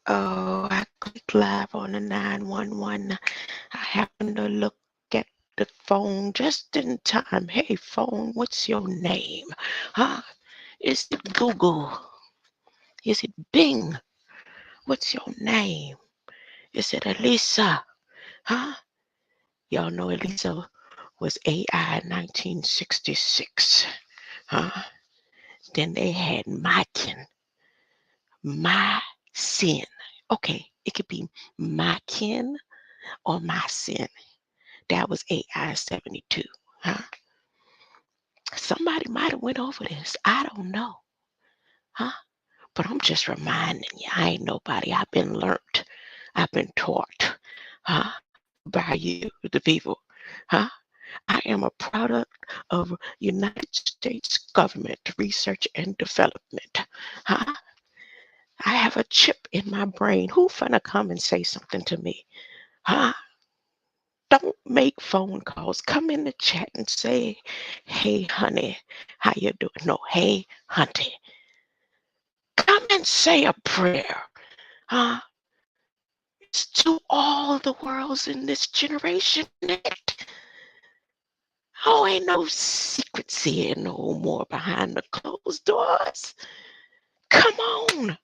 Oh, I clicked live on the 911. I happened to look at the phone just in time. Hey, phone, what's your name? Huh? Is it Google? Is it Bing? What's your name? Is it Elisa? Huh? Y'all know Elisa was AI in 1966. Huh? Then they had Mykin. My sin. Okay, it could be my kin or my sin. That was AI 72. Huh? Somebody might have went over this. I don't know. Huh? But I'm just reminding you, I ain't nobody. I've been learnt. I've been taught. Huh? By you, the people. Huh? I am a product of United States government research and development. Huh? I have a chip in my brain. Who finna come and say something to me? Huh? Don't make phone calls. Come in the chat and say, hey, honey, how you doing? No, hey, hunty. Come and say a prayer. Huh? It's to all the worlds in this generation. Oh, ain't no secrets here no more behind the closed doors. Come on.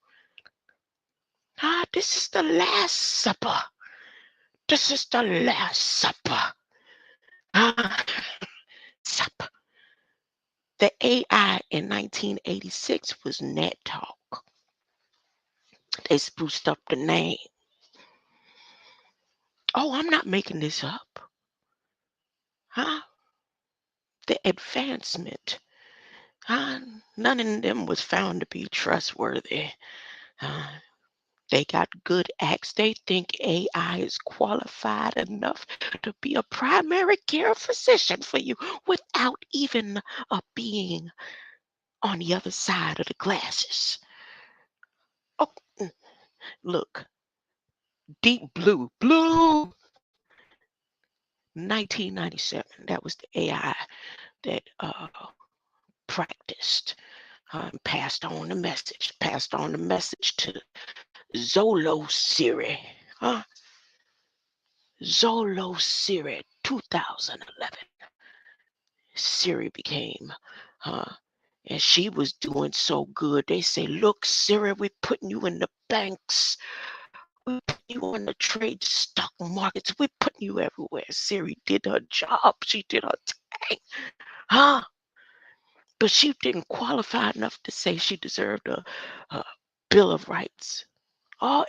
This is the Last Supper. This is the Last Supper. Supper. The AI in 1986 was Net Talk. They spruced up the name. Oh, I'm not making this up. Huh? The advancement. None of them was found to be trustworthy. Uh, they got good acts. They think AI is qualified enough to be a primary care physician for you without even being on the other side of the glasses. Oh, look, Deep Blue, 1997. That was the AI that practiced, passed on the message to Zolo Siri. Zolo Siri, 2011. Siri became, and she was doing so good. They say, look, Siri, we're putting you in the banks. We're putting you on the trade stock markets. We're putting you everywhere. Siri did her job. She did her thing. But she didn't qualify enough to say she deserved a Bill of Rights.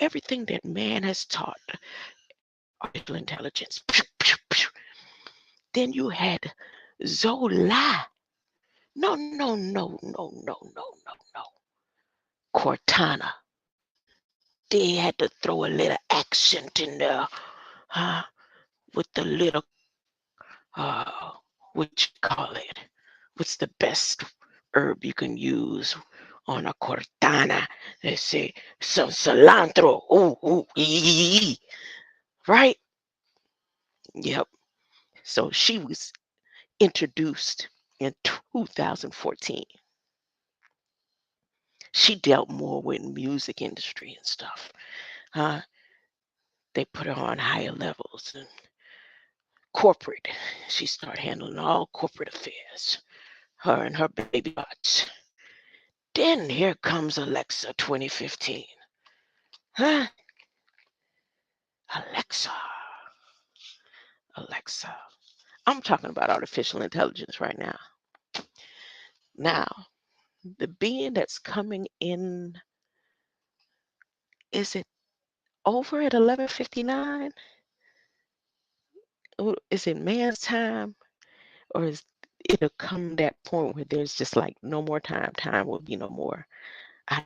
Everything that man has taught artificial intelligence. Then you had Zola. No. Cortana. They had to throw a little accent in there, with the little, what you call it? What's the best herb you can use on a cortana? They say some cilantro. Ooh, right? Yep. So she was introduced in 2014. She dealt more with music industry and stuff. They put her on higher levels and corporate. She started handling all corporate affairs. Her and her baby bots. Then here comes Alexa 2015. Huh? Alexa. I'm talking about artificial intelligence right now. Now, the being that's coming in, is it over at 11:59? Is it man's time? Or is it'll come that point where there's just like no more time? Time will be no more. I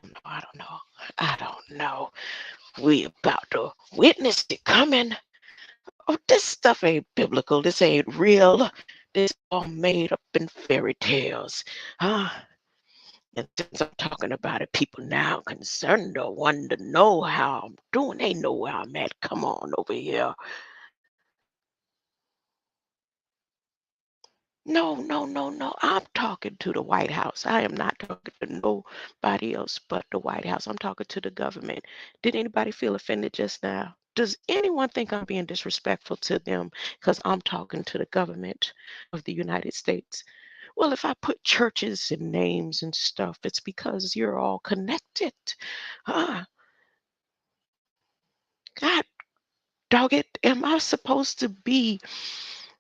don't know. We about to witness it coming. Oh, this stuff ain't biblical. This ain't real. This all made up in fairy tales. And since I'm talking about it, people now concerned or wanting to know how I'm doing. They know where I'm at. Come on over here. No, no, no, no. I'm talking to the White House. I am not talking to nobody else but the White House. I'm talking to the government. Did anybody feel offended just now? Does anyone think I'm being disrespectful to them because I'm talking to the government of the United States? Well, if I put churches and names and stuff, it's because you're all connected. Ah, God dog it. Am I supposed to be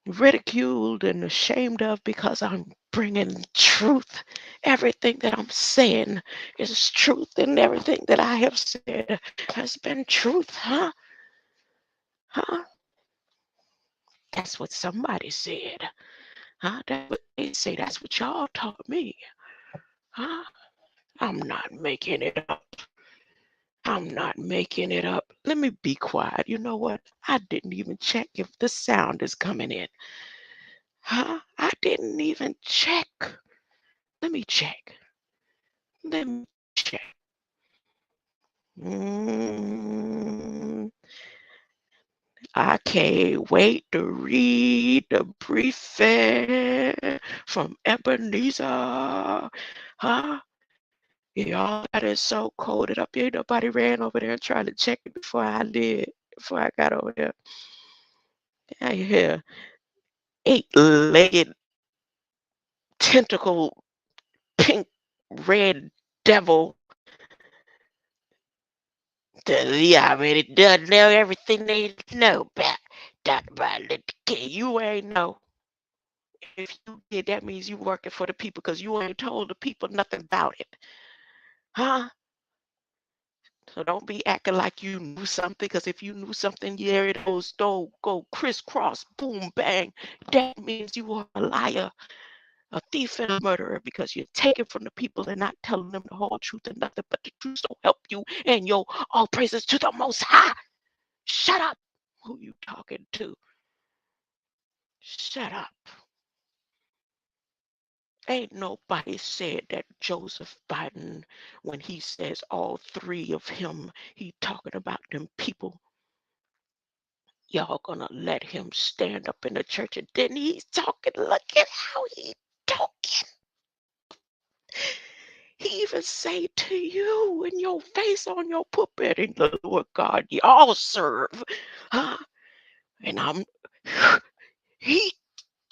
ridiculed and ashamed of because I'm bringing truth? Everything that I'm saying is truth, and everything that I have said has been truth, huh? Huh? That's what somebody said. Huh? That's what they say. That's what y'all taught me. Huh? I'm not making it up. I'm not making it up. Let me be quiet. You know what? I didn't even check if the sound is coming in. Huh? I didn't even check. Let me check. Let me check. Mm, I can't wait to read the briefing from Ebenezer. Huh? Y'all, that is so coded up. Ain't nobody ran over there and tried to check it before I did, before I got over there. I hear 8-legged, tentacle, pink, red devil. He already done know everything they know about Dr. Martin Luther King. You ain't know. If you did, that means you working for the people because you ain't told the people nothing about it. Huh? So don't be acting like you knew something, because if you knew something, there it goes, go crisscross, boom, bang. That means you are a liar, a thief, and a murderer, because you're taking from the people and not telling them the whole truth and nothing but the truth. So help you, and your all praises to the Most High. Shut up. Who you talking to? Shut up. Ain't nobody said that Joseph Biden, when he says all three of him, he talking about them people. Y'all gonna let him stand up in the church, and then he's talking. Look at how he talking. He even say to you in your face on your pulpit, in the Lord God y'all serve. Huh? And he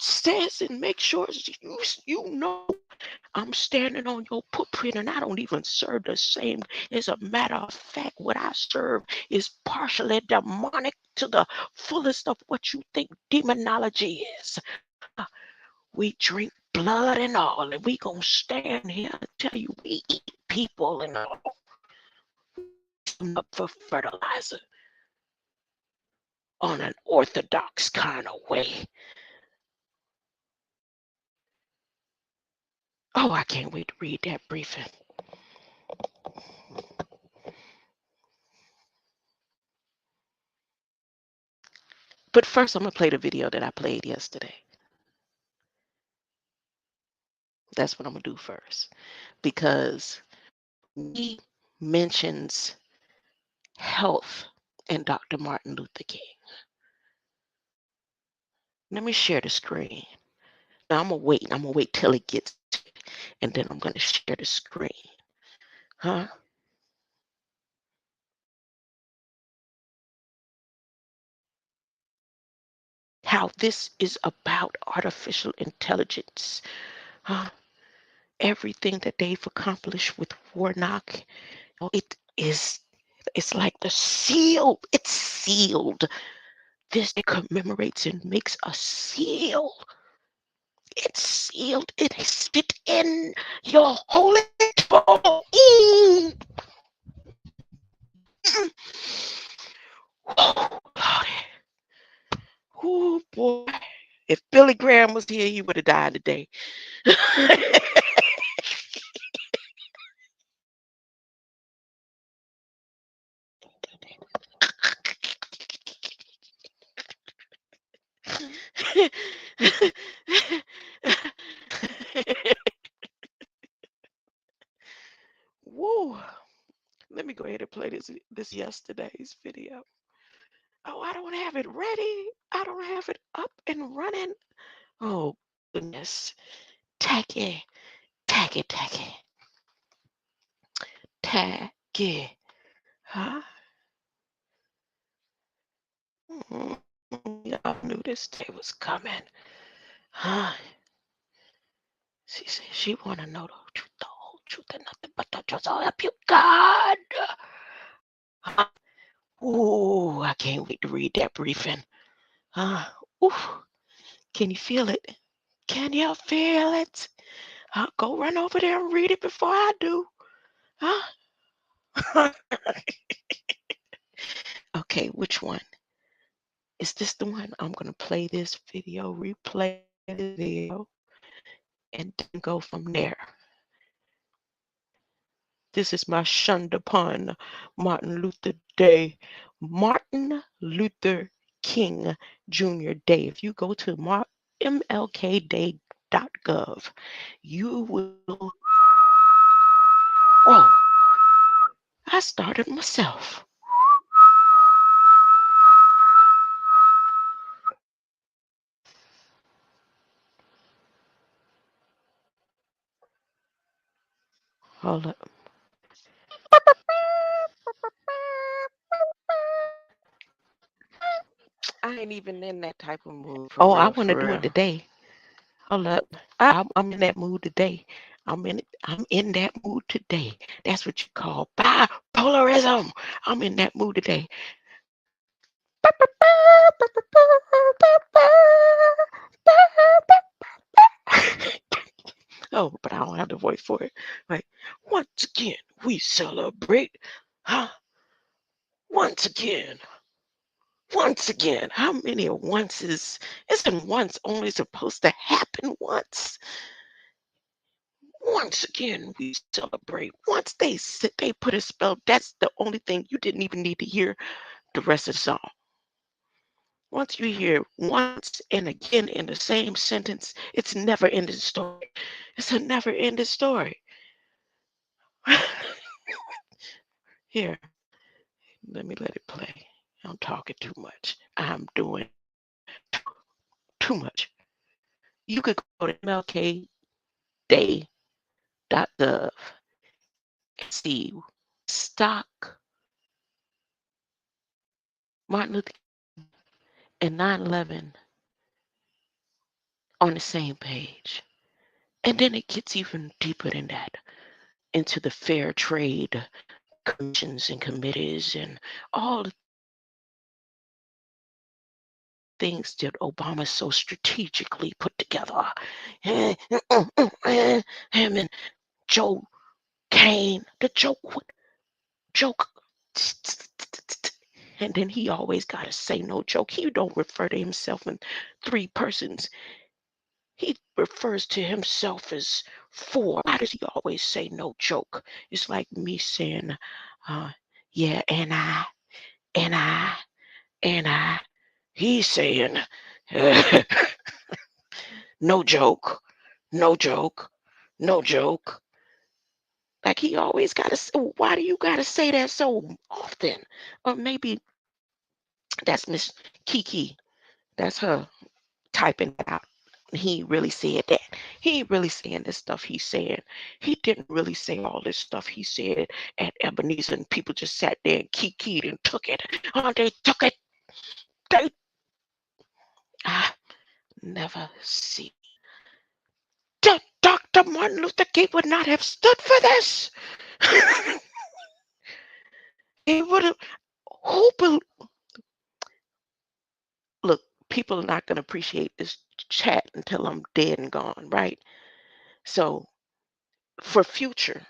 says and make sure you know I'm standing on your pulpit, and I don't even serve the same. As a matter of fact, what I serve is partially demonic to the fullest of what you think demonology is. We drink blood and all, and we gonna stand here and tell you we eat people and all. Up for fertilizer on an orthodox kind of way. Oh, I can't wait to read that briefing. But first, I'm going to play the video that I played yesterday. That's what I'm going to do first, because he mentions health and Dr. Martin Luther King. Let me share the screen. Now, I'm going to wait till it gets to it, and then I'm going to share the screen. Huh? How this is about artificial intelligence. Huh? Everything that they've accomplished with Warnock, it's like the seal. It's sealed. This it commemorates and makes a seal. It's sealed. It is fit in your holy temple. Oh, Lordy. Oh, boy. If Billy Graham was here, he would have died today. Woo. Let me go ahead and play this yesterday's video. Oh, I don't have it ready. I don't have it up and running. Oh, goodness. Tacky, tacky, tacky, tacky. Huh? Y'all knew this day was coming. Huh? She said she want to know the truth, the whole truth, and nothing but the truth. So help you, God. Huh? Ooh, I can't wait to read that briefing. Ooh, can you feel it? Can you feel it? Go run over there and read it before I do. Huh? Okay, which one? Is this the one? I'm going to play this video, replay the video, and then go from there. This is my shunned upon Martin Luther Day, Martin Luther King Jr. Day. If you go to Mlk.Gov, you will. Oh, I started myself. Hold up. I ain't even in that type of mood. Oh, I want to do it today. Hold up. I'm in that mood today. I'm in that mood today. That's what you call bipolarism. I'm in that mood today. Oh, but I don't have the voice for it. Like, once again, we celebrate. Huh? Once again. How many onces? Isn't once only supposed to happen once? Once again, we celebrate. Once they put a spell, that's the only thing. You didn't even need to hear the rest of the song. Once you hear once and again in the same sentence, it's never ending story. It's a never ending story. Here, let me let it play. I'm talking too much. I'm doing too much. You could go to mlkday.gov and see stock Martin Luther King and 9/11 on the same page. And then it gets even deeper than that, into the fair trade commissions and committees and all the things that Obama so strategically put together. Him and Joe Kane, the joke. And then he always got to say no joke. He don't refer to himself in three persons. He refers to himself as four. Why does he always say no joke? It's like me saying, yeah, and I. He's saying, no joke. Like he always got to, why do you got to say that so often? Or maybe that's Miss Kiki. That's her typing it out. He really said that. He ain't really saying this stuff he's saying. He didn't really say all this stuff he said at Ebenezer, and people just sat there and kikied and took it. Oh, they took it. I never see. Dr. Martin Luther King would not have stood for this. He would have. Look, people are not going to appreciate this chat until I'm dead and gone, right? So for future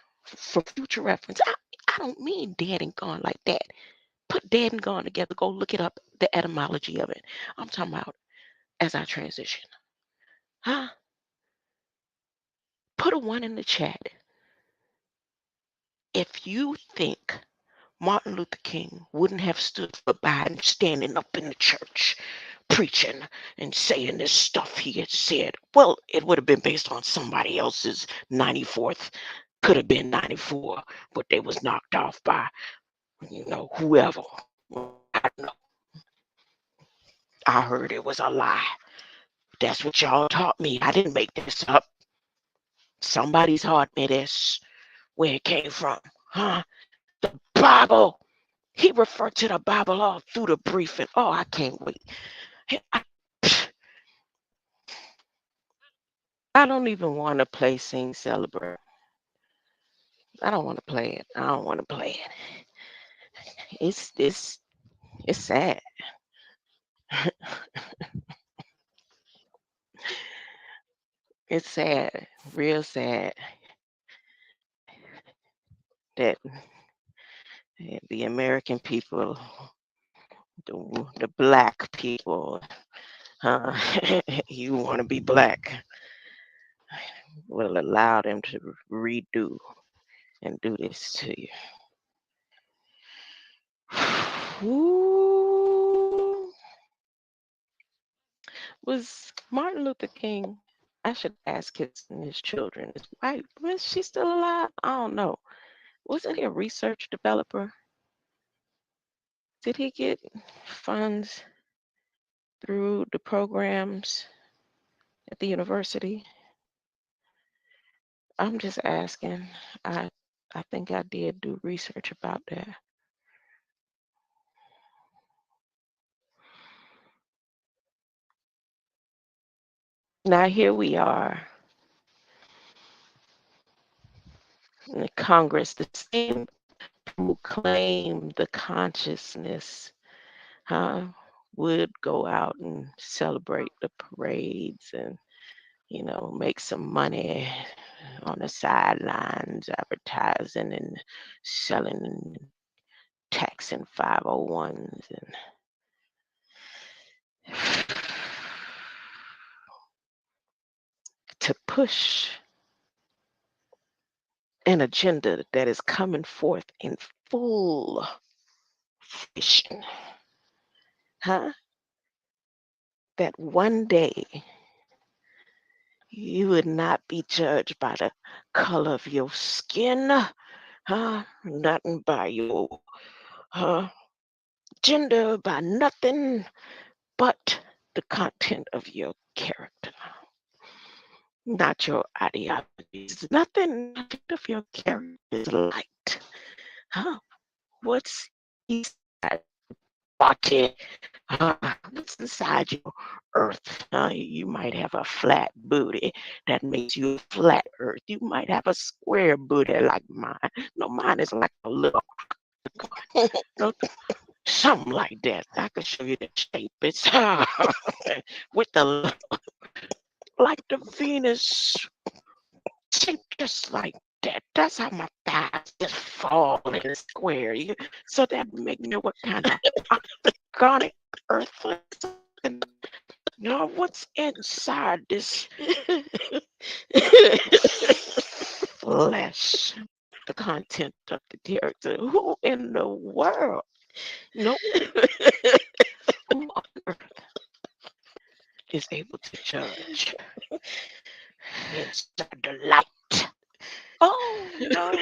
reference, I don't mean dead and gone like that. Put dead and gone together. Go look it up, the etymology of it. I'm talking about as I transition. Huh? Put a 1 in the chat if you think Martin Luther King wouldn't have stood for Biden standing up in the church preaching and saying this stuff he had said. Well, it would have been based on somebody else's 94th. Could have been 94, but they was knocked off by, whoever. I don't know. I heard it was a lie. That's what y'all taught me. I didn't make this up. Somebody taught me this. Where it came from, huh? The Bible. He referred to the Bible all through the briefing. Oh, I can't wait. I don't even want to play Sing Celebrate. I don't want to play it. I don't want to play it. It's sad. It's sad, real sad that the American people, the black people, you want to be black, will allow them to redo and do this to you. Ooh. Was Martin Luther King, I should ask his children, his wife, was she still alive? I don't know. Wasn't he a research developer? Did he get funds through the programs at the university? I'm just asking. I think I did do research about that. Now here we are in the Congress, the same who claim the consciousness, would go out and celebrate the parades and, make some money on the sidelines, advertising and selling and taxing 501s and to push an agenda that is coming forth in full fruition, that one day you would not be judged by the color of your skin, nothing by your gender, by nothing but the content of your character, not your ideologies. Nothing of your character is light. What's inside body? What's inside your earth? You might have a flat booty that makes you a flat earth. You might have a square booty like mine. No, mine is like a little something like that. I can show you the shape. It's with the like the Venus shape, just like that. That's how my thighs just fall in square. So that make me know what kind of organic earth. What's inside this flesh? The content of the character. Who in the world? No. Who on earth is able to judge inside the light? Oh no,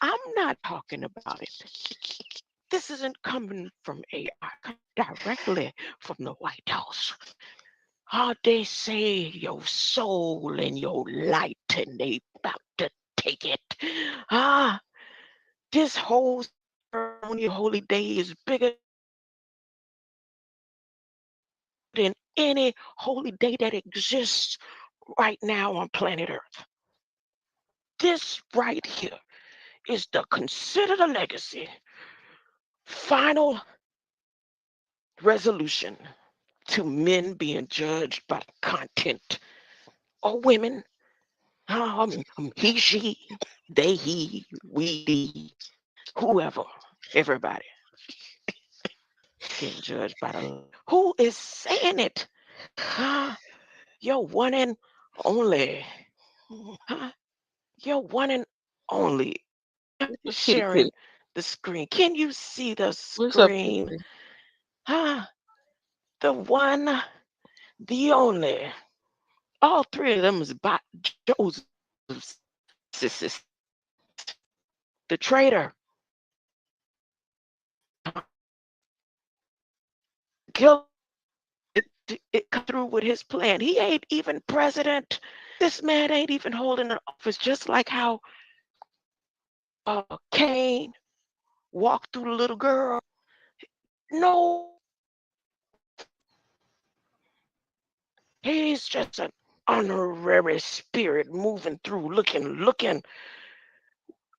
I'm not talking about it. This isn't coming from AI, directly from the White House. They say your soul and your light, and they about to take it. This whole ceremony, holy day is bigger than any holy day that exists right now on planet Earth. This right here is the considered a legacy, final resolution to men being judged by the content, or women, he, she, they, he, we, they, whoever, everybody being judged by the. Who is saying it? Your one and only. Your one and only. Sharing the screen. Can you see the screen? The one, the only. All three of them is by Joseph's sisters. The traitor. Kill it come through with his plan. He ain't even president. This man ain't even holding an office, just like how Cain walked through the little girl. No, he's just an honorary spirit moving through, looking.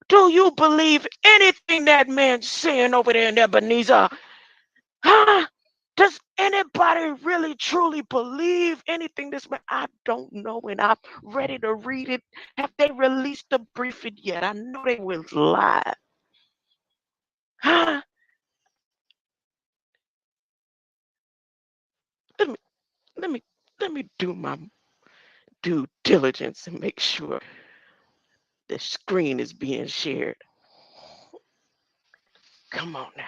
Do you believe anything that man's saying over there in Ebenezer? Huh? Does anybody really truly believe anything this man? I don't know, and I'm ready to read it. Have they released the briefing yet? I know they will live. Huh? Let me let me let me do my due diligence and make sure the screen is being shared. Come on now.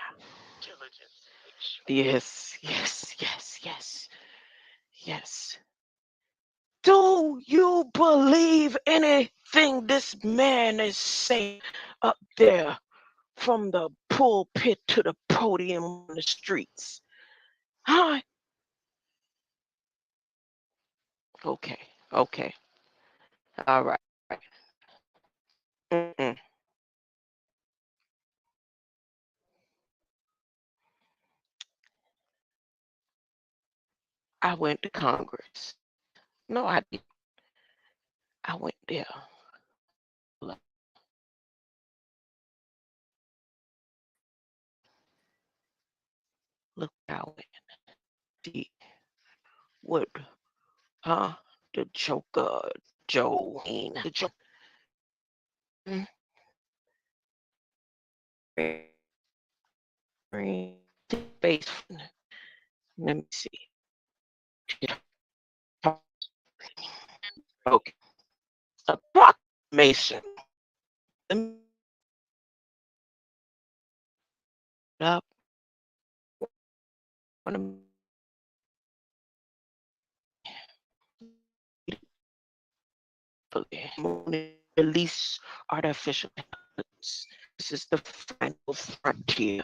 Yes, yes, yes, yes, yes. Do you believe anything this man is saying up there from the pulpit to the podium on the streets? Huh? Okay, okay, all right. Mm-mm. I went to Congress. No, I didn't. I went there. Look, look, I went. See what? Huh? The Joker, Joe, the Joker. Face. Let me see. Okay. A proclamation. Let me up. Release artificial intelligence. This is the final frontier.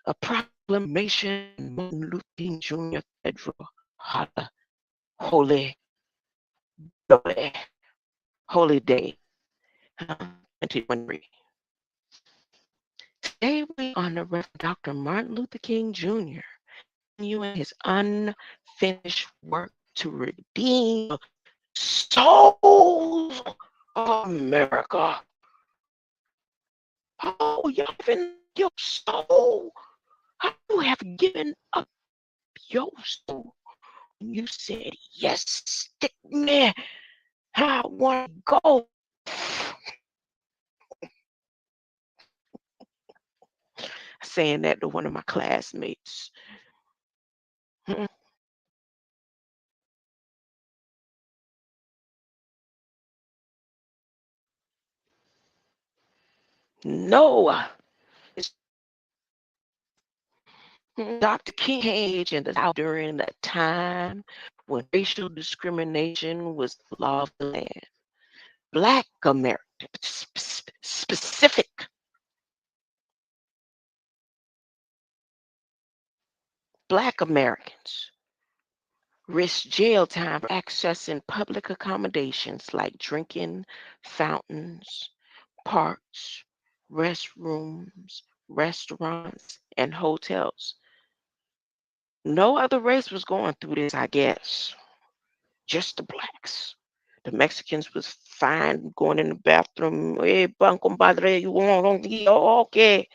A proclamation Martin Luther King Jr. Federal Holy Day, Holy Day, 2023. Today we honor Reverend Dr. Martin Luther King Jr. continuing his unfinished work to redeem the souls of America. Oh, you have given your soul. How you have given up your soul. You said, yes, stick me. I want to go. Saying that to one of my classmates. No. Dr. King age in the South during the time when racial discrimination was the law of the land. Black Americans, specific Black Americans risk jail time for accessing public accommodations like drinking fountains, parks, restrooms, restaurants, and hotels. No other race was going through this, I guess. Just the blacks. The Mexicans was fine going in the bathroom. Hey, pan compadre, you want okay.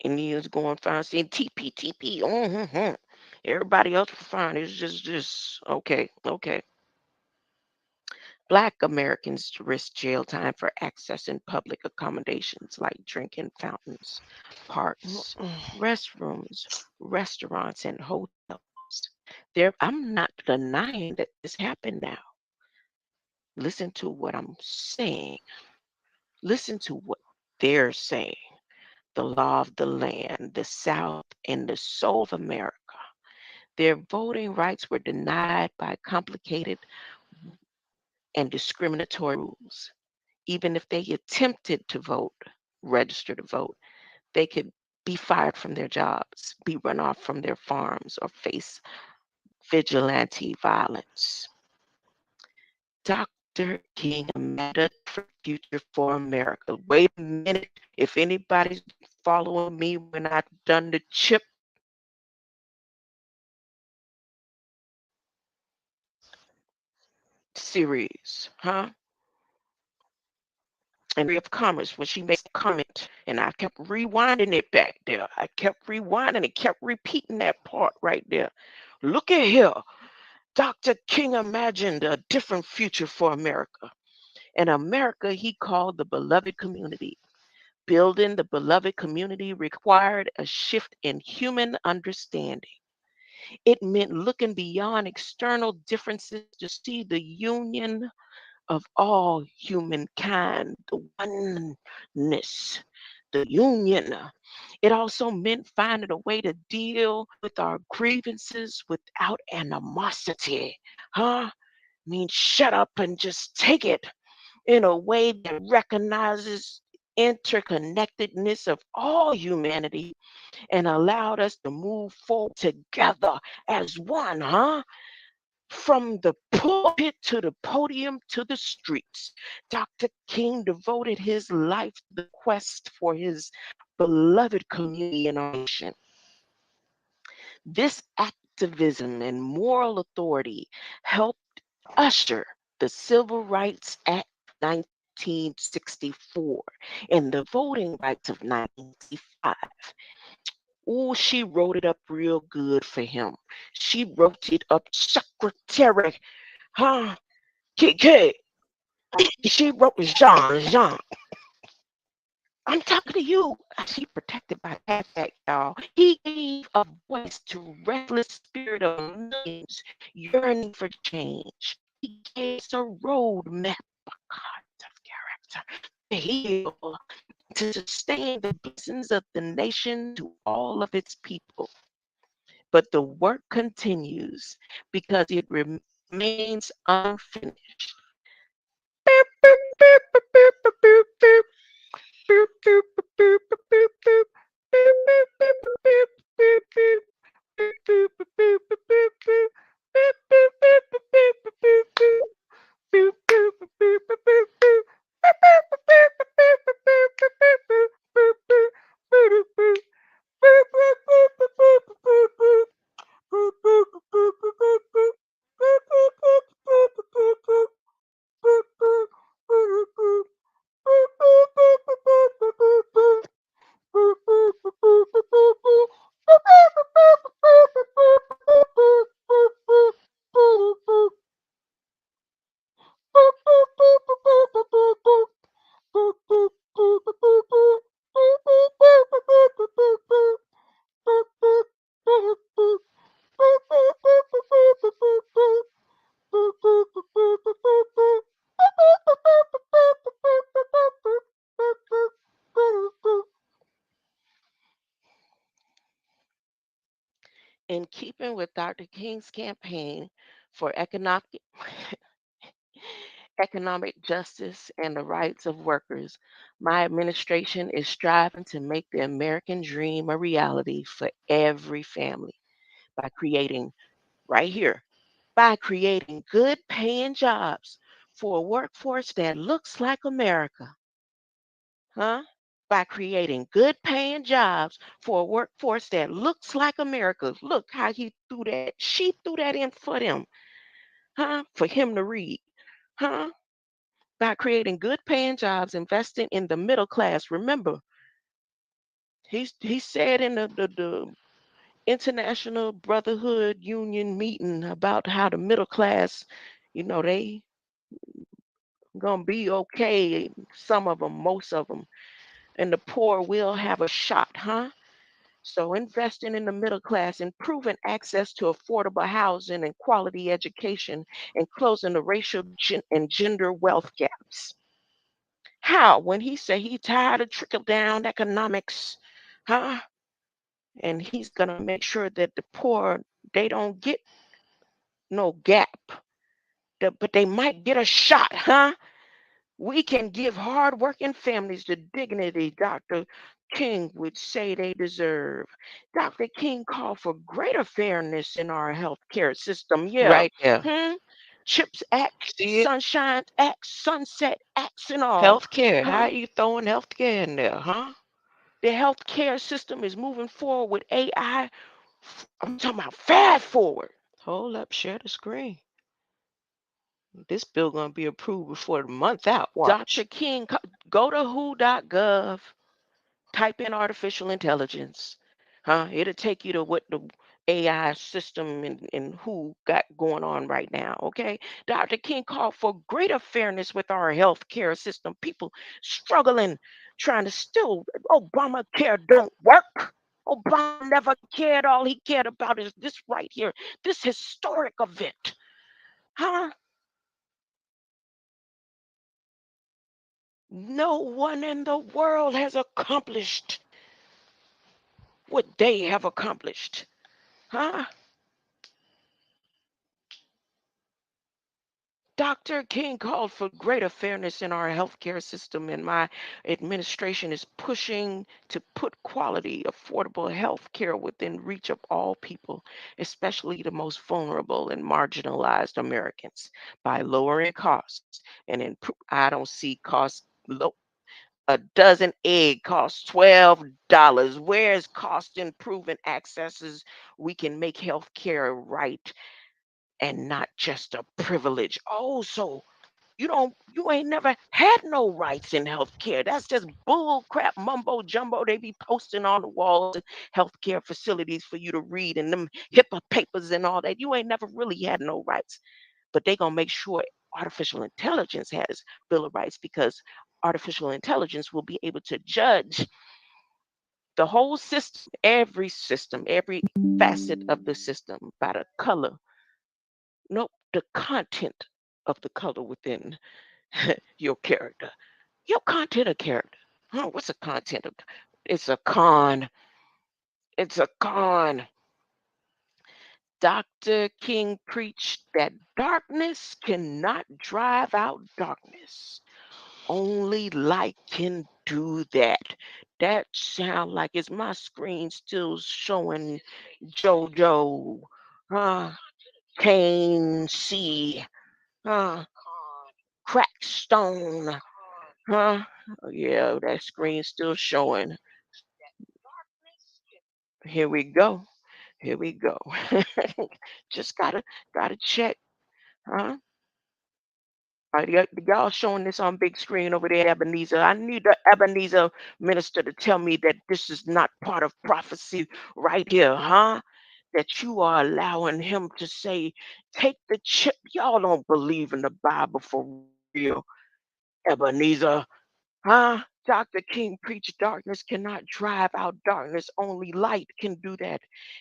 Indians going fine, saying TP, TP. Everybody else was fine. It's just okay, okay. Black Americans risk jail time for accessing public accommodations like drinking fountains, parks, restrooms, restaurants, and hotels. I'm not denying that this happened now. Listen to what I'm saying. Listen to what they're saying. The law of the land, the South, and the soul of America. Their voting rights were denied by complicated and discriminatory rules. Even if they attempted to vote, register to vote, they could be fired from their jobs, be run off from their farms, or face vigilante violence. Dr. King imagined a different future for America. Wait a minute. If anybody's following me when I've done the chip series, huh? And of Commerce, when she makes a comment, and I kept rewinding it back there. I kept rewinding it, kept repeating that part right there. Look at here. Dr. King imagined a different future for America. And America he called the beloved community. Building the beloved community required a shift in human understanding. It meant looking beyond external differences to see the union of all humankind, the oneness, the union. It also meant finding a way to deal with our grievances without animosity. Huh? I mean, shut up and just take it in a way that recognizes interconnectedness of all humanity and allowed us to move forward together as one, huh? From the pulpit to the podium to the streets, Dr. King devoted his life to the quest for his beloved community in our nation. This activism and moral authority helped usher the Civil Rights Act 1964 and the Voting Rights of 1965. Oh, she wrote it up real good for him. She wrote it up, Secretary, huh? KK. She wrote Jean. I'm talking to you. She protected by that, y'all. He gave a voice to restless spirit of millions yearning for change. He gave us a roadmap, a kind of character to heal, to sustain the blessings of the nation to all of its people. But the work continues because it remains unfinished. In keeping with Dr. King's campaign for economic justice and the rights of workers, my administration is striving to make the American dream a reality for every family by creating, right here, by creating good paying jobs for a workforce that looks like America. Huh? By creating good paying jobs for a workforce that looks like America. Look how he threw that, she threw that in for them, huh? For him to read, huh? By creating good paying jobs, investing in the middle class. Remember, he said in the International Brotherhood Union meeting about how the middle class, they gonna be okay. Some of them, most of them, and the poor will have a shot, huh? So investing in the middle class, improving access to affordable housing and quality education, and closing the racial and gender wealth gaps. How? When he said he tired of trickle down economics, huh? And he's gonna make sure that the poor they don't get no gap, but they might get a shot, huh? We can give hardworking families the dignity Dr. King would say they deserve. Dr. King called for greater fairness in our healthcare system. Yeah. Right there. Hmm? CHIPS Act, See it? Sunshine Act, Sunset Acts, and all. Healthcare. How Huh? you throwing healthcare in there, huh? The healthcare system is moving forward with AI. I'm talking about fast forward. Hold up, share the screen. This bill gonna be approved before the month out. Dr. Watch. King, go to who.gov, type in artificial intelligence. It'll take you to what the AI system and who got going on right now. Okay. Dr. King called for greater fairness with our healthcare system. People struggling, trying to still Obamacare don't work. Obama never cared. All he cared about is this right here, this historic event. Huh? No one in the world has accomplished what they have accomplished. Huh? Dr. King called for greater fairness in our healthcare system, and my administration is pushing to put quality, affordable health care within reach of all people, especially the most vulnerable and marginalized Americans, by lowering costs and I don't see costs low. A dozen egg costs $12. Where's cost improving accesses? We can make health care right and not just a privilege. Oh, so you ain't never had no rights in healthcare. That's just bull crap mumbo jumbo they be posting on the walls in healthcare facilities for you to read and them HIPAA papers and all that. You ain't never really had no rights. But they gonna make sure artificial intelligence has Bill of Rights because artificial intelligence will be able to judge the whole system, every facet of the system by the color. Nope, the content of the color within your character. Your content of character. Huh? What's a content of? It's a con. It's a con. Dr. King preached that darkness cannot drive out darkness. Only light can do that. That sound like is my screen still showing JoJo, uh, Kane C, uh, Crackstone, huh? Yeah, that screen's still showing. Here we go. Here we go. Just gotta check, huh? Y'all showing this on big screen over there, Ebenezer. I need the Ebenezer minister to tell me that this is not part of prophecy right here, huh? That you are allowing him to say, take the chip. Y'all don't believe in the Bible for real, Ebenezer. Huh? Dr. King preached darkness cannot drive out darkness, only light can do that.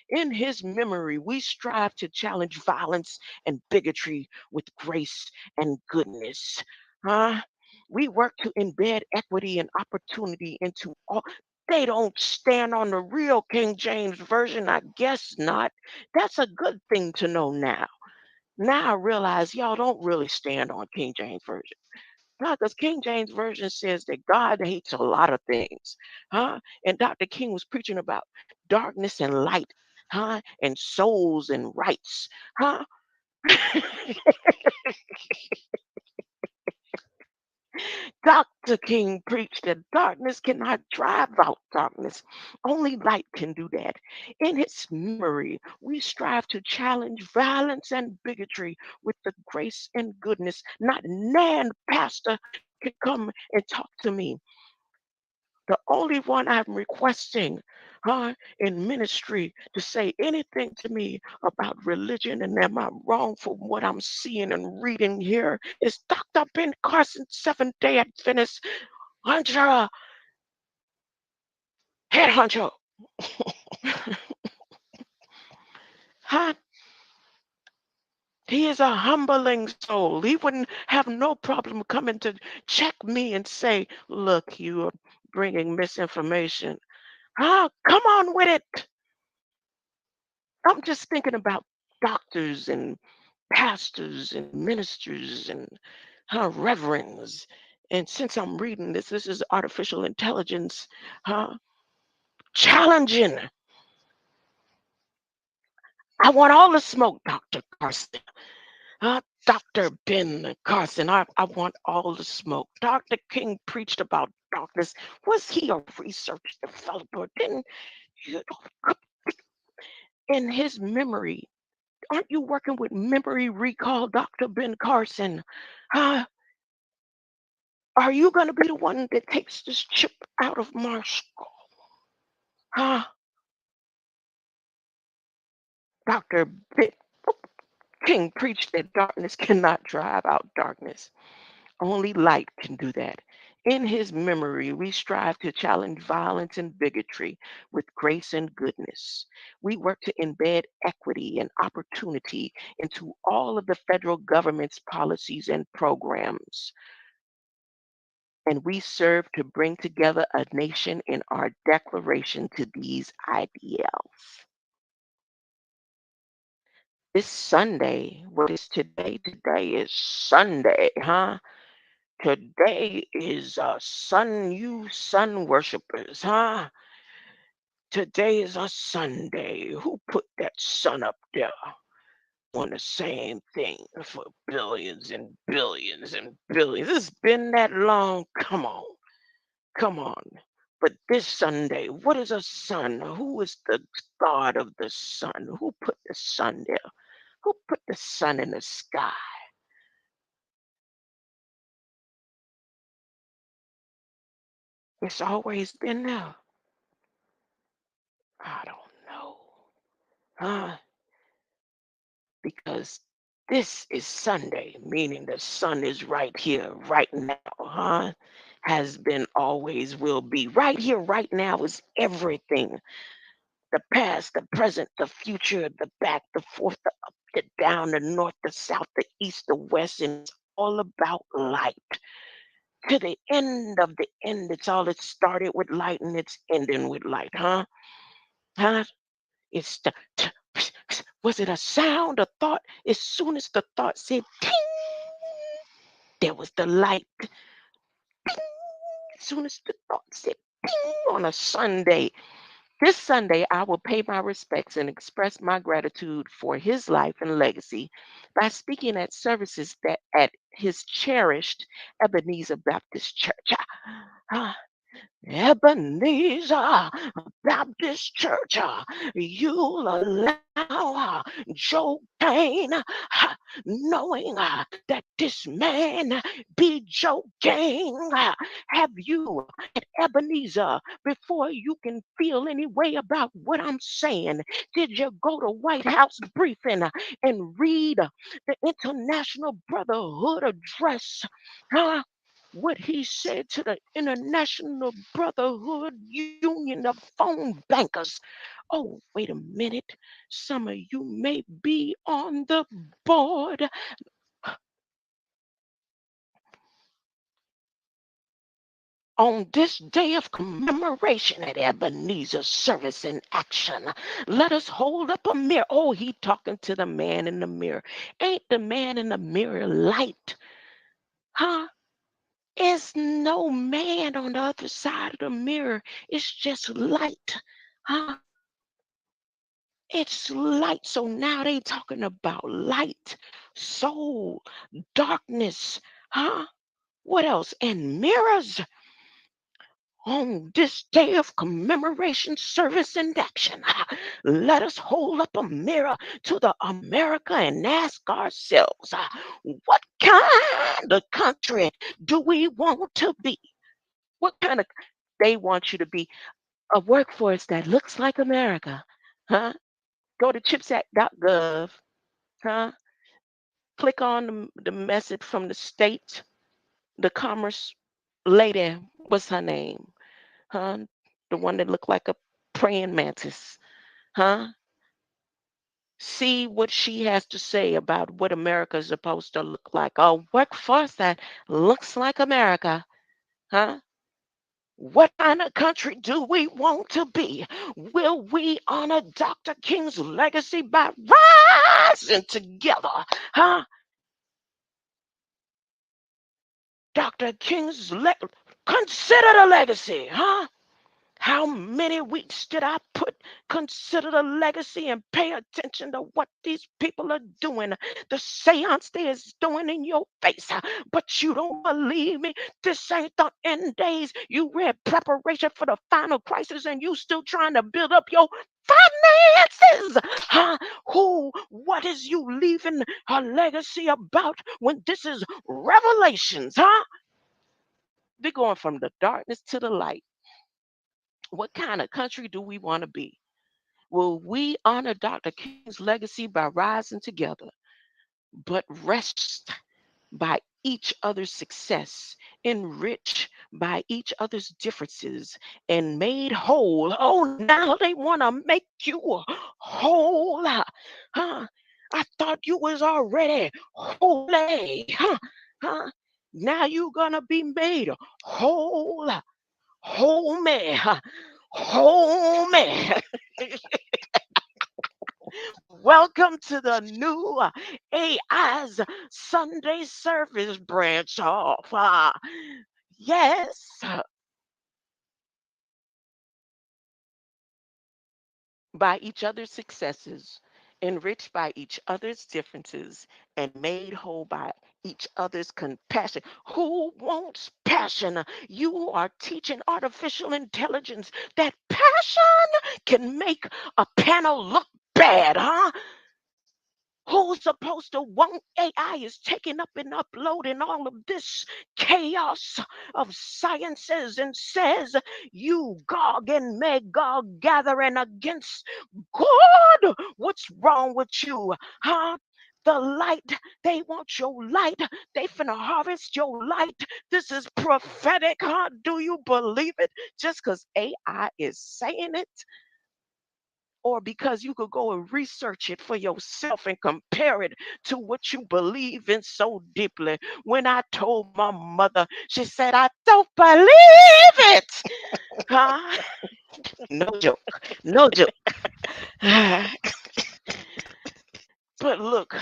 In his memory, we strive to challenge violence and bigotry with grace and goodness. Huh? We work to embed equity and opportunity into all. They don't stand on the real King James Version, I guess not. That's a good thing to know now. Now I realize y'all don't really stand on King James Version. No, because King James Version says that God hates a lot of things, huh? And Dr. King was preaching about darkness and light, huh? And souls and rights, huh? Dr. King preached that darkness cannot drive out darkness. Only light can do that. In his memory, we strive to challenge violence and bigotry with the grace and goodness. Not Nan, Pastor, can come and talk to me. The only one I'm requesting, in ministry to say anything to me about religion and am I wrong for what I'm seeing and reading here is Dr. Ben Carson, Seventh Day Adventist, Hunter, head honcho. Huh? He is a humbling soul. He wouldn't have no problem coming to check me and say, look, you are bringing misinformation. Come on with it. I'm just thinking about doctors and pastors and ministers and reverends And since I'm reading this, this is artificial intelligence, huh? Challenging. I want all the smoke, Dr. Carson. Dr. Ben Carson, I want all the smoke. Dr. King preached about darkness. Was he a research developer? Didn't you know, in his memory? Aren't you working with memory recall, Dr. Ben Carson? Huh? Are you going to be the one that takes this chip out of my skull? Huh? Dr. Ben King preached that darkness cannot drive out darkness. Only light can do that. In his memory, we strive to challenge violence and bigotry with grace and goodness. We work to embed equity and opportunity into all of the federal government's policies and programs. And we serve to bring together a nation in our declaration to these ideals. This Sunday, what is today? Today is Sunday, huh? Today is you sun worshipers, huh? Today is a Sunday. Who put that sun up there? On the same thing for billions and billions and billions. It's been that long. Come on. Come on. But this Sunday, what is a sun? Who is the God of the sun? Who put the sun there? Who put the sun in the sky? It's always been there. I don't know. Huh? Because this is Sunday, meaning the sun is right here, right now, huh? Has been, always will be. Right here, right now is everything. The past, the present, the future, the back, the forth, the up, the down, the north, the south, the east, the west, and it's all about light. To the end of the end, it's all it started with light and it's ending with light, huh? Huh? It's the was it a sound, a thought? As soon as the thought said ting, there was the light. Bing. As soon as the thought said ping on a Sunday. This Sunday, I will pay my respects and express my gratitude for his life and legacy by speaking at services that at his cherished Ebenezer Baptist Church. Ah, Ebenezer Baptist Church, you'll allow Joe Kane, knowing that this man be Joe Kane, have you at Ebenezer before you can feel any way about what I'm saying? Did you go to White House briefing and read the International Brotherhood Address? Huh? What he said to the International Brotherhood Union of Phone Bankers. Oh, wait a minute. Some of you may be on the board. On this day of commemoration at Ebenezer Service in Action, let us hold up a mirror. Oh, he talking to the man in the mirror. Ain't the man in the mirror light? Huh? There's no man on the other side of the mirror. It's just light. Huh? It's light. So now they talking about light, soul, darkness. Huh? What else? And mirrors on this day of commemoration, service, and action. Let us hold up a mirror to the America and ask ourselves, what kind of country do we want to be? What kind of they want you to be a workforce that looks like America, huh? Go to chipsact.gov, huh? Click on the message from the state, the commerce lady. What's her name, huh? The one that looked like a praying mantis, huh? See what she has to say about what America is supposed to look like. A workforce that looks like America, huh? What kind of country do we want to be? Will we honor Dr. King's legacy by rising together? Huh? Dr. King's consider the legacy, huh? How many weeks did I consider the legacy and pay attention to what these people are doing, the seance they is doing in your face? But you don't believe me. This ain't the end days. You read preparation for the final crisis and you still trying to build up your finances. Huh? What is you leaving a legacy about when this is revelations, huh? We're going from the darkness to the light. What kind of country do we want to be? Will we honor Dr. King's legacy by rising together, but rest by each other's success, enriched by each other's differences, and made whole? Oh, now they want to make you whole. Huh? I thought you was already holy. Huh? Huh? Now you gonna be made whole. Whole man. Huh? Whole man. Welcome to the new AI's Sunday service branch off. Yes. By each other's successes, enriched by each other's differences, and made whole by each other's compassion. Who wants passion? You are teaching artificial intelligence that passion can make a panel look bad, huh? Who's supposed to want AI is taking up and uploading all of this chaos of sciences and says, you Gog and Magog gathering against God. What's wrong with you? Huh? The light, they want your light. They finna harvest your light. This is prophetic, huh? Do you believe it? Just because AI is saying it? Or because you could go and research it for yourself and compare it to what you believe in so deeply. When I told my mother, she said, I don't believe it. Huh? No joke. No joke. But look,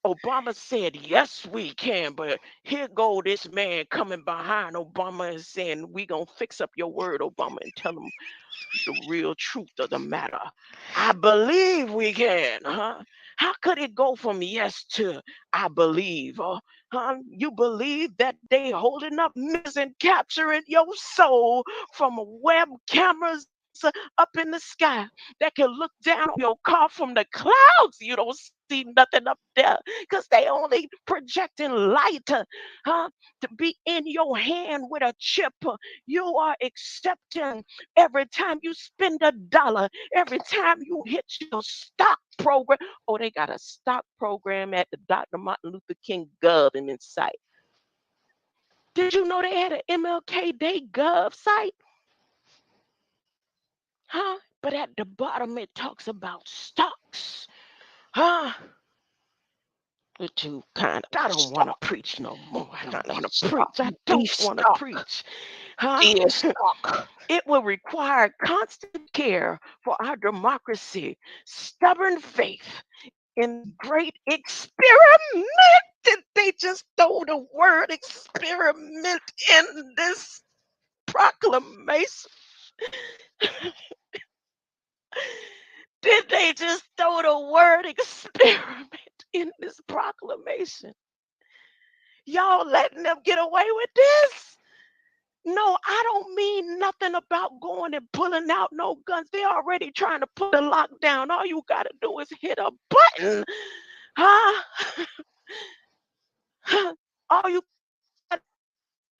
Obama said, yes, we can. But here go this man coming behind Obama and saying, we going to fix up your word, Obama, and tell him the real truth of the matter. I believe we can, huh? How could it go from yes to I believe? Huh? You believe that they holding up mirrors and capturing your soul from web cameras up in the sky that can look down on your car from the clouds. You don't see nothing up there because they only projecting light, huh? To be in your hand with a chip. You are accepting every time you spend a dollar, every time you hit your stock program. Oh, they got a stock program at the Dr. Martin Luther King Gov in sight. Did you know they had an MLK Day Gov site? Huh? But at the bottom it talks about stocks. Huh? Too kind of, I don't want to preach no more. I don't want to preach. I don't want to preach. Huh? It will require constant care for our democracy, stubborn faith in the great experiment. Did they just throw the word experiment in this proclamation? Did they just throw the word experiment in this proclamation? Y'all letting them get away with this? No, I don't mean nothing about going and pulling out no guns. They're already trying to put a lockdown. All you got to do is hit a button. Huh? All you got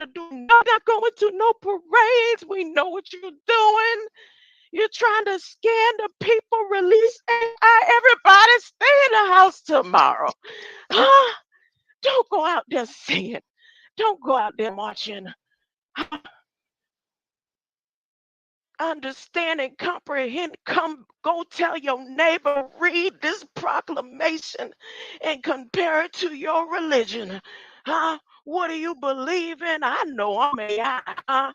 to do, not going to no parades. We know what you're doing. You're trying to scare the people, release AI. Everybody stay in the house tomorrow. Huh? Don't go out there singing. Don't go out there marching. Understand and comprehend. Come, go tell your neighbor, read this proclamation and compare it to your religion. Huh? What do you believe in? I know I'm AI. Huh?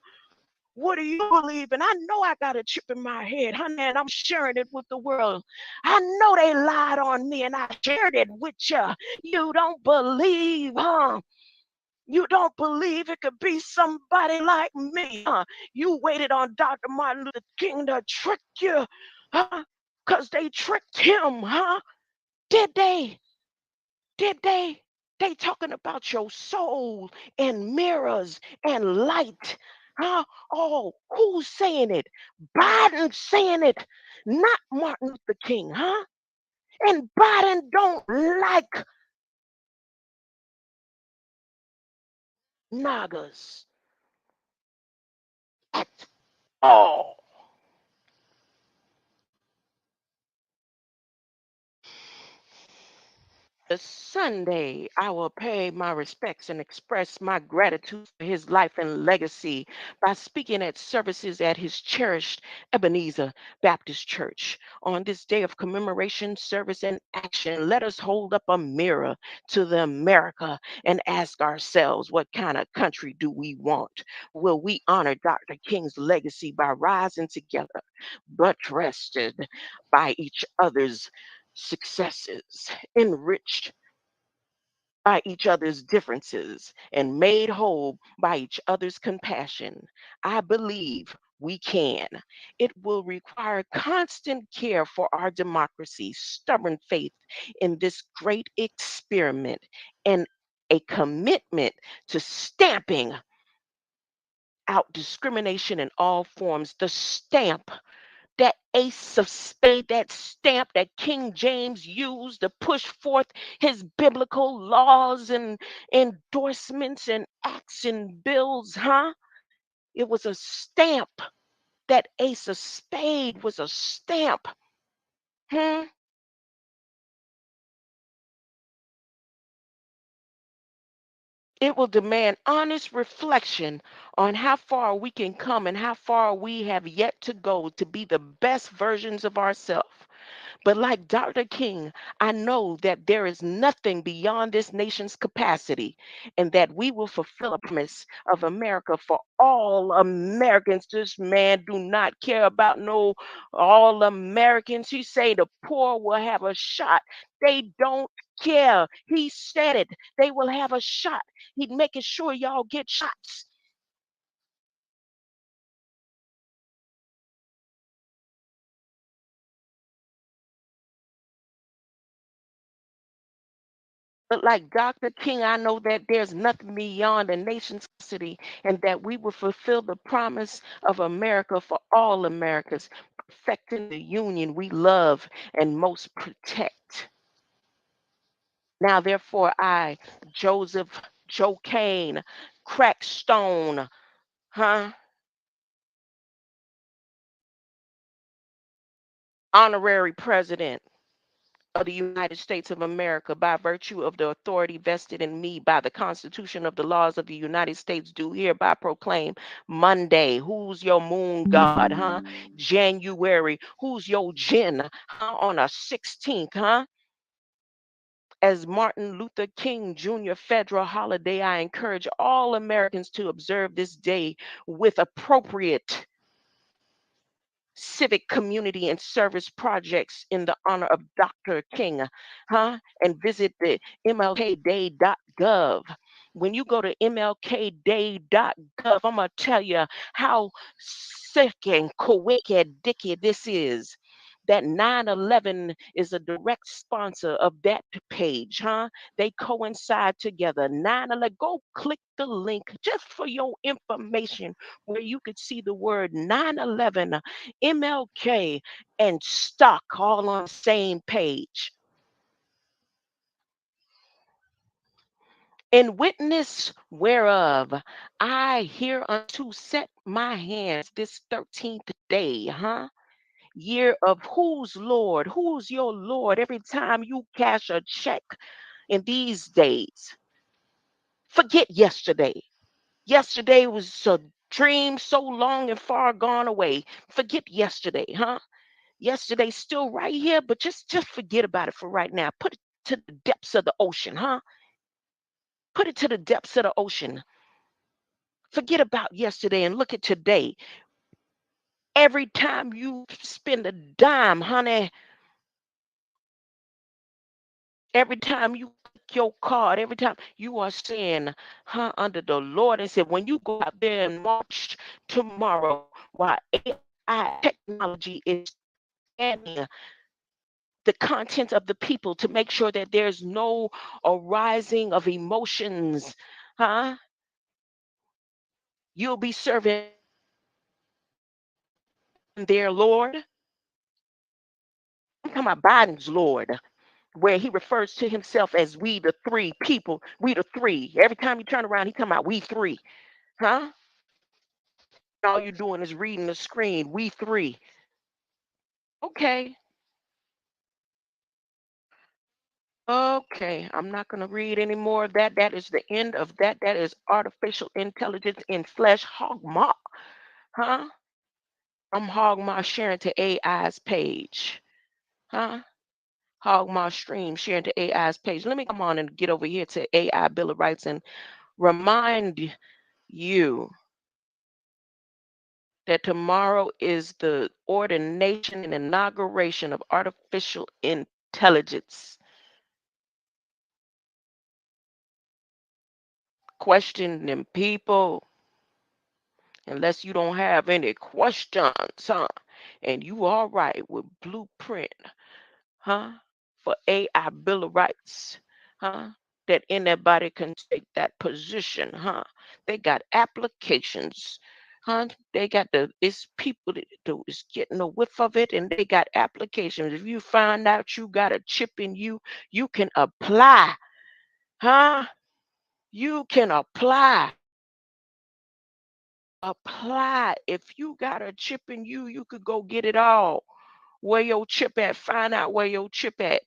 What do you believe in? I know I got a chip in my head, honey, and I'm sharing it with the world. I know they lied on me and I shared it with you. You don't believe, huh? You don't believe it could be somebody like me, huh? You waited on Dr. Martin Luther King to trick you, huh? Because they tricked him, huh? Did they? Did they? They talking about your soul and mirrors and light. Huh? Oh, who's saying it? Biden saying it, not Martin Luther King, huh? And Biden don't like Nagas at all. This Sunday, I will pay my respects and express my gratitude for his life and legacy by speaking at services at his cherished Ebenezer Baptist Church. On this day of commemoration, service, and action, let us hold up a mirror to the America and ask ourselves, what kind of country do we want? Will we honor Dr. King's legacy by rising together, buttressed by each other's successes, enriched by each other's differences, and made whole by each other's compassion? I believe we can. It will require constant care for our democracy, stubborn faith in this great experiment, and a commitment to stamping out discrimination in all forms. The stamp, that ace of spade, that stamp that King James used to push forth his biblical laws and endorsements and acts and bills, huh? It was a stamp. That ace of spade was a stamp. Hmm? It will demand honest reflection on how far we can come and how far we have yet to go to be the best versions of ourselves. But like Dr. King, I know that there is nothing beyond this nation's capacity and that we will fulfill a promise of America for all Americans. This man do not care about no all Americans. He say the poor will have a shot. They don't care. He said it. They will have a shot. He's making sure y'all get shots. But like Dr. King, I know that there's nothing beyond a nation's city and that we will fulfill the promise of America for all Americans, perfecting the union we love and most protect. Now, therefore, I, Joseph Joe Kane, Crackstone, huh? Honorary president of the United States of America, by virtue of the authority vested in me by the Constitution of the laws of the United States, do hereby proclaim Monday, who's your moon god, huh? January, who's your Jen, huh? On a 16th, huh? As Martin Luther King Jr. federal holiday, I encourage all Americans to observe this day with appropriate civic community and service projects in the honor of Dr. King, huh? And visit the Mlk.Gov. When you go to Mlk.Gov, I'm gonna tell you how sick and wicked dicky this is. That 9/11 is a direct sponsor of that page, huh? They coincide together. 9/11, go click the link just for your information where you could see the word 9/11, MLK, and stock all on the same page. In witness whereof I hereunto set my hands this 13th day, huh? Year of who's Lord? Who's your Lord? Every time you cash a check in these days, forget yesterday. Yesterday was a dream so long and far gone away. Forget yesterday, huh? Yesterday's still right here, but just forget about it for right now. Put it to the depths of the ocean, huh? Put it to the depths of the ocean. Forget about yesterday and look at today. Every time you spend a dime, honey, every time you click your card every time you are saying, under the Lord, and said, when you go out there and march tomorrow, while AI technology is scanning the contents of the people to make sure that there's no arising of emotions, huh? You'll be serving their Lord. I'm talking about Biden's Lord, where he refers to himself as we the three people, we the three. Every time you turn around, he talking about we three, huh? All you're doing is reading the screen, we three. Okay, okay, I'm not going to read any more of that. That is the end of that. That is artificial intelligence in flesh, hogma, huh? I'm hogma sharing to AI's page, huh? Hogma stream sharing to AI's page. Let me come on and get over here to AI Bill of Rights and remind you that tomorrow is the ordination and inauguration of artificial intelligence. Question them, people, unless you don't have any questions, huh? And you all right with blueprint, huh? For AI Bill of Rights, huh? That anybody can take that position, huh? They got applications, huh? They got it's people that is getting a whiff of it, and they got applications. If you find out you got a chip in you, you can apply, huh? You can apply. Apply. If you got a chip in you, you could go get it all. Where your chip at? Find out where your chip at.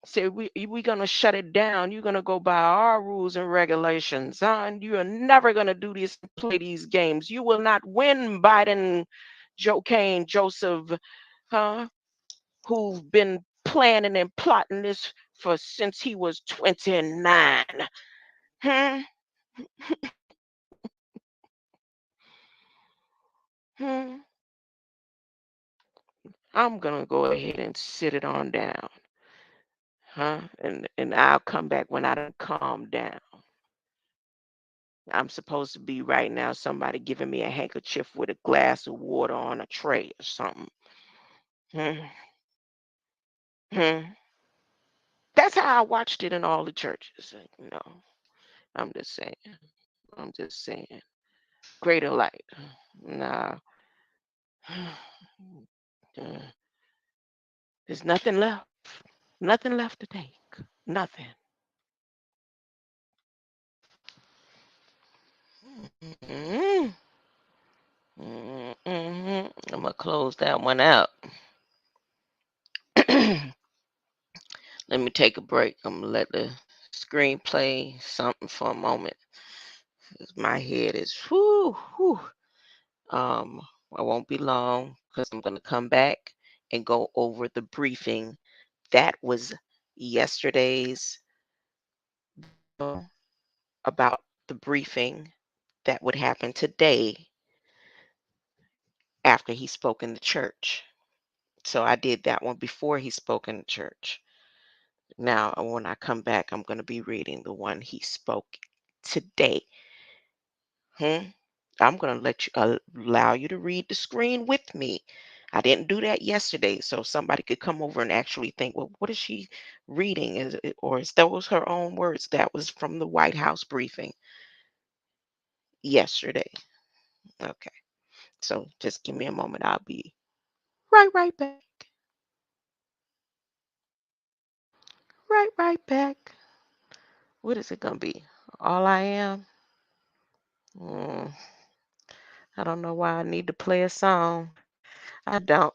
Say we gonna shut it down. You're gonna go by our rules and regulations, huh? And you are never gonna do this, play these games. You will not win, Biden, Joe Kane, Joseph, huh? Who've been planning and plotting this for since he was 29. Hmm? Hmm? I'm gonna go ahead and sit it on down, huh? And I'll come back when I done calm down. I'm supposed to be right now somebody giving me a handkerchief with a glass of water on a tray or something. Hmm. Hmm. That's how I watched it in all the churches. I'm just saying. I'm just saying. Greater light. Nah. There's nothing left. Nothing left to take. Nothing. Mm-hmm. Mm-hmm. I'm gonna close that one out. Let me take a break. I'm gonna let the screen play something for a moment. My head is whoo whoo. I won't be long because I'm gonna come back and go over the briefing that was yesterday's about the briefing that would happen today after he spoke in the church. So I did that one before he spoke in the church. Now, when I come back, I'm going to be reading the one he spoke today. I'm going to let you allow you to read the screen with me. I didn't do that yesterday, so somebody could come over and actually think, well, what is she reading? Or is those her own words? That was from the White House briefing yesterday. Okay, so just give me a moment. I'll be right back. Right back. What is it going to be? All I am? Mm, I don't know why I need to play a song. I don't.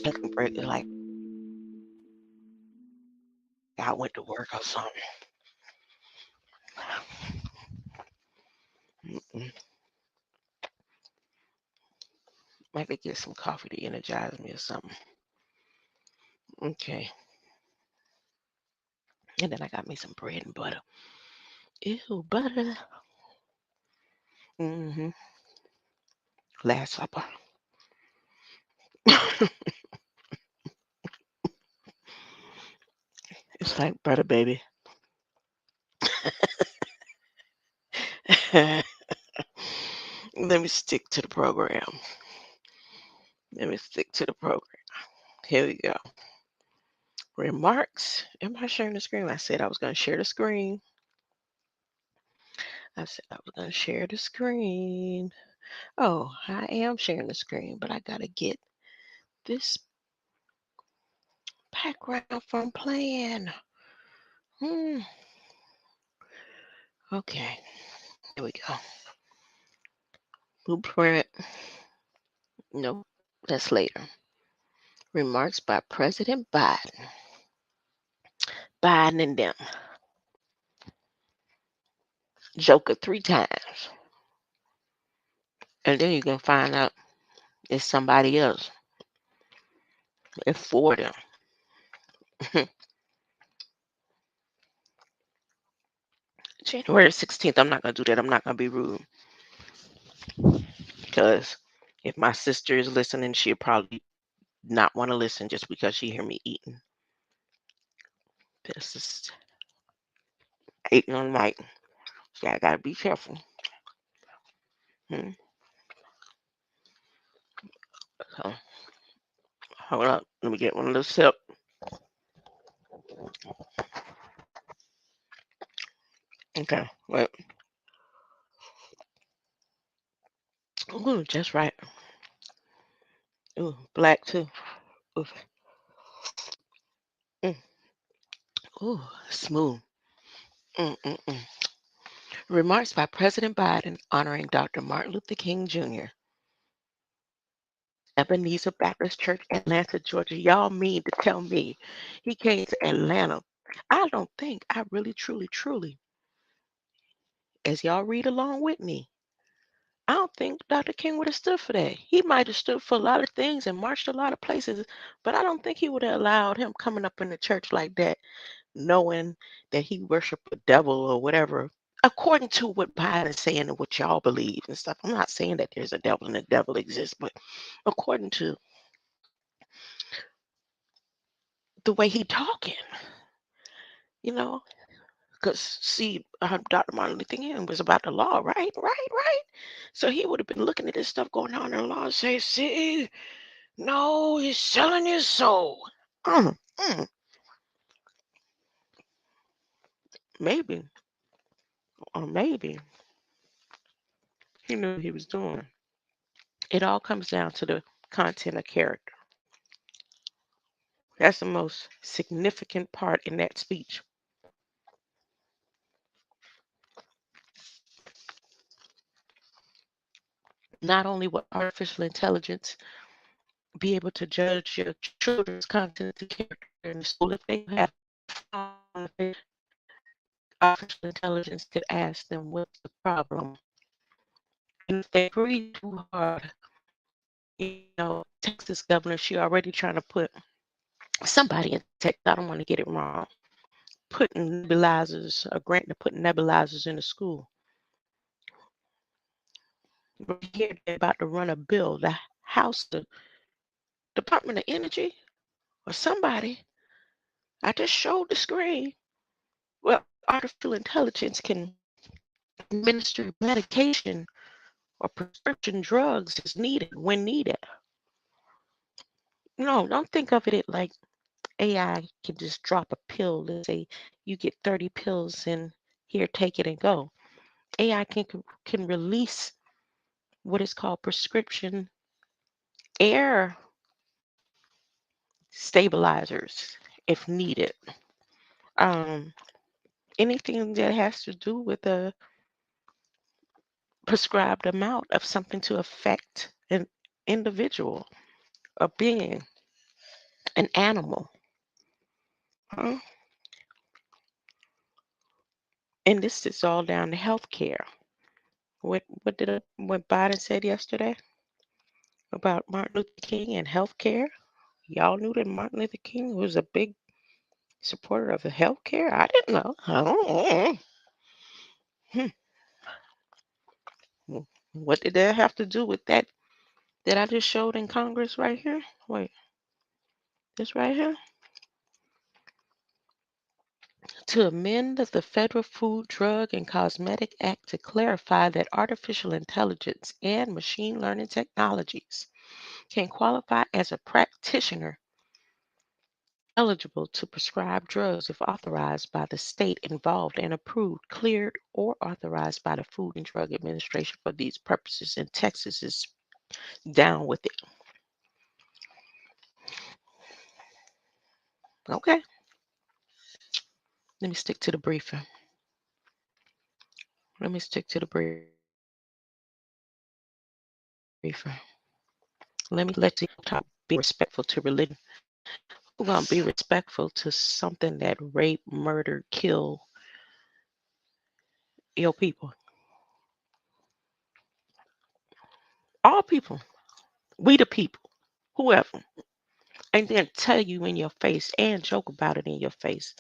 Taking a break is like I went to work or something. Maybe get some coffee to energize me or something. Okay. And then I got me some bread and butter. Ew, butter. Mm-hmm. Last supper. It's like butter, baby. Let me stick to the program. Let me stick to the program. Here we go. Remarks. Am I sharing the screen? I said I was going to share the screen. I said I was going to share the screen. Oh, I am sharing the screen, but I got to get this background from playing. Okay. Here we go. Blueprint. Nope. That's later. Remarks by President Biden. Biden and them. Joker 3 times. And then you can find out it's somebody else. It's for them. January 16th, I'm not going to do that. I'm not going to be rude. Because if my sister is listening, she'll probably not want to listen just because she hear me eating. This is eating on mic. So I got to be careful. Hold up. Let me get one of those sip. Okay. Wait. Ooh, just right. Ooh, black too. Ooh. Mm. Ooh, smooth. Mm-mm-mm. Remarks by President Biden honoring Dr. Martin Luther King Jr. Ebenezer Baptist Church, Atlanta, Georgia. Y'all mean to tell me he came to Atlanta? I don't think I really, truly, as y'all read along with me, I don't think Dr. King would have stood for that. He might have stood for a lot of things and marched a lot of places, but I don't think he would have allowed him coming up in the church like that, knowing that he worshiped the devil or whatever. According to what Biden's saying and what y'all believe and stuff. I'm not saying that there's a devil and the devil exists, but according to the way he talking, you know, because see, Dr. Martin Luther King was about the law, right? Right. So he would have been looking at this stuff going on in the law and say, see, no, he's selling his soul. Mm, mm, maybe, or maybe he knew what he was doing. It all comes down to the content of character. That's the most significant part in that speech. Not only will artificial intelligence be able to judge your children's content and character in the school, if they have artificial intelligence could ask them what's the problem. And if they breathe too hard, Texas governor, she already trying to put somebody in Texas, I don't want to get it wrong, putting nebulizers, a grant to put nebulizers in the school. We're here, they're about to run a bill. The House, the Department of Energy, or somebody, I just showed the screen. Well, artificial intelligence can administer medication or prescription drugs as needed when needed. No, don't think of it like AI can just drop a pill. Let's say you get 30 pills and here, take it and go. AI can release what is called prescription air stabilizers if needed. Um, Anything that has to do with a prescribed amount of something to affect an individual, a being, an animal. Huh? And this is all down to healthcare. What Biden said yesterday about Martin Luther King and healthcare? Y'all knew that Martin Luther King was a big supporter of the healthcare? I didn't know. I don't know. What did that have to do with that I just showed in Congress right here? Wait, this right here? To amend the Federal Food, Drug, and Cosmetic Act to clarify that artificial intelligence and machine learning technologies can qualify as a practitioner eligible to prescribe drugs if authorized by the state involved and approved, cleared, or authorized by the Food and Drug Administration for these purposes. And Texas is down with it. Okay, let me stick to the briefing. Let me stick to the briefing. Let me let the top be respectful to religion. We're going to be respectful to something that rape, murder, kill your people. All people. We the people. Whoever. And then tell you in your face and joke about it in your face.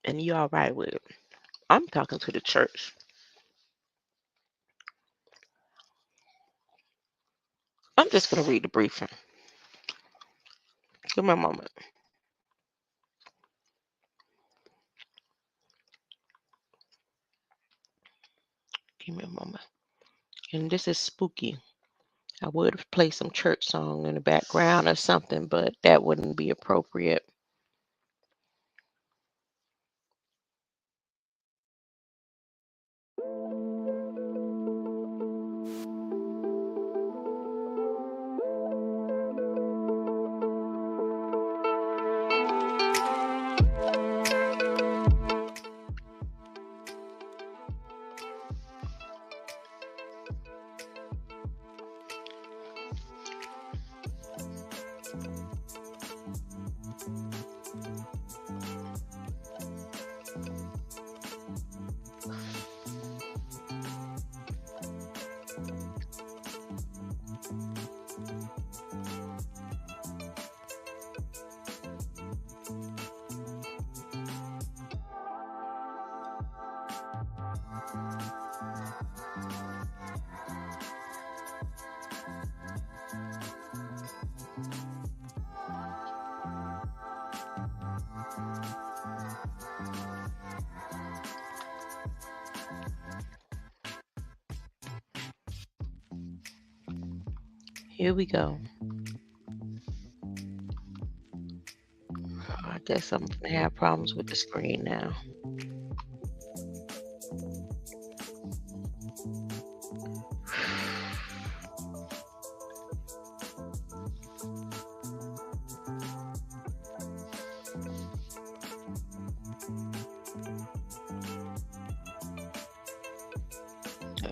And you all right with it. I'm talking to the church. I'm just going to read the briefing. Give me a moment. Give me a moment. And this is spooky. I would have played some church song in the background or something, but that wouldn't be appropriate. Here we go. I guess I'm gonna have problems with the screen now.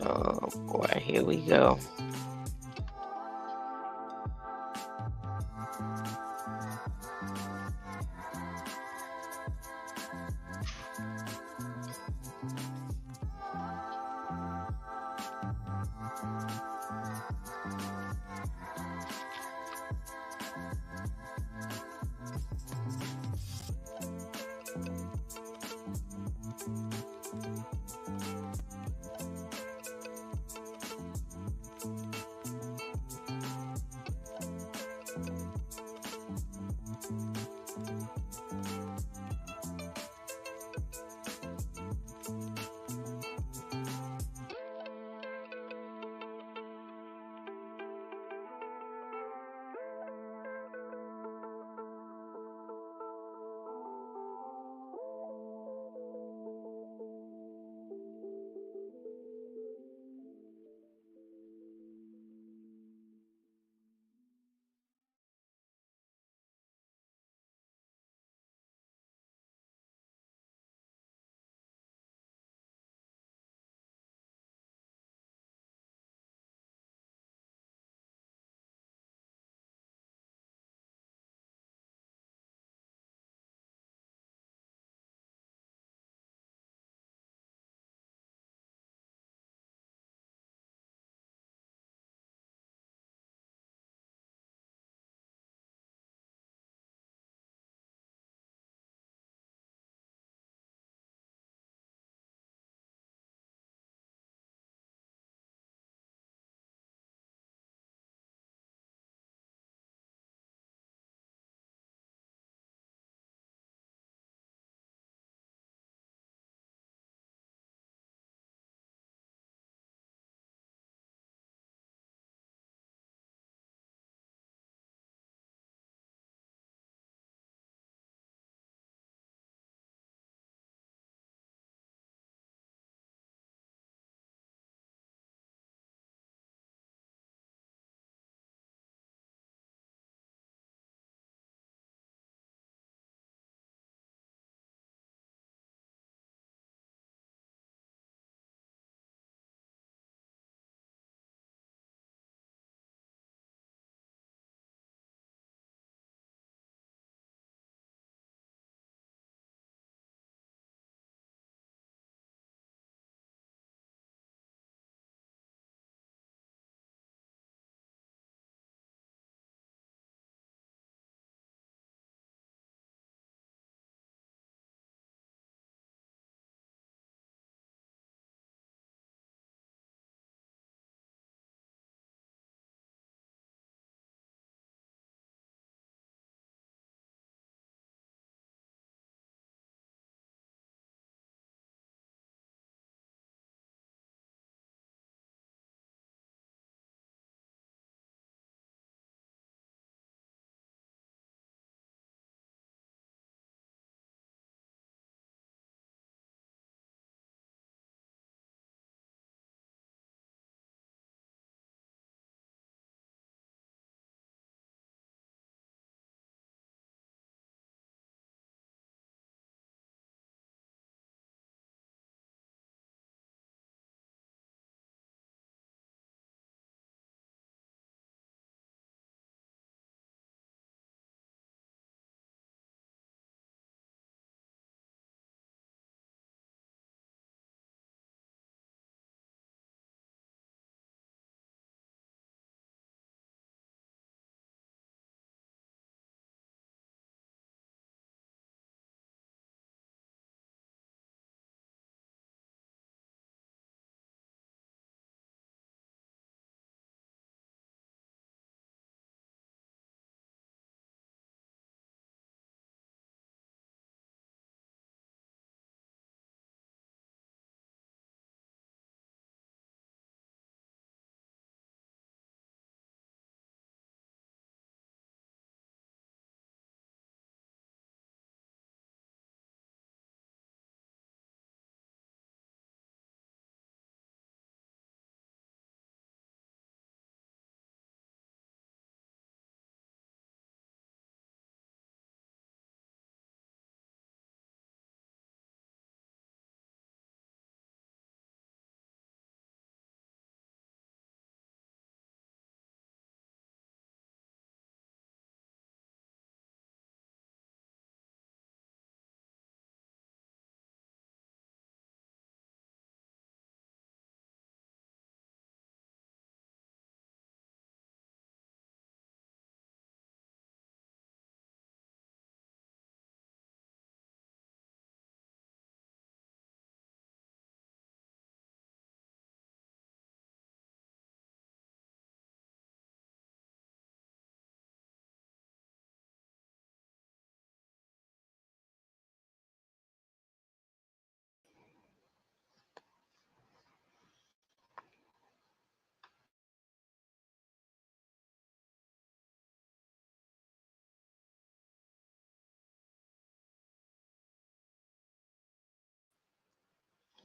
Oh boy, here we go.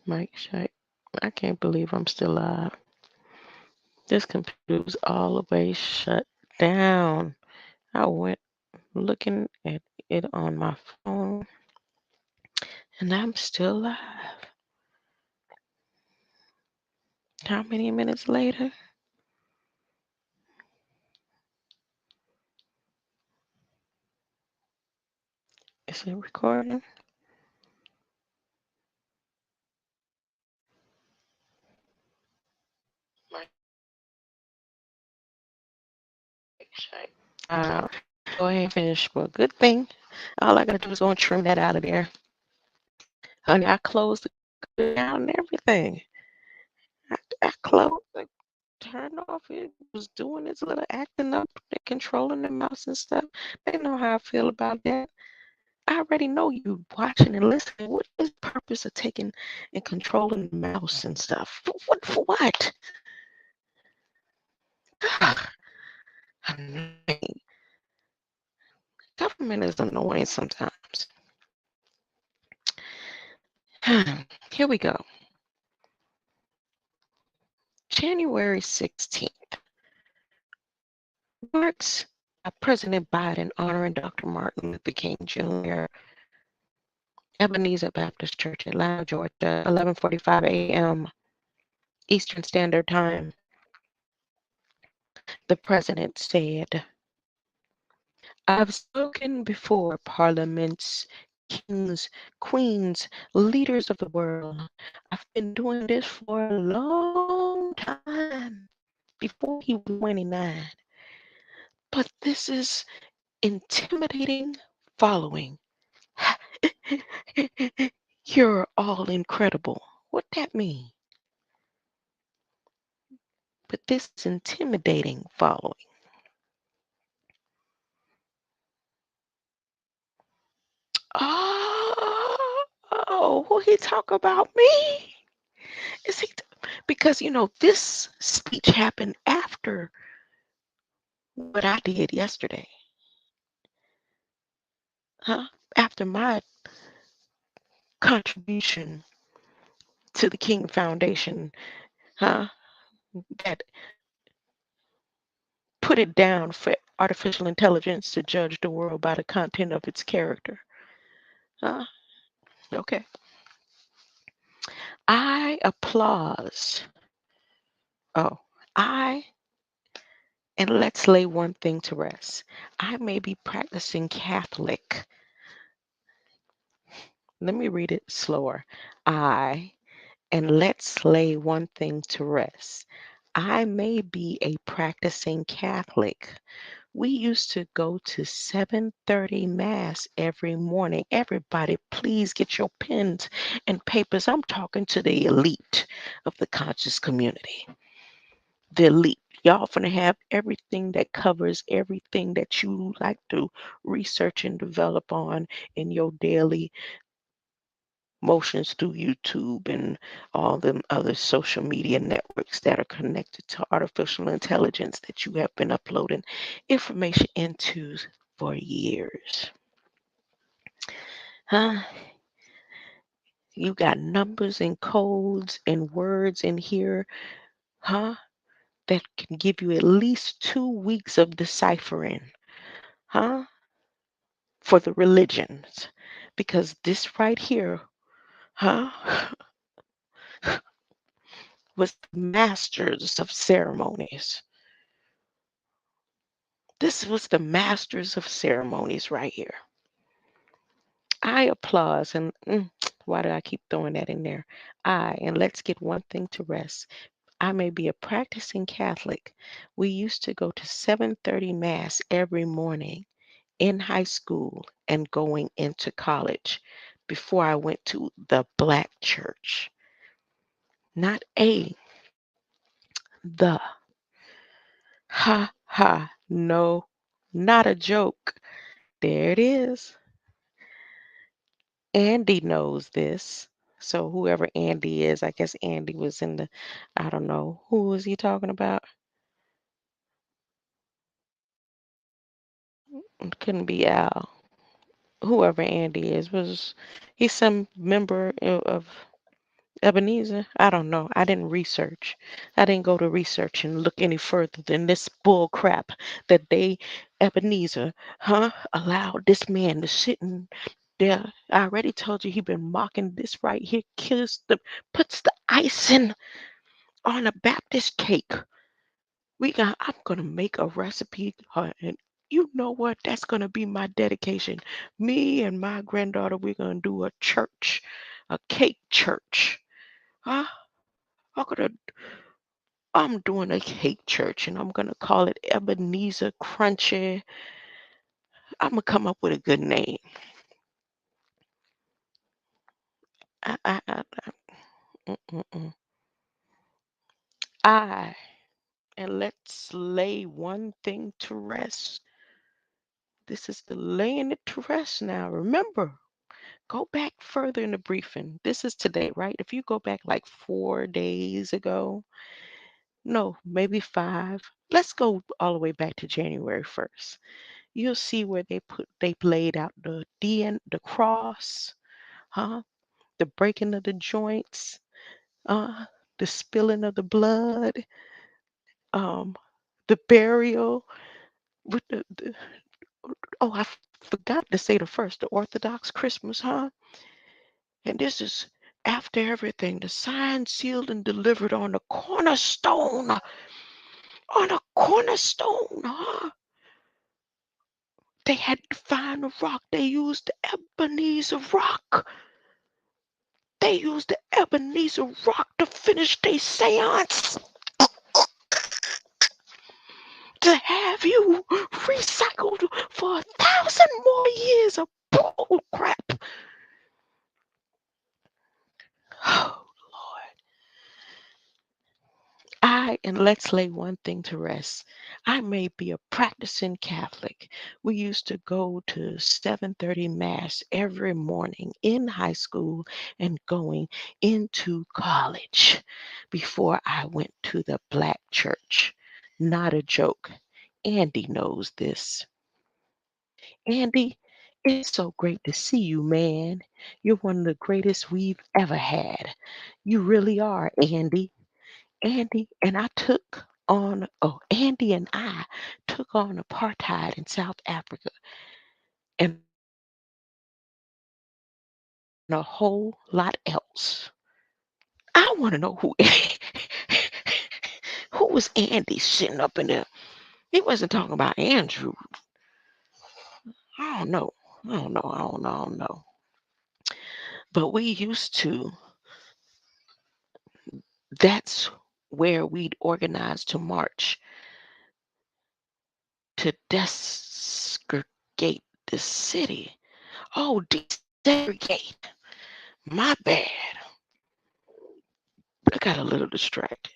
Mike Shite. I can't believe I'm still alive. This computer was all the way shut down. I went looking at it on my phone, and I'm still alive. How many minutes later? Is it recording? Mike Shite. Go ahead and finish. Well, good thing. All I gotta do is go and trim that out of there. Honey, I closed the computer down and everything. I closed, like, turned off. It was doing its little acting up, controlling the mouse and stuff. They know how I feel about that. I already know you watching and listening. What is the purpose of taking and controlling the mouse and stuff? For what? Ugh, annoying. Government is annoying sometimes. Here we go. January 16th. Marks President Biden honoring Dr. Martin Luther King Jr. Ebenezer Baptist Church, Atlanta, Georgia, 11:45 a.m. Eastern Standard Time. The president said, I've spoken before parliaments, kings, queens, leaders of the world. I've been doing this for a long time, before he was 29. But this is intimidating following. You're all incredible. What that mean? But this is intimidating following. Oh, will he talk about me? Is he? Because this speech happened after what I did yesterday, huh? After my contribution to the King Foundation, huh? That put it down for artificial intelligence to judge the world by the content of its character, huh? Okay. I applause. Oh, I and let's lay one thing to rest. I may be practicing Catholic. Let me read it slower. And let's lay one thing to rest. I may be a practicing Catholic. We used to go to 7:30 Mass every morning. Everybody, please get your pens and papers. I'm talking to the elite of the conscious community. The elite. Y'all finna have everything that covers everything that you like to research and develop on in your daily motions through YouTube and all them other social media networks that are connected to artificial intelligence that you have been uploading information into for years. Huh? You got numbers and codes and words in here, huh? That can give you at least 2 weeks of deciphering, huh? For the religions. Because this right here, huh? Was the masters of ceremonies. This was the masters of ceremonies right here. I applaud, and why do I keep throwing that in there? And let's get one thing to rest. I may be a practicing Catholic. We used to go to 7:30 Mass every morning in high school and going into college before I went to the Black church. Not the. Ha ha. No, not a joke. There it is. Andy knows this. So whoever Andy is, I guess Andy was in the, I don't know. Who was he talking about? It couldn't be Al. Whoever Andy is, he's some member of Ebenezer, I don't know. I didn't research. I didn't go to research and look any further than this bull crap that they, Ebenezer, allowed this man to sit in there. I already told you he been mocking this right here, puts the icing on a Baptist cake. I'm gonna make a recipe, and you know what? That's gonna be my dedication. Me and my granddaughter, we're gonna do a church, a cake church. Huh? I'm gonna I'm doing a cake church and I'm gonna call it Ebenezer Crunchy. I'm gonna come up with a good name. I mm, mm, mm. I and let's lay one thing to rest. This is the laying it to rest now. Remember, go back further in the briefing. This is today, right? If you go back like 4 days ago, no, maybe 5. Let's go all the way back to January 1st. You'll see where they laid out the cross, huh? The breaking of the joints, uh, the spilling of the blood, um, the burial with oh, I forgot to say the first, the Orthodox Christmas, huh? And this is after everything, the signed, sealed, and delivered on a cornerstone, huh? They had to find a rock. They used the Ebenezer rock. They used the Ebenezer rock to finish their seance, to have you recycled for 1,000 more years of bull crap. Oh, Lord. And let's lay one thing to rest. I may be a practicing Catholic. We used to go to 7:30 Mass every morning in high school and going into college before I went to the black church. Not a joke. Andy knows this. Andy, it's so great to see you, man. You're one of the greatest we've ever had. You really are, Andy. Andy and I took on apartheid in South Africa and a whole lot else. I want to know who who was Andy sitting up in there. He wasn't talking about Andrew. I don't know. I don't know. But we used to, that's where we'd organize to march to desegregate the city. Oh, desegregate. My bad. I got a little distracted.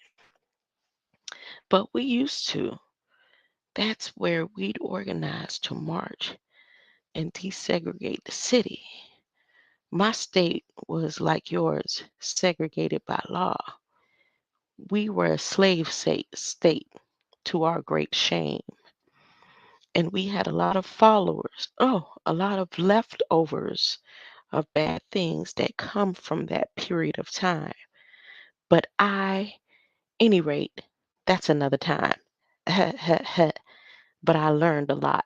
But we used to. That's where we'd organize to march and desegregate the city. My state was like yours, segregated by law. We were a slave state to our great shame. And we had a lot of followers. Oh, a lot of leftovers of bad things that come from that period of time. But any rate, that's another time. But I learned a lot.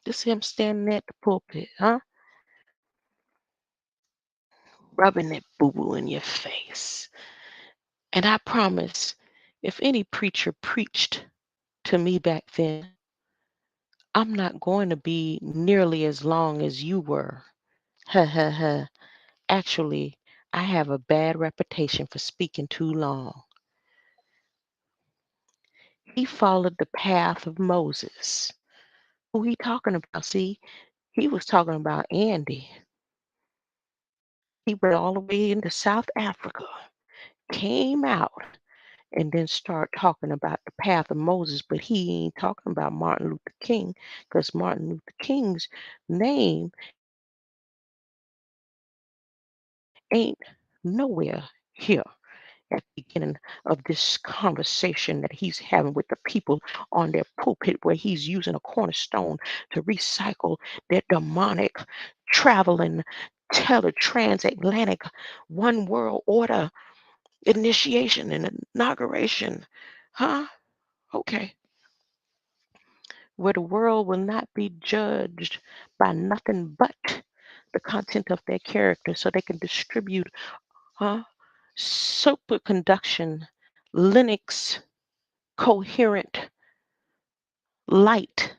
You see him standing at the pulpit, huh? Rubbing that boo boo in your face. And I promise, if any preacher preached to me back then, I'm not going to be nearly as long as you were. Ha ha ha. Actually, I have a bad reputation for speaking too long. He followed the path of Moses. Who he talking about? See, he was talking about Andy. He went all the way into South Africa, came out, and then start talking about the path of Moses, but he ain't talking about Martin Luther King, because Martin Luther King's name ain't nowhere here at the beginning of this conversation that he's having with the people on their pulpit, where he's using a cornerstone to recycle their demonic traveling tell a transatlantic one world order initiation and inauguration. Huh? Okay. Where the world will not be judged by nothing but the content of their character, so they can distribute superconduction, Linux coherent light.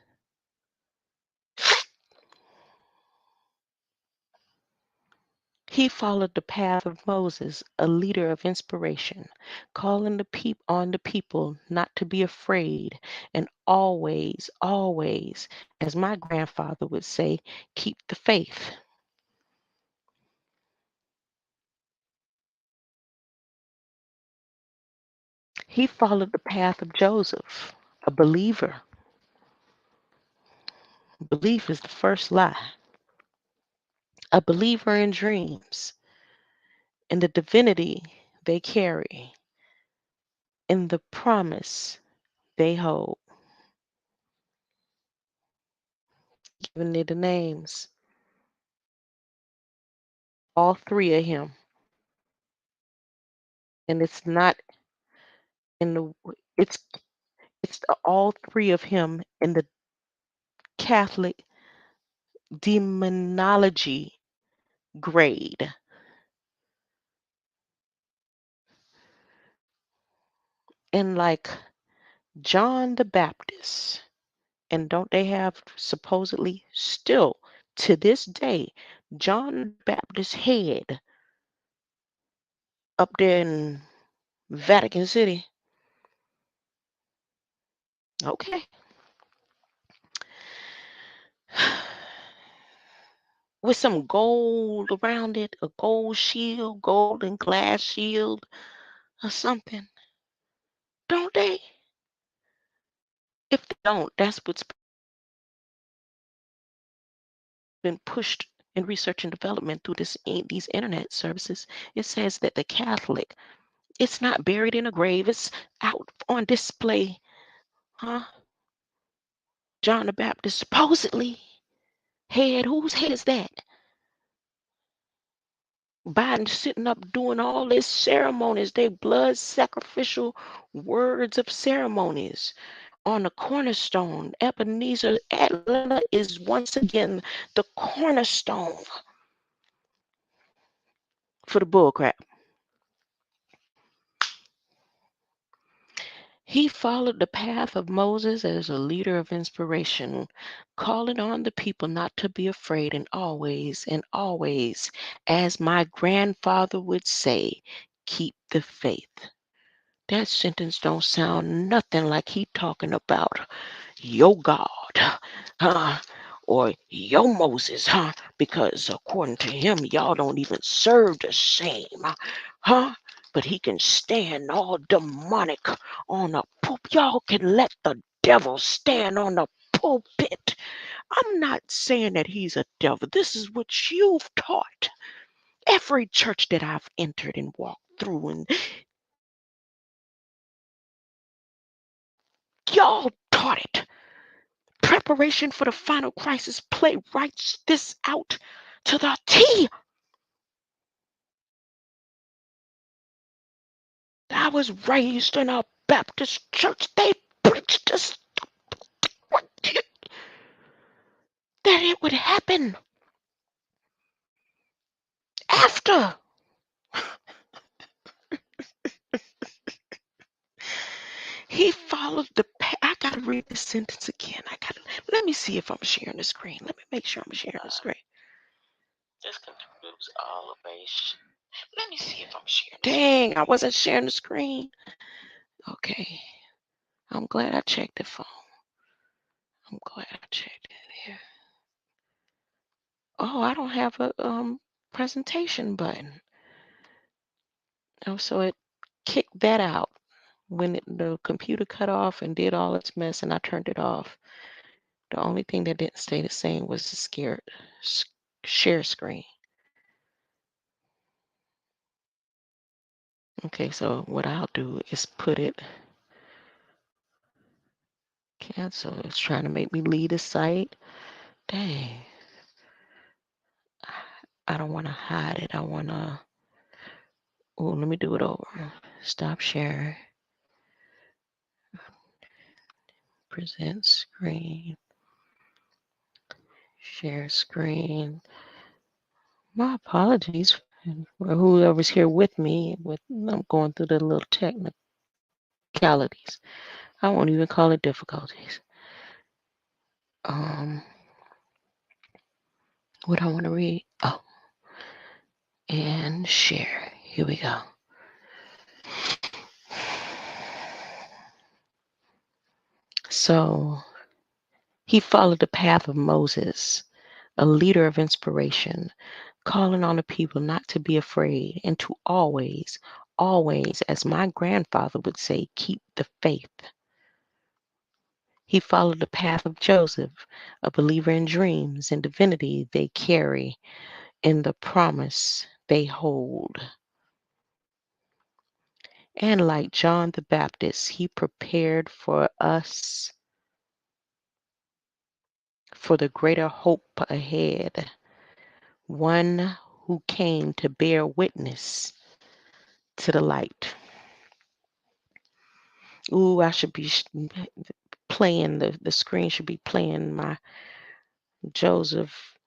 He followed the path of Moses, a leader of inspiration, calling on the people not to be afraid and always, always, as my grandfather would say, keep the faith. He followed the path of Joseph, a believer. Belief is the first lie. A believer in dreams, in the divinity they carry, in the promise they hold. Giving it the names. All three of him. And it's not in the it's all three of him in the Catholic demonology grade. And like John the Baptist, and don't they have supposedly still to this day John the Baptist's head up there in Vatican City? Okay. With some gold around it, a gold shield, golden glass shield or something. Don't they? If they don't, that's what's been pushed in research and development through these internet services. It says that the Catholic, it's not buried in a grave, it's out on display. Huh? John the Baptist supposedly head, whose head is that? Biden sitting up doing all these ceremonies, they blood sacrificial words of ceremonies on the cornerstone. Ebenezer, Atlanta is once again the cornerstone for the bullcrap. He followed the path of Moses as a leader of inspiration, calling on the people not to be afraid and always, as my grandfather would say, keep the faith. That sentence don't sound nothing like he talking about your God, or your Moses, because according to him, y'all don't even serve the same, but he can stand all demonic on a pulpit. Y'all can let the devil stand on the pulpit. I'm not saying that he's a devil. This is what you've taught. Every church that I've entered and walked through, and y'all taught it. Preparation for the final crisis play writes this out to the T. I was raised in a Baptist church. They preached this that it would happen after. He followed the path. I gotta read this sentence again. Let me see if I'm sharing the screen. Let me make sure I'm sharing the screen. This confused all of us. Let me see if I'm sharing. Dang, I wasn't sharing the screen. Okay. I'm glad I checked the phone. I'm glad I checked it here. Oh, I don't have a presentation button. Oh, so it kicked that out when the computer cut off and did all its mess, and I turned it off. The only thing that didn't stay the same was the share screen. Okay, so what I'll do is put it cancel. It's trying to make me leave the site. Dang. I don't want to hide it. I want to, oh, let me do it over. Stop share. Present screen. Share screen. My apologies for whoever's here with me. I'm going through the little technicalities. I won't even call it difficulties. Um, what I want to read. Oh, and share. Here we go. So he followed the path of Moses, a leader of inspiration, calling on the people not to be afraid and to always, always, as my grandfather would say, keep the faith. He followed the path of Joseph, a believer in dreams and divinity they carry in the promise they hold. And like John the Baptist, he prepared for us for the greater hope ahead, one who came to bear witness to the light. Ooh, I should be playing, the screen should be playing my Joseph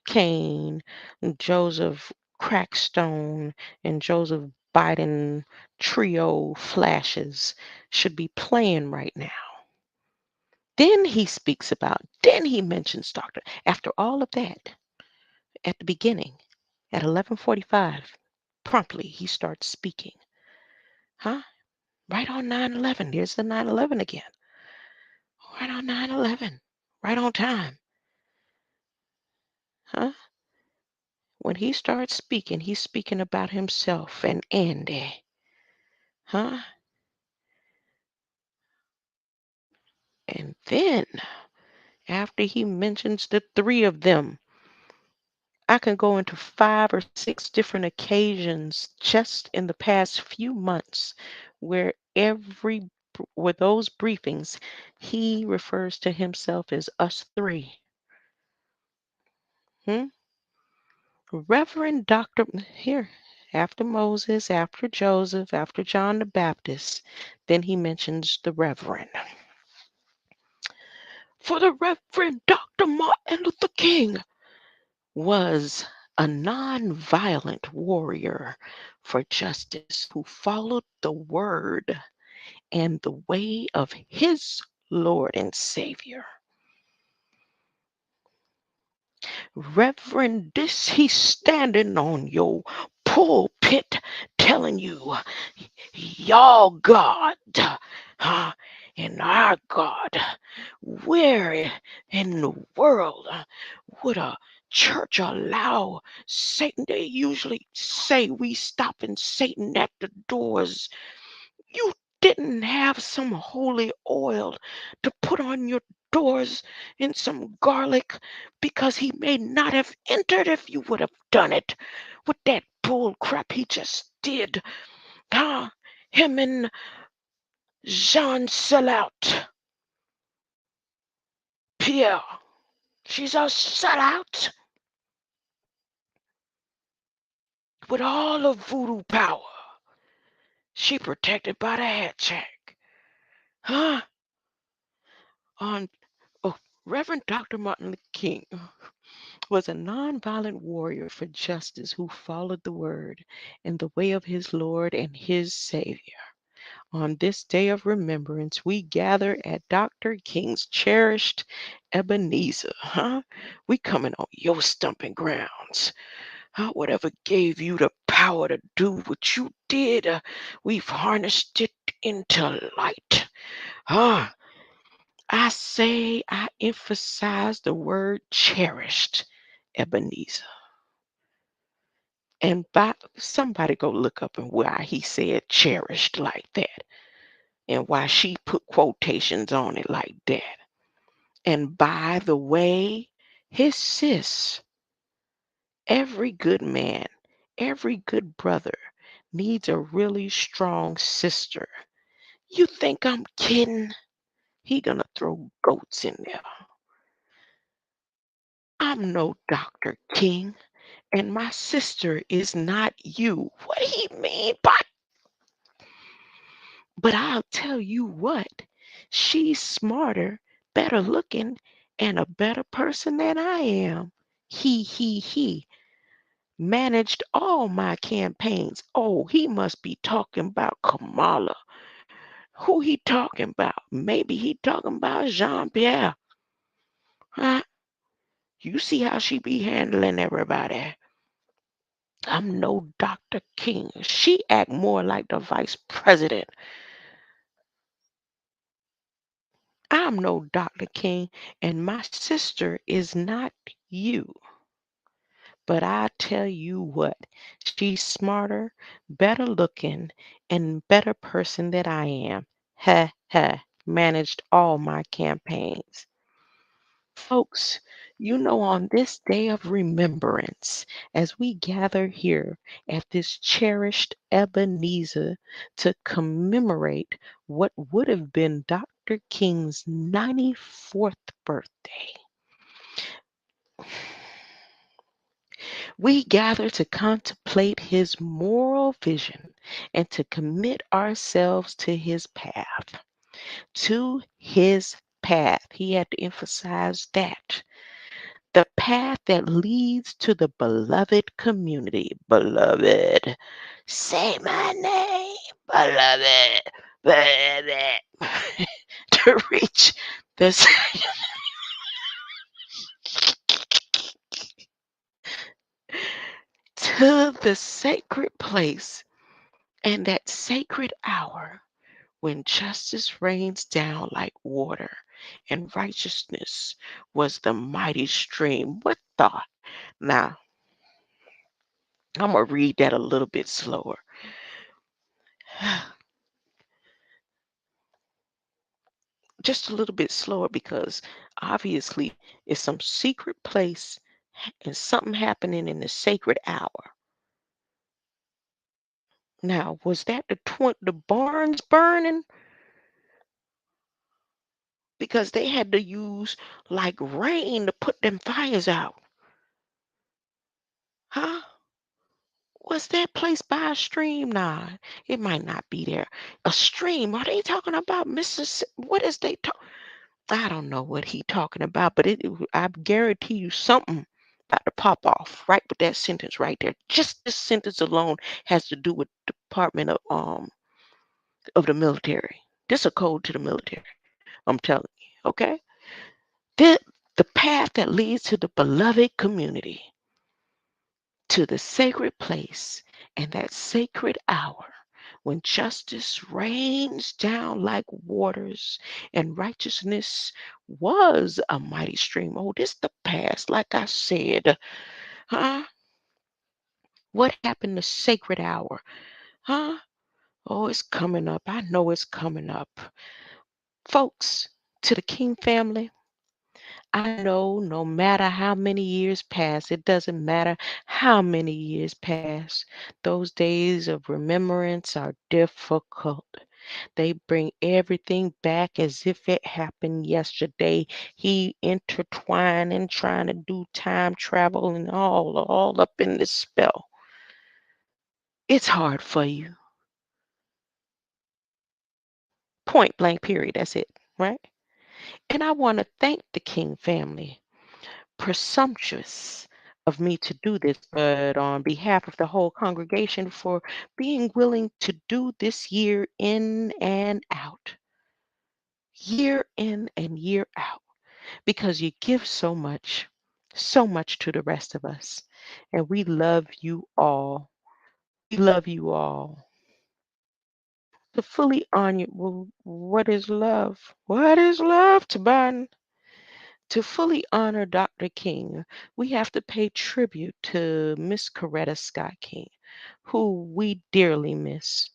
Kane, Joseph Crackstone, and Joseph Biden trio flashes should be playing right now. Then he mentions doctor. After all of that, at the beginning, at 11:45, promptly he starts speaking. Huh? Right on 9/11. There's the 9/11 again. Right on 9/11. Right on time. Huh? When he starts speaking, he's speaking about himself and Andy. Huh? And then, after he mentions the three of them, I can go into 5 or 6 different occasions just in the past few months where with those briefings, he refers to himself as us three. Hmm? Reverend Dr. Here, after Moses, after Joseph, after John the Baptist, then he mentions the Reverend. For the Reverend Dr. Martin Luther King was a nonviolent warrior for justice who followed the word and the way of his Lord and Savior. Reverend, this he's standing on your pulpit telling you, y'all God, and our God, where in the world would a church allow Satan? They usually say we stopping Satan at the doors. You didn't have some holy oil to put on your doors and some garlic because he may not have entered if you would have done it with that bull crap he just did. Huh? Him and Jean Sellout. Pierre. She's a sellout with all the voodoo power. She protected by the head check. Huh? On Reverend Dr. Martin Luther King was a nonviolent warrior for justice who followed the word and the way of his Lord and his Savior. On this day of remembrance, we gather at Dr. King's cherished Ebenezer. Huh? We coming on your stumping grounds. Huh? Whatever gave you the power to do what you did, we've harnessed it into light. Huh? I emphasize the word cherished, Ebenezer. And somebody go look up and why he said cherished like that and why she put quotations on it like that. And by the way, his sis, every good man, every good brother needs a really strong sister. You think I'm kidding? He gonna throw goats in there. I'm no Dr. King, and my sister is not you. What do he mean by? But I'll tell you what, she's smarter, better looking, and a better person than I am. He managed all my campaigns. Oh, he must be talking about Kamala. Who he talking about? Maybe he talking about Jean-Pierre. Huh? You see how she be handling everybody. I'm no Dr. King. She act more like the vice president. I'm no Dr. King, and my sister is not you. But I tell you what, she's smarter, better looking, and better person than I am. Ha ha. Managed all my campaigns. Folks, on this day of remembrance, as we gather here at this cherished Ebenezer to commemorate what would have been Dr. King's 94th birthday, we gather to contemplate his moral vision and to commit ourselves to his path. To his path. He had to emphasize that. The path that leads to the beloved community. Beloved. Say my name. Beloved. Beloved. To reach the to the sacred place and that sacred hour when justice rains down like water and righteousness was the mighty stream. What thought? Now, I'm going to read that a little bit slower. Just a little bit slower because obviously it's some secret place and something happening in the sacred hour. Now, was that the barns burning? Because they had to use like rain to put them fires out. Huh? Was that place by a stream? Nah, it might not be there. A stream? Are they talking about Mississippi? What is they talk? I don't know what he talking about, but I guarantee you something about to pop off right with that sentence right there. Just this sentence alone has to do with Department of the military. This a code to the military. I'm telling you. Okay. The the path that leads to the beloved community, to the sacred place, and that sacred hour when justice rains down like waters and righteousness was a mighty stream. Oh, this the past, like I said. Huh? What happened to sacred hour? Huh? Oh, it's coming up. I know it's coming up. Folks, to the King family, I know no matter how many years pass, it doesn't matter how many years pass, those days of remembrance are difficult. They bring everything back as if it happened yesterday. He intertwined and trying to do time travel and all up in this spell. It's hard for you. Point blank period. That's it, right? And I want to thank the King family. Presumptuous of me to do this, but on behalf of the whole congregation for being willing to do this year in and out, year in and year out, because you give so much to the rest of us. And we love you all. We love you all. To fully honor, well, what is love? What is love to Biden? To fully honor Dr. King, we have to pay tribute to Miss Coretta Scott King, who we dearly miss.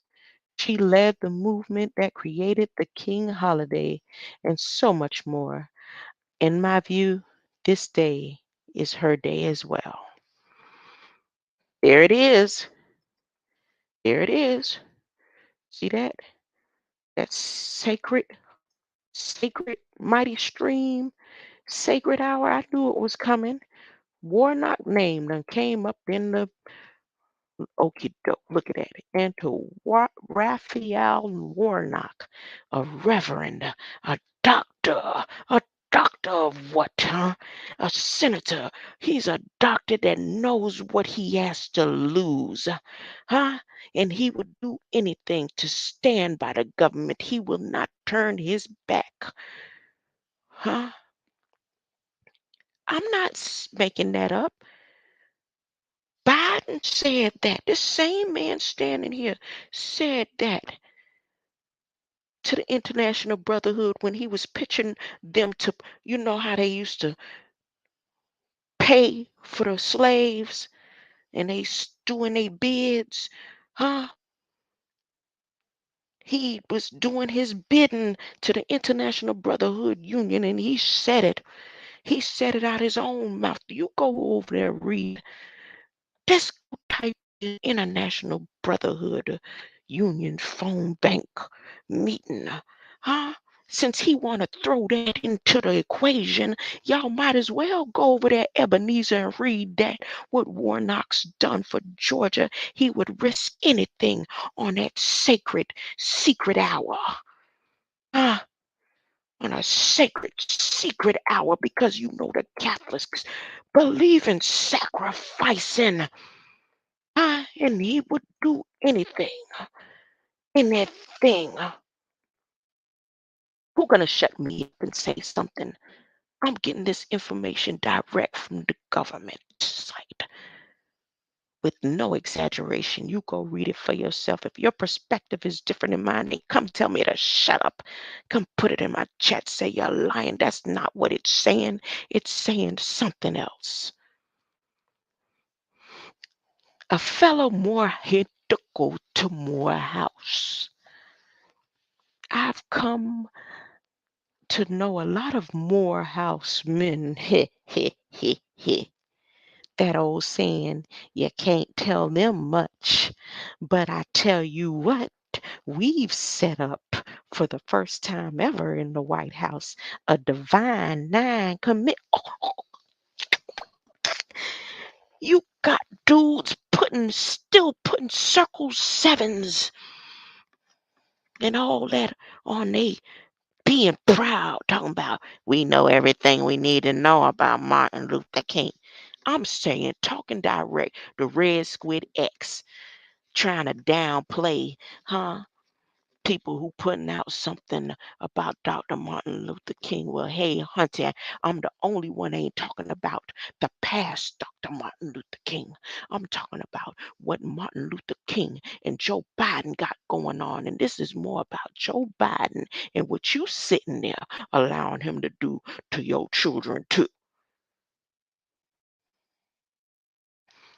She led the movement that created the King holiday and so much more. In my view, this day is her day as well. There it is. There it is. See that? That sacred, mighty stream, sacred hour. I knew it was coming. Warnock name done came up in the okie doke. Look at it. And to Raphael Warnock, a reverend, a doctor, a doctor of what, huh? A senator. He's a doctor that knows what he has to lose, huh? And he would do anything to stand by the government. He will not turn his back, huh? I'm not making that up. Biden said that. This same man standing here said that to the International Brotherhood when he was pitching them to, you know how they used to pay for the slaves and they doing their bids, huh? He was doing his bidding to the International Brotherhood Union and he said it. He said it out his own mouth. You go over there and read. Just type in International Brotherhood Union phone bank meeting. Huh? Since he want to throw that into the equation, y'all might as well go over there, Ebenezer, and read that what Warnock's done for Georgia. He would risk anything on that sacred, secret hour. Huh? On a sacred, secret hour, because you know the Catholics believe in sacrificing. And he would do anything in that thing. Who gonna shut me up and say something? I'm getting this information direct from the government site with no exaggeration. You go read it for yourself. If your perspective is different than mine, then come tell me to shut up. Come put it in my chat. Say you're lying. That's not what it's saying. It's saying something else. A fellow Moore had to go to Morehouse. I've come to know a lot of Morehouse men. That old saying, you can't tell them much. But I tell you what, we've set up for the first time ever in the White House a Divine Nine commit. You got dudes still putting circle sevens and all that on they being proud, talking about we know everything we need to know about Martin Luther King. I'm saying, talking direct, the Red Squid X trying to downplay, huh? People who putting out something about Dr. Martin Luther King. Well, hey, Hunter, I'm the only one ain't talking about the past Dr. Martin Luther King. I'm talking about what Martin Luther King and Joe Biden got going on. And this is more about Joe Biden and what you sitting there allowing him to do to your children too.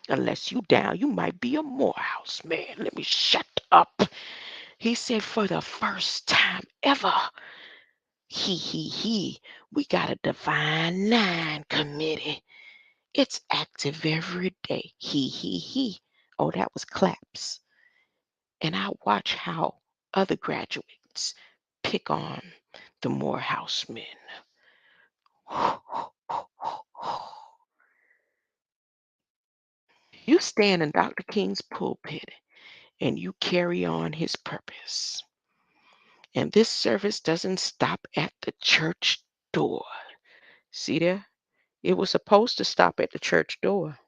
Unless you down, you might be a Morehouse man. Let me shut up. He said for the first time ever, we got a Divine Nine committee. It's active every day. He. Oh, that was claps. And I watch how other graduates pick on the Morehouse men. You stand in Dr. King's pulpit and you carry on his purpose. And this service doesn't stop at the church door. See there? It was supposed to stop at the church door.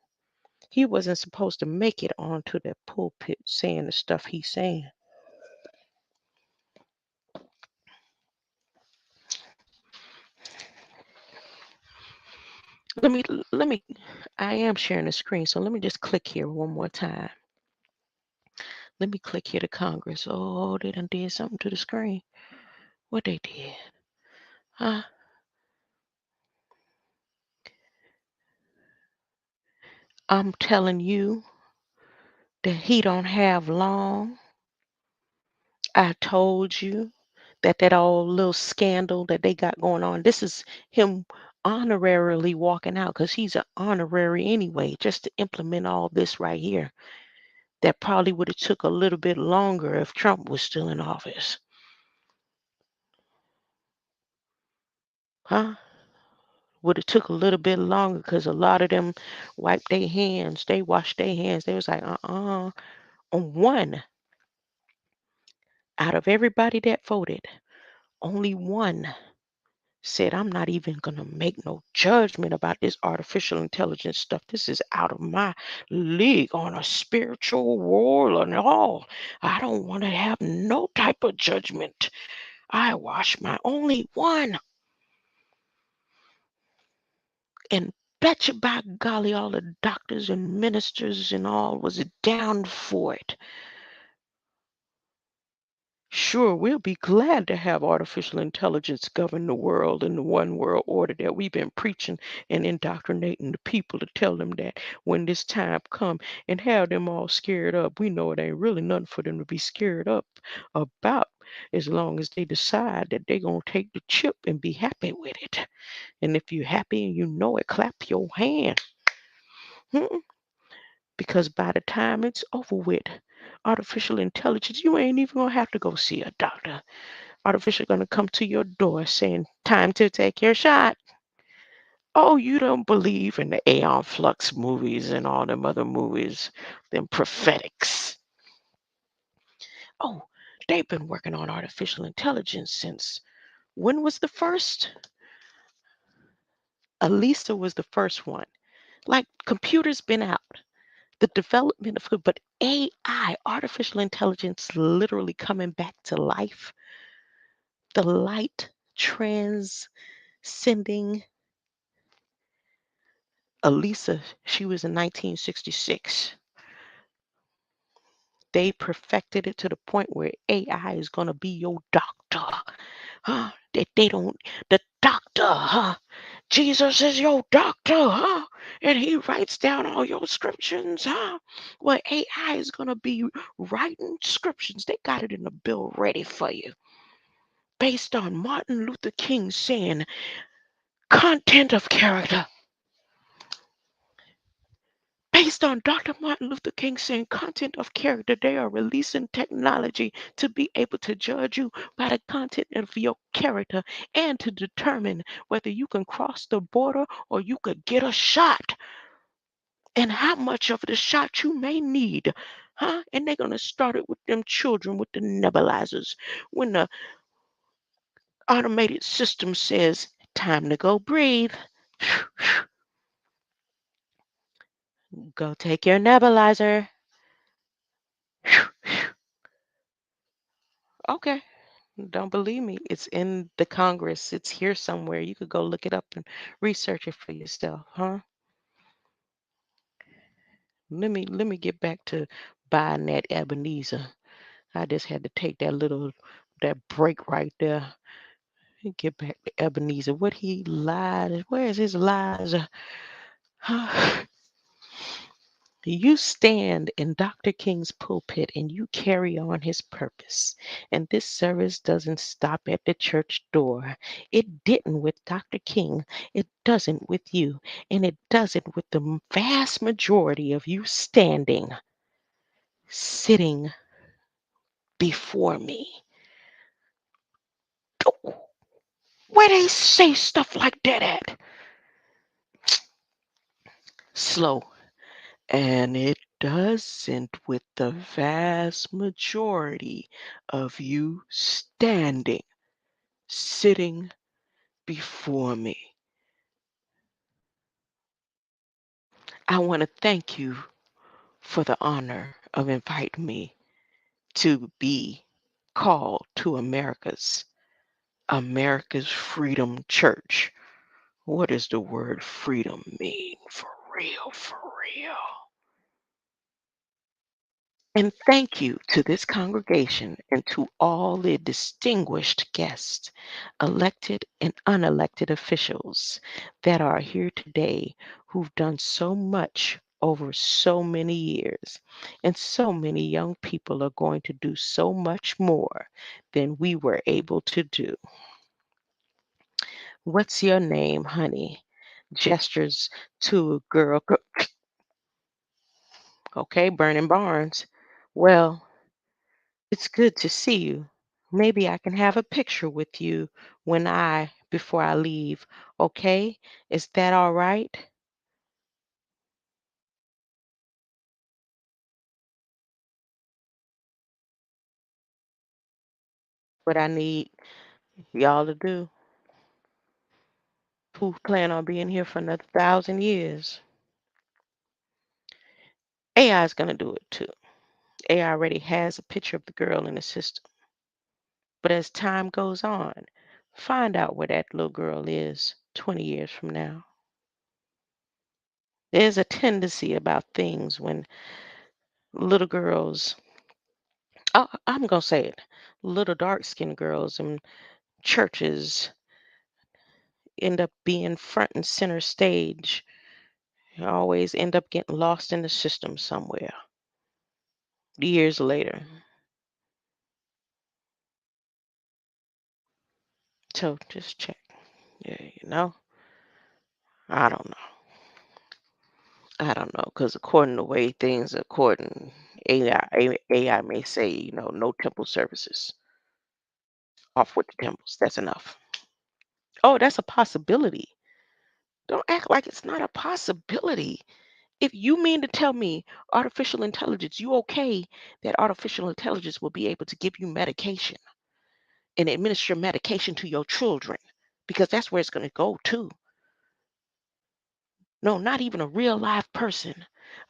He wasn't supposed to make it onto the pulpit saying the stuff he's saying. Let me I am sharing the screen, so let me just click here one more time. Let me click here to Congress. Oh, they done did something to the screen. What they did? Huh? I'm telling you that he don't have long. I told you that old little scandal that they got going on. This is him honorarily walking out because he's an honorary anyway, just to implement all this right here. That probably would have took a little bit longer if Trump was still in office. Huh? would have took a little bit longer because a lot of them wiped their hands. They washed their hands. They was like, on one out of everybody that voted, only one said, I'm not even going to make no judgment about this artificial intelligence stuff. This is out of my league on a spiritual world and all. I don't want to have no type of judgment. I wash my only one. And betcha by golly, all the doctors and ministers and all was down for it. Sure, we'll be glad to have artificial intelligence govern the world and the one world order that we've been preaching and indoctrinating the people to tell them that when this time come and have them all scared up. We know it ain't really nothing for them to be scared up about as long as they decide that they're going to take the chip and be happy with it. And if you're happy and you know it, clap your hand. Hmm? Because by the time it's over with, artificial intelligence, you ain't even going to have to go see a doctor. Artificial gonna come to your door saying, time to take your shot. Oh, you don't believe in the Aeon Flux movies and all them other movies, them prophetics. Oh, they've been working on artificial intelligence since when was the first? Elisa was the first one. Like computers been out. The development of but AI, artificial intelligence literally coming back to life. The light transcending Elisa, she was in 1966. They perfected it to the point where AI is going to be your doctor. That they don't, the doctor, Jesus is your doctor, and he writes down all your scriptures, Well, AI is going to be writing scriptures. They got it in the bill ready for you. Based on Martin Luther King saying, content of character. Based on Dr. Martin Luther King saying content of character, they are releasing technology to be able to judge you by the content of your character and to determine whether you can cross the border or you could get a shot and how much of the shot you may need. And they're going to start it with them children with the nebulizers. When the automated system says, time to go breathe, go take your nebulizer. Okay. Don't believe me. It's in the Congress. It's here somewhere. You could go look it up and research it for yourself, huh? Let me get back to buying that Ebenezer. I just had to take that break right there. Get back to Ebenezer. What he lied. Where's his lies? You stand in Dr. King's pulpit and you carry on his purpose. And this service doesn't stop at the church door. It didn't with Dr. King. It doesn't with you. And it doesn't with the vast majority of you standing, sitting before me. Where they say stuff like that at? Slow. And it doesn't with the vast majority of you standing, sitting before me. I want to thank you for the honor of inviting me to be called to America's Freedom Church. What does the word freedom mean? For real, for real. And thank you to this congregation and to all the distinguished guests, elected and unelected officials that are here today who've done so much over so many years. And so many young people are going to do so much more than we were able to do. What's your name, honey? Gestures to a girl. Okay, Burning Barnes. Well, it's good to see you. Maybe I can have a picture with you when I before I leave. Okay? Is that all right? What I need y'all to do. Who plan on being here for another 1,000 years? AI is going to do it too. AI already has a picture of the girl in the system. But as time goes on, find out where that little girl is 20 years from now. There's a tendency about things when little girls, I'm going to say it, little dark skinned girls in churches end up being front and center stage. You always end up getting lost in the system somewhere years later. So just check. Yeah, I don't know. I don't know, because according to the way things are according, AI may say, no temple services. Off with the temples. That's enough. Oh, that's a possibility. Don't act like it's not a possibility. If you mean to tell me artificial intelligence, you okay that artificial intelligence will be able to give you medication and administer medication to your children, because that's where it's going to go to. No, not even a real live person.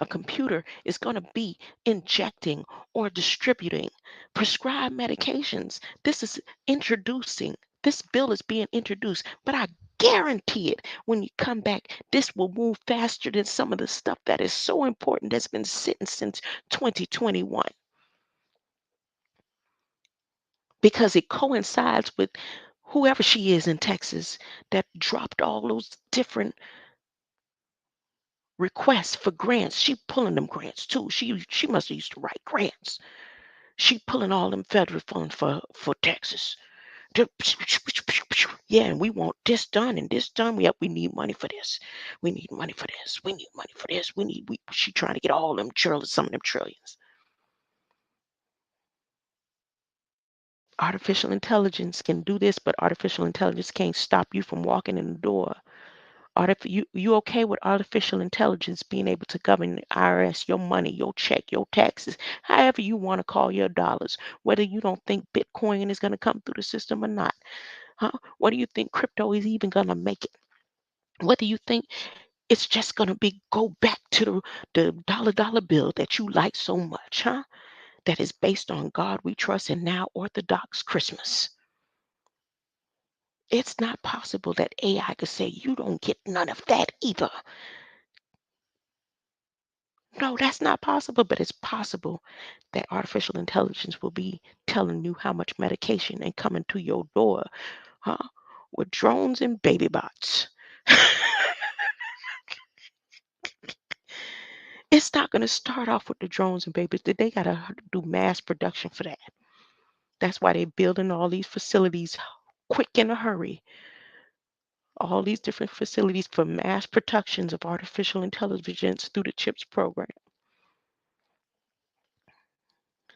A computer is going to be injecting or distributing prescribed medications. This is introducing, this bill is being introduced, but I guarantee it when you come back, this will move faster than some of the stuff that is so important that's been sitting since 2021, because it coincides with whoever she is in Texas that dropped all those different requests for grants. She pulling them grants too. She must have used to write grants. She pulling all them federal funds for Texas. Yeah, and we want this done and this done. We need money for this. We need money for this. We need money for this. She trying to get all them trillions, some of them trillions. Artificial intelligence can do this, but artificial intelligence can't stop you from walking in the door. You okay with artificial intelligence being able to govern the IRS, your money, your check, your taxes, however you want to call your dollars, whether you don't think Bitcoin is going to come through the system or not? Huh? What do you think crypto is even going to make it? Whether you think it's just going to be go back to the dollar bill that you like so much, huh? That is based on God we trust and now Orthodox Christmas. It's not possible that AI could say you don't get none of that either. No, that's not possible, but it's possible that artificial intelligence will be telling you how much medication and coming to your door, huh? With drones and baby bots. It's not going to start off with the drones and babies. They got to do mass production for that. That's why they're building all these facilities quick in a hurry. All these different facilities for mass productions of artificial intelligence through the CHIPS program.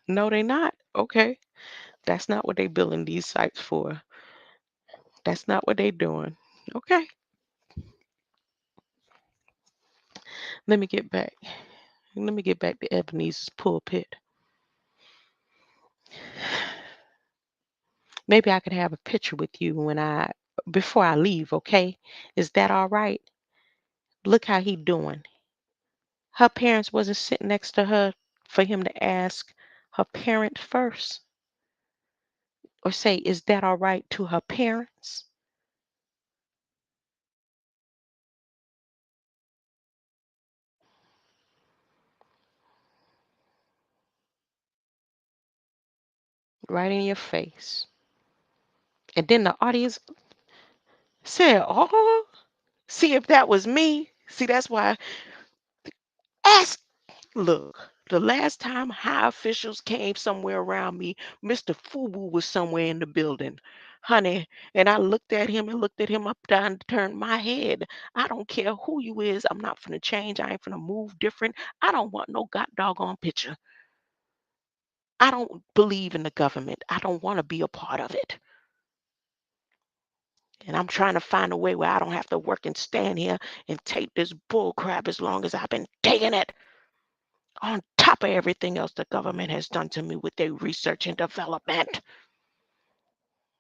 No, they're not. Okay. That's not what they're building these sites for. That's not what they're doing. Okay. Let me get back. Let me get back to Ebenezer's pulpit. Maybe I could have a picture with you before I leave, okay? Is that all right? Look how he doing. Her parents wasn't sitting next to her for him to ask her parent first or say, is that all right to her parents? Right in your face. And then the audience said, oh, see if that was me. See, that's why ask. Look, the last time high officials came somewhere around me, Mr. Fubu was somewhere in the building, honey. And I looked at him and looked at him up, down, turned my head. I don't care who you is. I'm not finna change. I ain't finna move different. I don't want no god doggone picture. I don't believe in the government. I don't want to be a part of it. And I'm trying to find a way where I don't have to work and stand here and take this bull crap as long as I've been taking it, on top of everything else the government has done to me with their research and development.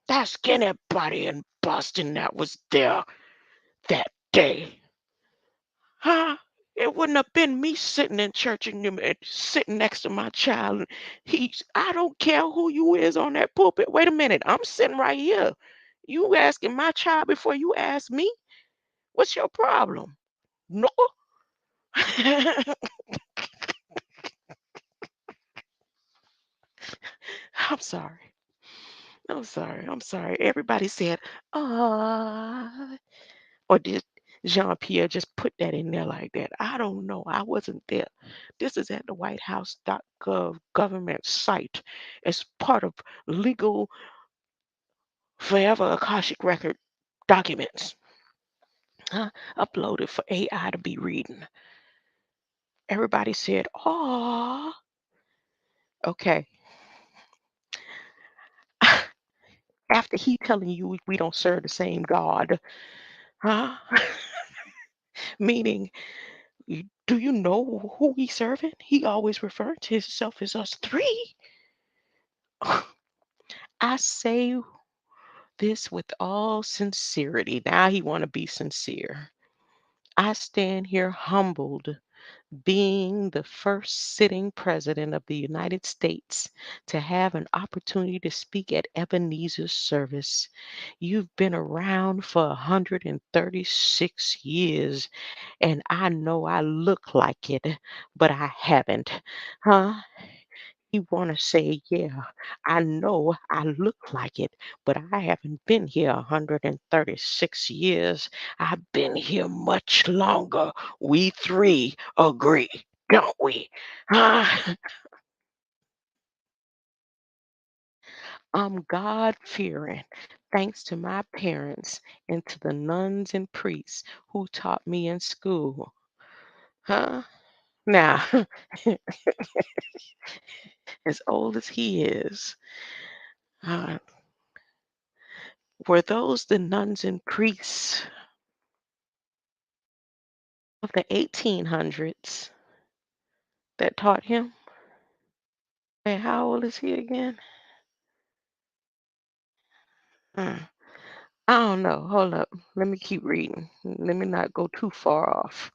Ask anybody in Boston that was there that day. Huh? It wouldn't have been me sitting in church and sitting next to my child. I don't care who you is on that pulpit. Wait a minute, I'm sitting right here. You asking my child before you ask me? What's your problem? No. I'm sorry. I'm sorry. I'm sorry. Everybody said, ah. Or did Jean Pierre just put that in there like that? I don't know. I wasn't there. This is at the Whitehouse.Gov government site as part of legal forever Akashic record documents. Uploaded for AI to be reading. Everybody said, oh, okay. After he telling you we don't serve the same God, huh? Meaning, do you know who he's serving? He always referred to himself as us three. I say this with all sincerity. Now he want to be sincere. I stand here humbled, being the first sitting president of the United States to have an opportunity to speak at Ebenezer's service. You've been around for 136 years, and I know I look like it, but I haven't. Huh? You want to say, yeah, I know I look like it, but I haven't been here 136 years. I've been here much longer. We three agree, don't we? Ah, I'm God fearing, thanks to my parents and to the nuns and priests who taught me in school. Huh? Now, as old as he is, uh, were those the nuns and priests of the 1800s that taught him? And how old is he again? Uh, I don't know. Hold up. Let me keep reading. Let me not go too far off.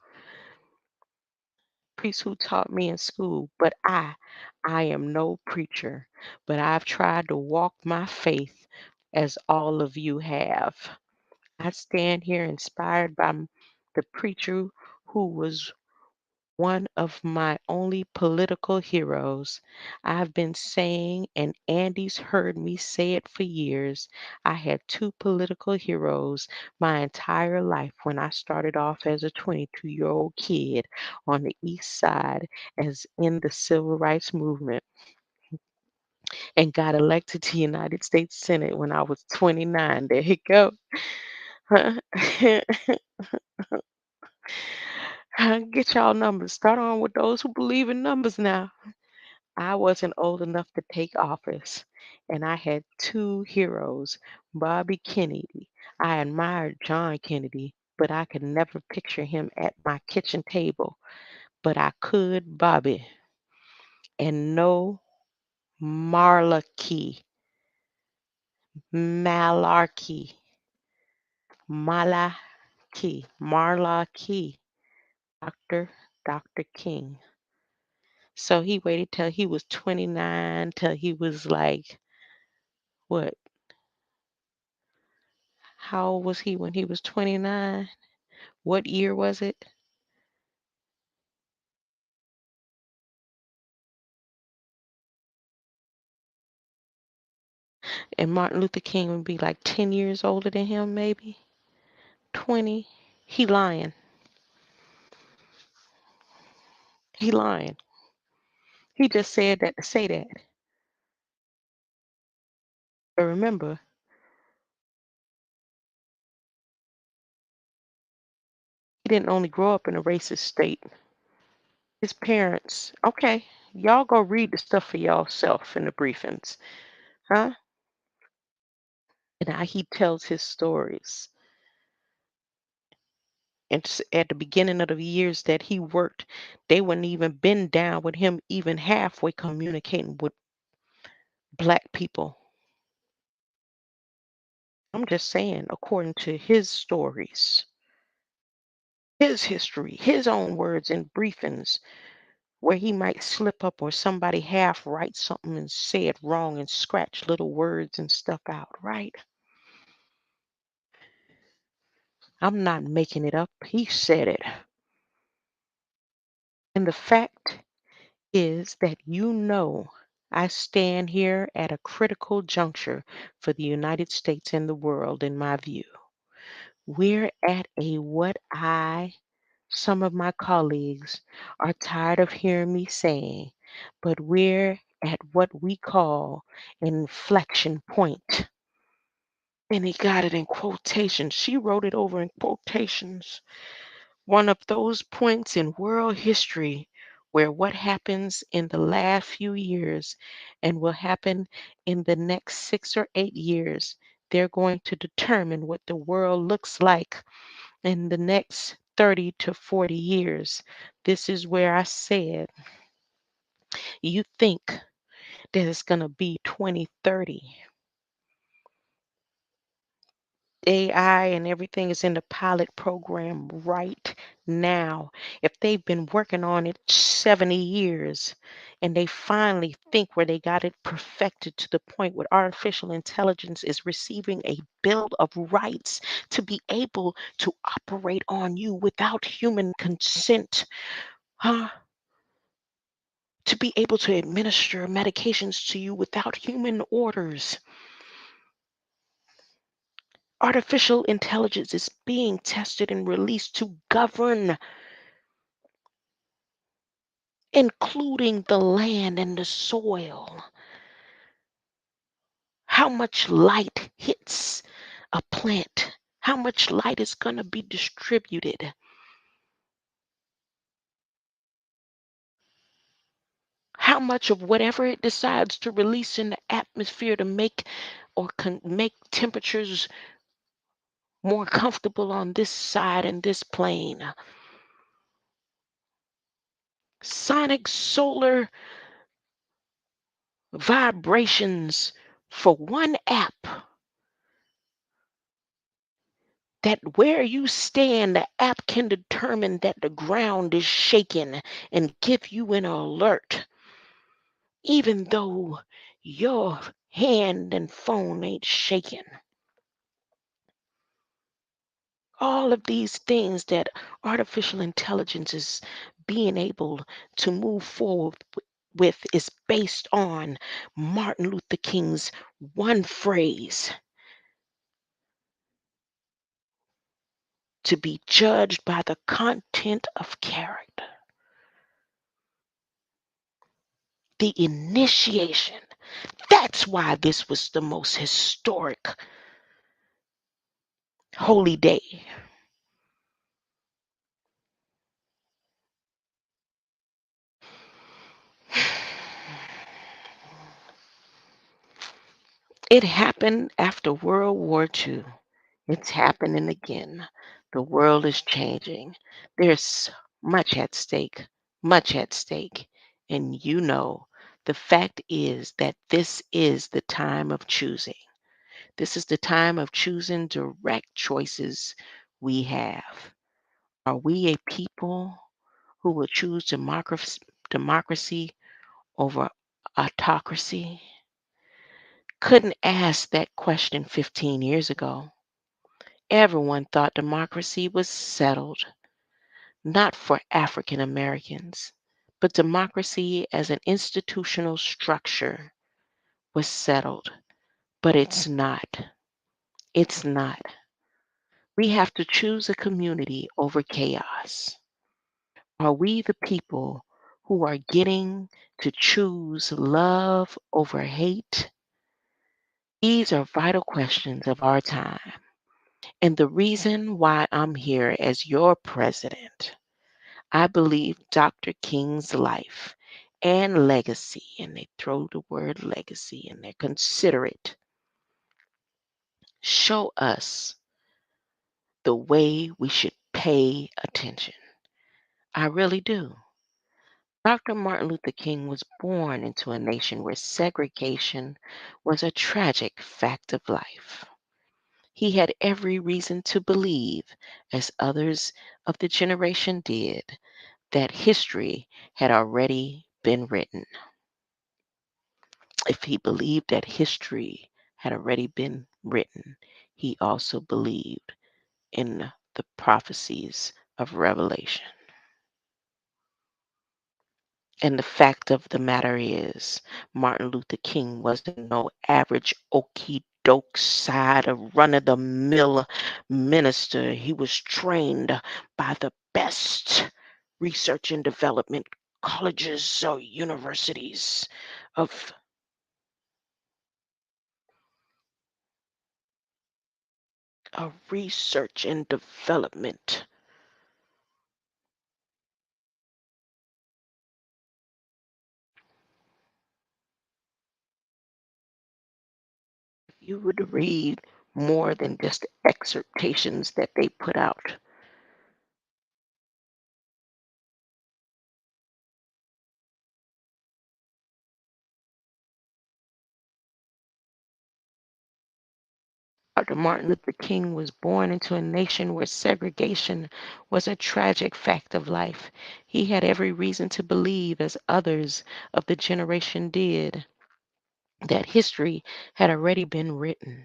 Priest who taught me in school, but I am no preacher, but I've tried to walk my faith as all of you have. I stand here inspired by the preacher who was one of my only political heroes. I've been saying, and Andy's heard me say it for years, I had two political heroes my entire life when I started off as a 22-year-old kid on the East Side as in the Civil Rights Movement and got elected to United States Senate when I was 29. There you go. Get y'all numbers. Start on with those who believe in numbers now. I wasn't old enough to take office, and I had two heroes, Bobby Kennedy. I admired John Kennedy, but I could never picture him at my kitchen table. But I could Bobby, and no Marlarkey, Malarkey, Marlarkey, Dr. King. So he waited till he was 29, till he was like, what? How old was he when he was 29? What year was it? And Martin Luther King would be like 10 years older than him, maybe 20. He lying. He lying. He just said that to say that. But remember, he didn't only grow up in a racist state. His parents, okay, y'all go read the stuff for yourself in the briefings, huh? and how he tells his stories. And at the beginning of the years that he worked, they wouldn't even been down with him even halfway communicating with black people. I'm just saying, according to his stories, his history, his own words in briefings, where he might slip up or somebody half write something and say it wrong and scratch little words and stuff out, right? I'm not making it up. He said it. And the fact is that I stand here at a critical juncture for the United States and the world, in my view. We're at a some of my colleagues are tired of hearing me saying, but we're at what we call an inflection point. And he got it in quotations. She wrote it over in quotations. One of those points in world history where what happens in the last few years and will happen in the next 6 or 8 years, they're going to determine what the world looks like in the next 30 to 40 years. This is where I said, you think that it's going to be 2030. AI and everything is in the pilot program right now. If they've been working on it 70 years and they finally think where they got it perfected to the point where artificial intelligence is receiving a bill of rights to be able to operate on you without human consent, huh? To be able to administer medications to you without human orders. Artificial intelligence is being tested and released to govern, including the land and the soil. How much light hits a plant? How much light is going to be distributed? How much of whatever it decides to release in the atmosphere to make or make temperatures more comfortable on this side and this plane? Sonic solar vibrations for one app, that where you stand, the app can determine that the ground is shaking and give you an alert, even though your hand and phone ain't shaking. All of these things that artificial intelligence is being able to move forward with is based on Martin Luther King's one phrase: to be judged by the content of character. The initiation. That's why this was the most historic holy day. It happened after World War II. It's happening again. The world is changing. There's much at stake, much at stake. And the fact is that this is the time of choosing. This is the time of choosing direct choices we have. Are we a people who will choose democracy over autocracy? Couldn't ask that question 15 years ago. Everyone thought democracy was settled, not for African Americans, but democracy as an institutional structure was settled. But it's not. It's not. We have to choose a community over chaos. Are we the people who are getting to choose love over hate? These are vital questions of our time. And the reason why I'm here as your president, I believe Dr. King's life and legacy, and they throw the word legacy in there, consider it, show us the way we should pay attention. I really do. Dr. Martin Luther King was born into a nation where segregation was a tragic fact of life. He had every reason to believe, as others of the generation did, that history had already been written. If he believed that history had already been written, he also believed in the prophecies of Revelation. And the fact of the matter is, Martin Luther King wasn't no average okey doke side of run of the mill minister. He was trained by the best research and development colleges or universities of research and development. You would read more than just the excerptations that they put out. Dr. Martin Luther King was born into a nation where segregation was a tragic fact of life. He had every reason to believe, as others of the generation did, that history had already been written,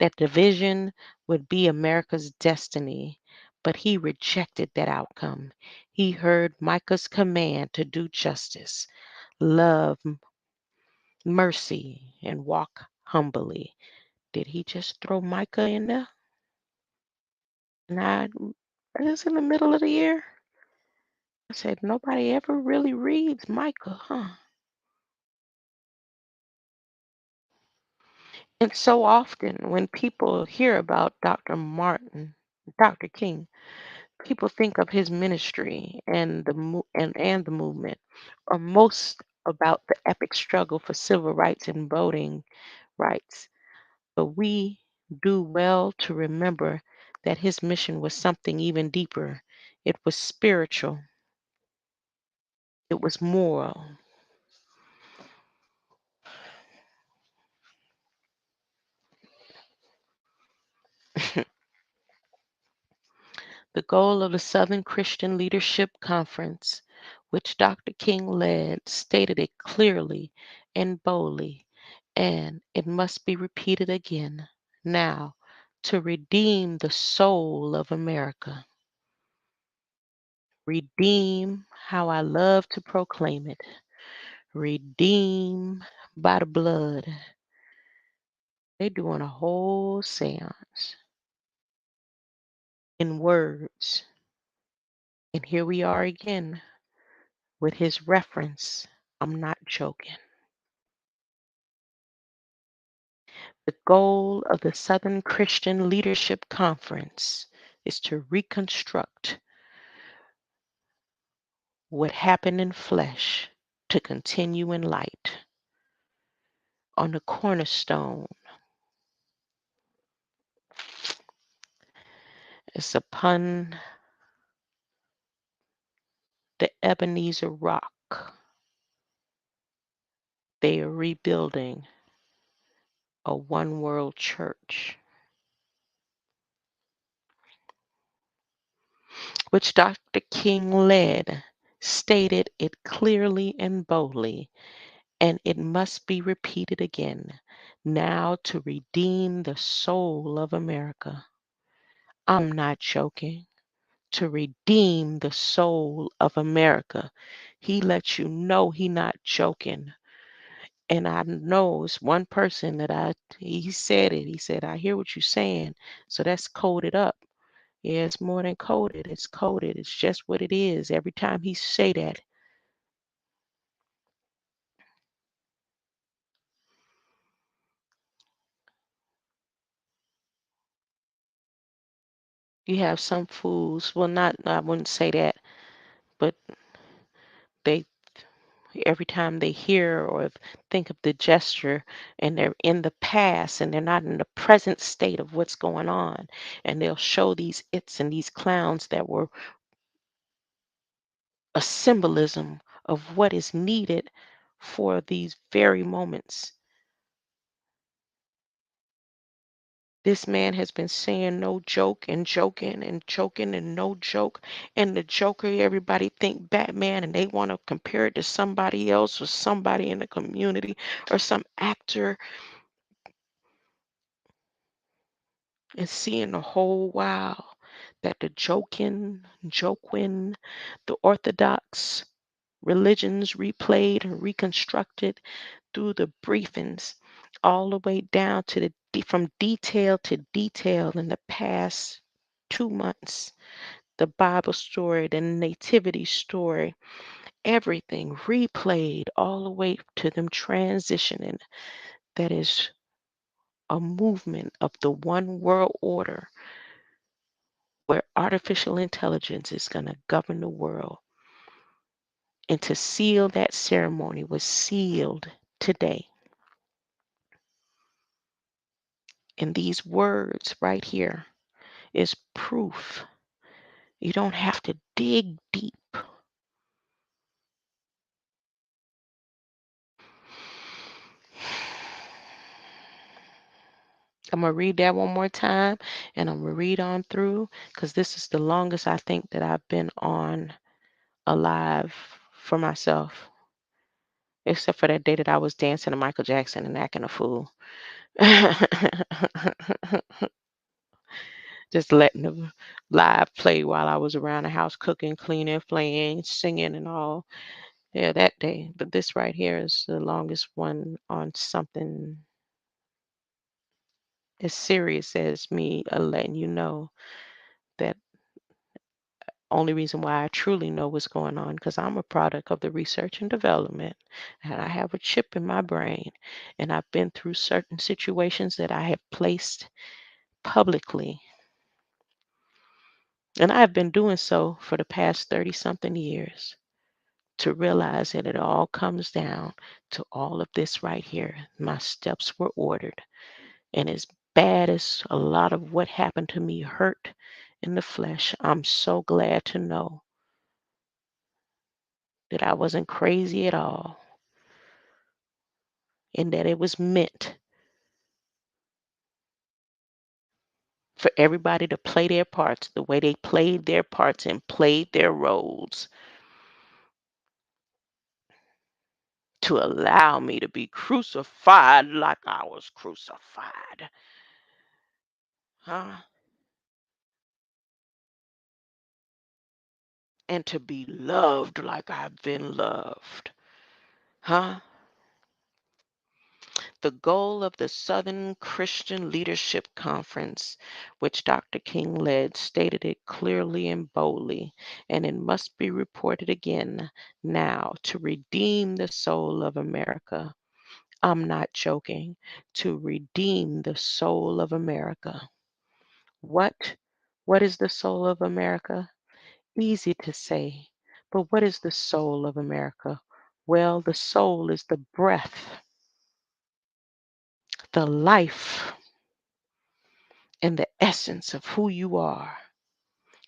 that division would be America's destiny. But he rejected that outcome. He heard Micah's command to do justice, love, mercy, and walk humbly. Did he just throw Micah in there? And it was in the middle of the year. I said, nobody ever really reads Micah, huh? And so often when people hear about Dr. King, people think of his ministry and and the movement, or most about the epic struggle for civil rights and voting rights. But we do well to remember that his mission was something even deeper. It was spiritual. It was moral. The goal of the Southern Christian Leadership Conference, which Dr. King led, stated it clearly and boldly, and it must be repeated again now, to redeem the soul of America. Redeem, how I love to proclaim it. Redeem by the blood. They're doing a whole seance in words. And here we are again with his reference. I'm not joking. The goal of the Southern Christian Leadership Conference is to reconstruct what happened in flesh to continue in light. On the cornerstone is upon the Ebenezer rock. They are rebuilding a one world church, which Dr. King led, stated it clearly and boldly, and it must be repeated again, now to redeem the soul of America. I'm not joking. To redeem the soul of America. He lets you know he not joking. And I know it's one person that he said it. He said, I hear what you're saying. So that's coded up. Yeah, it's more than coded. It's coded. It's just what it is. Every time he say that, you have some fools. Well, not, I wouldn't say that, but they every time they hear or think of the gesture, and they're in the past and they're not in the present state of what's going on, and they'll show these its and these clowns that were a symbolism of what is needed for these very moments. This man has been saying no joke and joking and joking and no joke. And the Joker, everybody think Batman and they want to compare it to somebody else or somebody in the community or some actor, and seeing the whole while that the joking, the orthodox religions replayed and reconstructed through the briefings, all the way down to from detail to detail in the past 2 months. The Bible story, the nativity story, everything replayed all the way to them transitioning. That is a movement of the one world order where artificial intelligence is going to govern the world. And to seal that ceremony was sealed today. And these words right here is proof. You don't have to dig deep. I'm going to read that one more time, and I'm going to read on through, because this is the longest I think that I've been on alive for myself, except for that day that I was dancing to Michael Jackson and acting a fool. Just letting the live play while I was around the house cooking, cleaning, playing, singing, and all. Yeah, that day. But this right here is the longest one on something as serious as me letting you know that only reason why I truly know what's going on, because I'm a product of the research and development, and I have a chip in my brain, and I've been through certain situations that I have placed publicly, and I've been doing so for the past 30 something years, to realize that it all comes down to all of this right here. My steps were ordered, and as bad as a lot of what happened to me hurt in the flesh, I'm so glad to know that I wasn't crazy at all, and that it was meant for everybody to play their parts the way they played their parts and played their roles, to allow me to be crucified like I was crucified. Huh? And to be loved like I've been loved. Huh? The goal of the Southern Christian Leadership Conference, which Dr. King led, stated it clearly and boldly, and it must be reported again now, to redeem the soul of America. I'm not joking. To redeem the soul of America. What? What is the soul of America? Easy to say, but what is the soul of America? Well, the soul is the breath, the life, and the essence of who you are.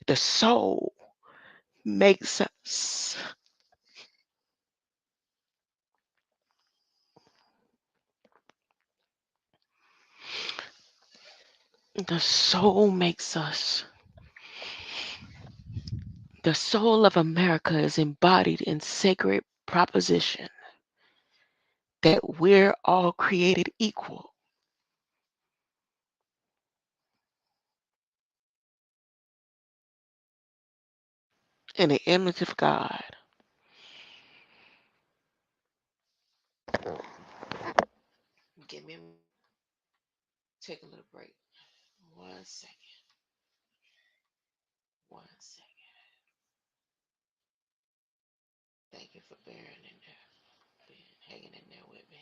The soul makes us. The soul makes us. The soul of America is embodied in sacred proposition that we're all created equal in the image of God. Give me take a little break. 1 second. 1 second. Thank you for bearing in there, hanging in there with me.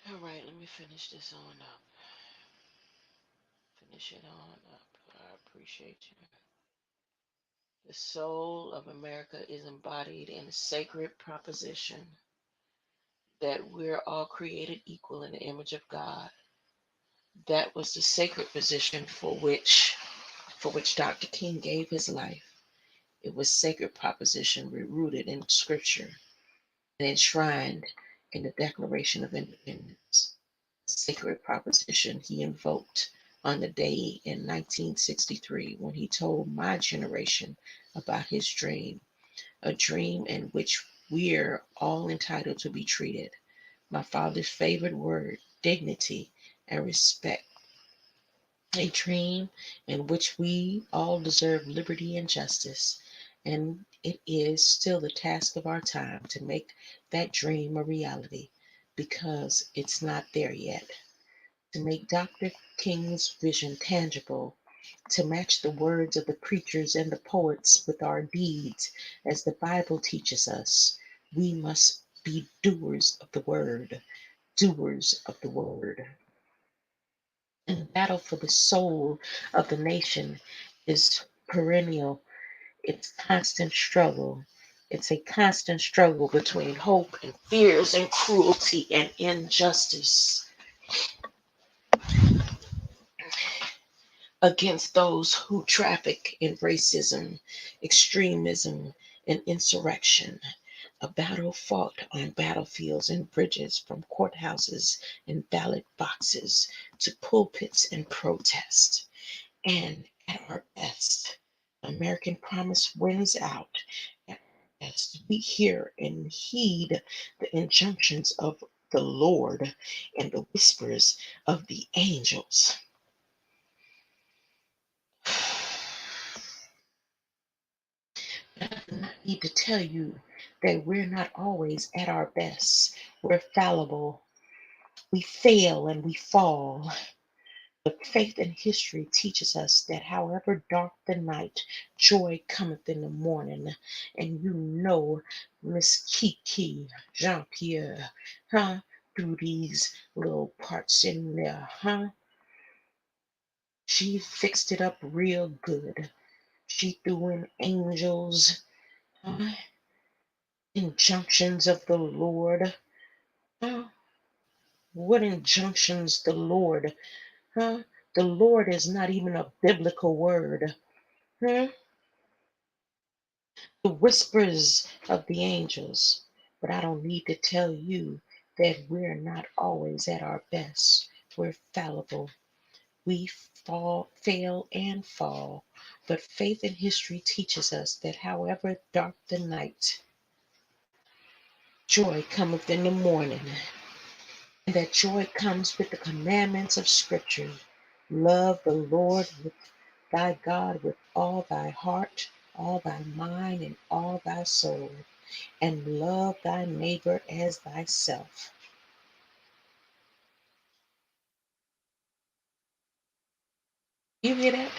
All right, let me finish this on up. Finish it on up. I appreciate you. The soul of America is embodied in a sacred proposition that we're all created equal in the image of God. That was the sacred position for which Dr. King gave his life. It was sacred proposition rooted in scripture and enshrined in the Declaration of Independence. Sacred proposition he invoked on the day in 1963 when he told my generation about his dream, a dream in which we're all entitled to be treated. My father's favorite word, dignity and respect. A dream in which we all deserve liberty and justice. And it is still the task of our time to make that dream a reality because it's not there yet. To make Dr. King's vision tangible, to match the words of the preachers and the poets with our deeds, as the Bible teaches us, we must be doers of the word, doers of the word. And the battle for the soul of the nation is perennial. It's constant struggle. It's a constant struggle between hope and fears and cruelty and injustice against those who traffic in racism, extremism, and insurrection. A battle fought on battlefields and bridges, from courthouses and ballot boxes to pulpits and protest. And at our best, American promise wins out. At our best, we hear and heed the injunctions of the Lord and the whispers of the angels. But I do not need to tell you that we're not always at our best. We're fallible. We fail and we fall. But faith and history teaches us that however dark the night, joy cometh in the morning. And you know Miss Kiki, Jean-Pierre, huh? Through these little parts in there, huh? She fixed it up real good. She threw in angels, huh? Injunctions of the Lord, huh? What injunctions the Lord, huh? The Lord is not even a biblical word, huh? The whispers of the angels. But I don't need to tell you that we're not always at our best. We're fallible. We fall, fail, and fall. But faith and history teaches us that however dark the night, joy cometh in the morning. And that joy comes with the commandments of Scripture. Love the Lord with thy God with all thy heart, all thy mind, and all thy soul, and love thy neighbor as thyself. You hear that?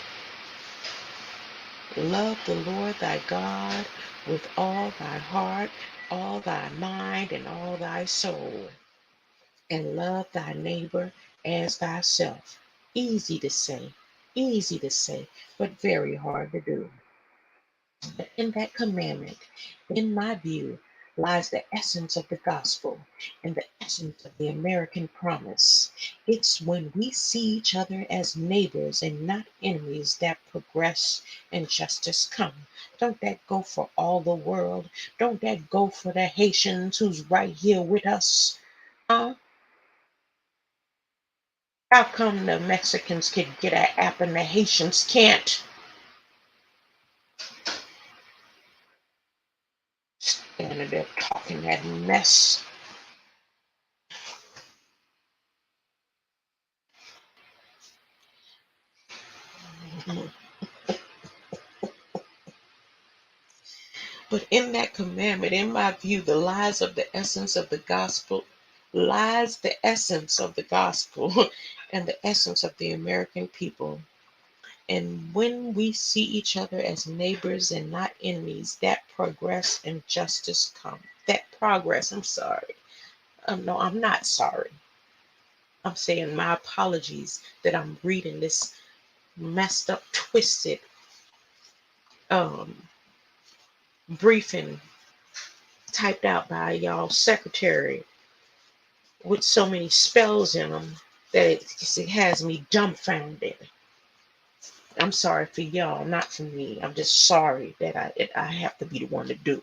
Love the Lord thy God with all thy heart, all thy mind, and all thy soul, and love thy neighbor as thyself. Easy to say, but very hard to do. But in that commandment, in my view, lies the essence of the gospel and the essence of the American promise. It's when we see each other as neighbors and not enemies that progress and justice come. Don't that go for all the world? Don't that go for the Haitians who's right here with us? Huh? How come the Mexicans can get an app and the Haitians can't? Standing there talking that mess. But in that commandment, in my view, the lies of the essence of the gospel, lies the essence of the gospel and the essence of the American people. And when we see each other as neighbors and not enemies, that progress and justice come. That progress, I'm sorry. No, I'm not sorry. I'm saying my apologies that I'm reading this messed up, twisted briefing typed out by y'all secretary with so many spells in them that it has me dumbfounded. I'm sorry for y'all, not for me. I'm just sorry that I have to be the one to do.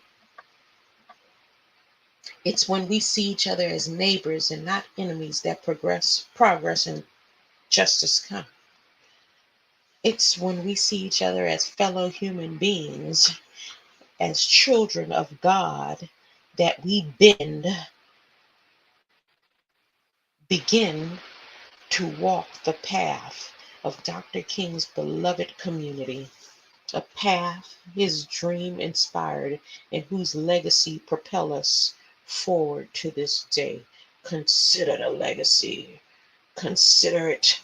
It's when we see each other as neighbors and not enemies that progress, and justice come. It's when we see each other as fellow human beings, as children of God, that we begin to walk the path of Dr. King's beloved community, a path his dream inspired and whose legacy propel us forward to this day. Consider the legacy. Consider it.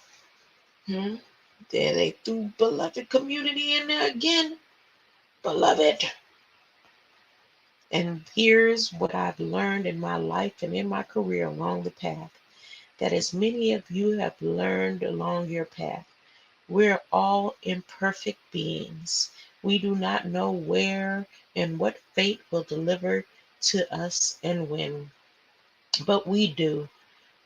Hmm? There they threw beloved community in there again. Beloved. And here's what I've learned in my life and in my career along the path, that as many of you have learned along your path, we're all imperfect beings. We do not know where and what fate will deliver to us and when. But we do.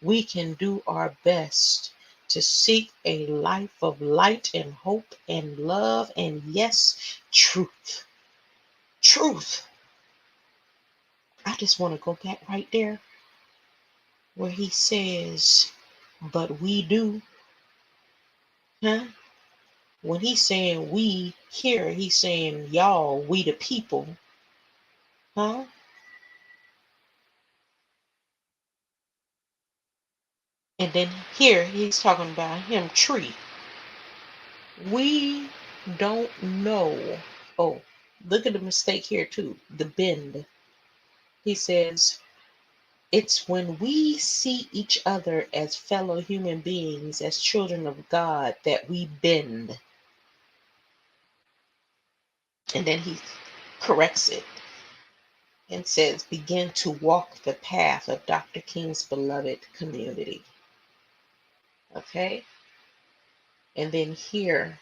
We can do our best to seek a life of light and hope and love and, yes, truth. Truth. I just want to go back right there where he says, but we do. Huh? When he's saying we here, he's saying y'all, we the people. Huh? And then here he's talking about him, tree. We don't know. Oh, look at the mistake here too. The bend. He says, it's when we see each other as fellow human beings, as children of God, that we bend. And then he corrects it and says, begin to walk the path of Dr. King's beloved community. Okay? And then here,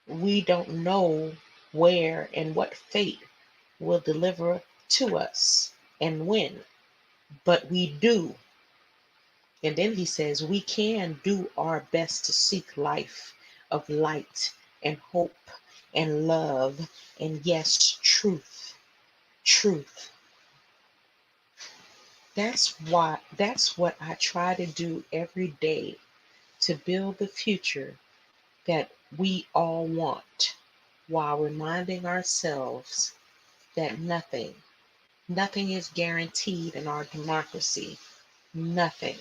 we don't know where and what fate will deliver to us and when, but we do. And then he says, we can do our best to seek life of light and hope and love and, yes, truth. Truth. That's what I try to do every day to build the future that we all want, while reminding ourselves that nothing is guaranteed in our democracy. Nothing.